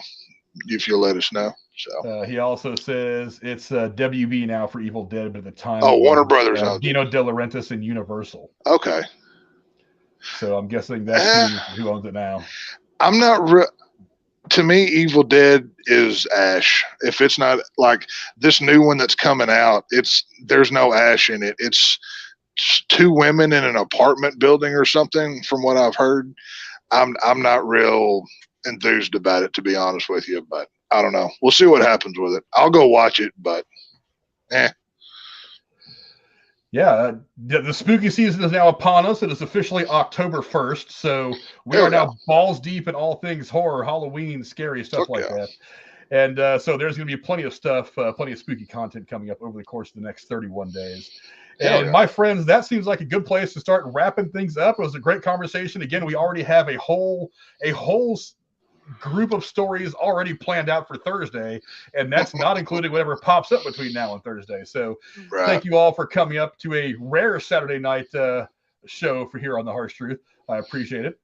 if you'll let us know. So he also says it's WB now for Evil Dead, but at the time, Warner Brothers, Dino De Laurentiis and Universal. Okay, so I'm guessing that's who owns it now. I'm not. To me, Evil Dead is Ash. If it's not like this new one that's coming out, there's no Ash in it. It's 2 women in an apartment building or something, from what I've heard. I'm not real enthused about it, to be honest with you, but I don't know. We'll see what happens with it. I'll go watch it, but Yeah, the spooky season is now upon us. It is officially October 1st, so we are now balls deep in all things horror, Halloween, scary stuff that. And so there's going to be plenty of stuff, plenty of spooky content coming up over the course of the next 31 days. And my friends, that seems like a good place to start wrapping things up. It was a great conversation. Again, we already have a whole group of stories already planned out for Thursday, and that's not including whatever pops up between now and Thursday. So thank you all for coming up to a rare Saturday night show for here on The Harsh Truth. I appreciate it.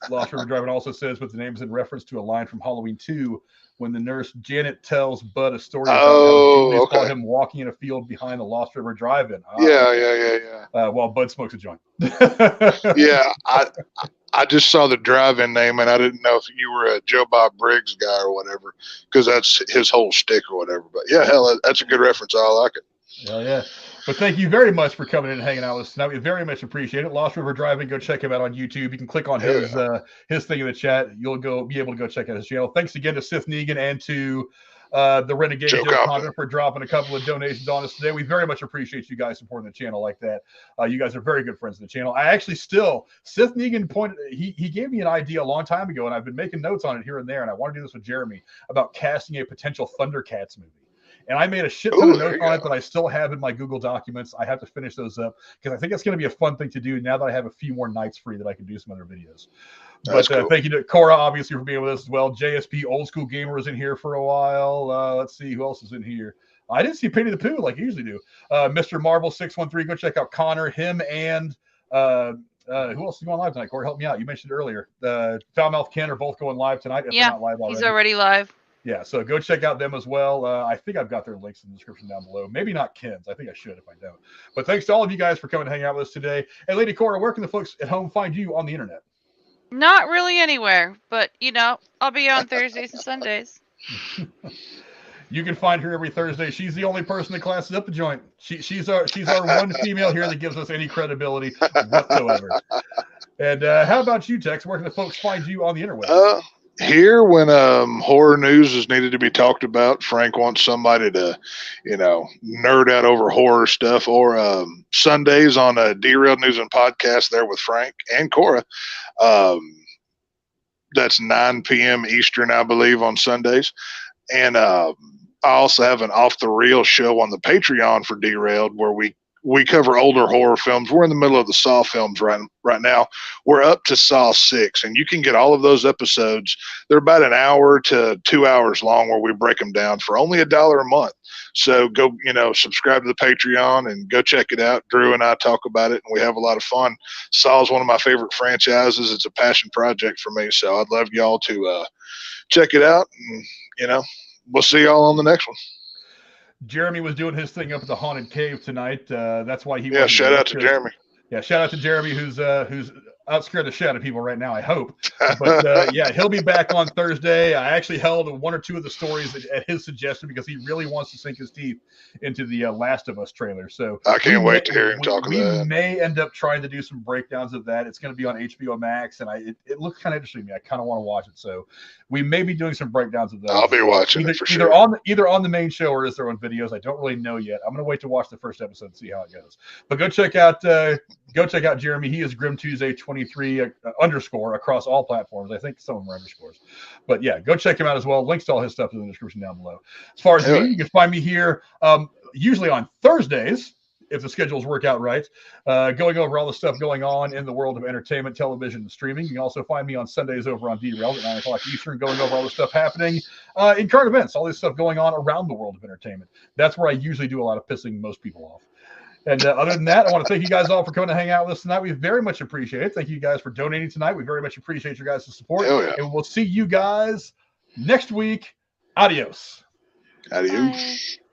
Lost River Drive-In also says, with the names in reference to a line from Halloween 2, when the nurse Janet tells Bud a story about how him walking in a field behind the Lost River Drive-In. While Bud smokes a joint. I just saw the drive-in name, and I didn't know if you were a Joe Bob Briggs guy or whatever, because that's his whole shtick or whatever. But yeah, hell, that's a good reference. I like it. Hell yeah. But thank you very much for coming in and hanging out with us tonight. We very much appreciate it. Lost River Drive-In, go check him out on YouTube. You can click on his thing in the chat. You'll be able to go check out his channel. Thanks again to Sith Negan and to the Renegade Joe Condon for dropping a couple of donations on us today. We very much appreciate you guys supporting the channel like that. You guys are very good friends of the channel. I actually Sith Negan he gave me an idea a long time ago, and I've been making notes on it here and there, and I want to do this with Jeremy about casting a potential Thundercats movie. And I made a shit ton of notes on it that I still have in my Google documents. I have to finish those up because I think it's going to be a fun thing to do now that I have a few more nights free that I can do some other videos. But thank you to Cora, obviously, for being with us as well. JSP Old School Gamer was in here for a while. Let's see who else is in here. I didn't see Penny the Pooh like you usually do. Mr. Marvel 613. Go check out Connor, him, and who else is going live tonight? Corey, help me out. You mentioned it earlier. Foulmouth Ken are both going live tonight. If they're not live already. He's already live. Yeah, so go check out them as well. I think I've got their links in the description down below. Maybe not Ken's. I think I should if I don't. But thanks to all of you guys for coming to hang out with us today. And Lady Cora, where can the folks at home find you on the internet? Not really anywhere, but, I'll be on Thursdays and Sundays. You can find her every Thursday. She's the only person that classes up the joint. She's our one female here that gives us any credibility whatsoever. And how about you, Tex? Where can the folks find you on the interwebs? Here, when horror news is needed to be talked about, Frank wants somebody to, nerd out over horror stuff, or Sundays on Derailed News and Podcast there with Frank and Cora. That's 9 p.m. Eastern, I believe, on Sundays. And I also have an Off the Reel show on the Patreon for Derailed, where we cover older horror films. We're in the middle of the Saw films right now. We're up to Saw 6, and you can get all of those episodes. They're about an hour to 2 hours long, where we break them down for only $1 a month. So go, subscribe to the Patreon and go check it out. Drew and I talk about it, and we have a lot of fun. Saw is one of my favorite franchises. It's a passion project for me, so I'd love y'all to check it out, and, we'll see y'all on the next one. Jeremy was doing his thing up at the Haunted Cave tonight. That's why he. Yeah, shout out to Jeremy. Yeah, shout out to Jeremy, who's out scared the shit out of people right now, I hope. But yeah, he'll be back on Thursday. I actually held one or two of the stories at his suggestion because he really wants to sink his teeth into the Last of Us trailer. So I can't wait to hear him talk about it. We may end up trying to do some breakdowns of that. It's going to be on HBO Max, and it looks kind of interesting to me. I kind of want to watch it. So we may be doing some breakdowns of that. I'll be watching it for sure. Either on the main show or is there on videos. I don't really know yet. I'm going to wait to watch the first episode and see how it goes. But go check out Jeremy. He is Grim Tuesday 23 _ across all platforms. I think some of them are underscores. But yeah, go check him out as well. Links to all his stuff is in the description down below. As far as me, you can find me here usually on Thursdays, if the schedules work out right, going over all the stuff going on in the world of entertainment, television, and streaming. You can also find me on Sundays over on Derailed at 9 o'clock Eastern, going over all the stuff happening in current events, all this stuff going on around the world of entertainment. That's where I usually do a lot of pissing most people off. And other than that, I want to thank you guys all for coming to hang out with us tonight. We very much appreciate it. Thank you guys for donating tonight. We very much appreciate your guys' support. Yeah. And we'll see you guys next week. Adios. Adios. Bye.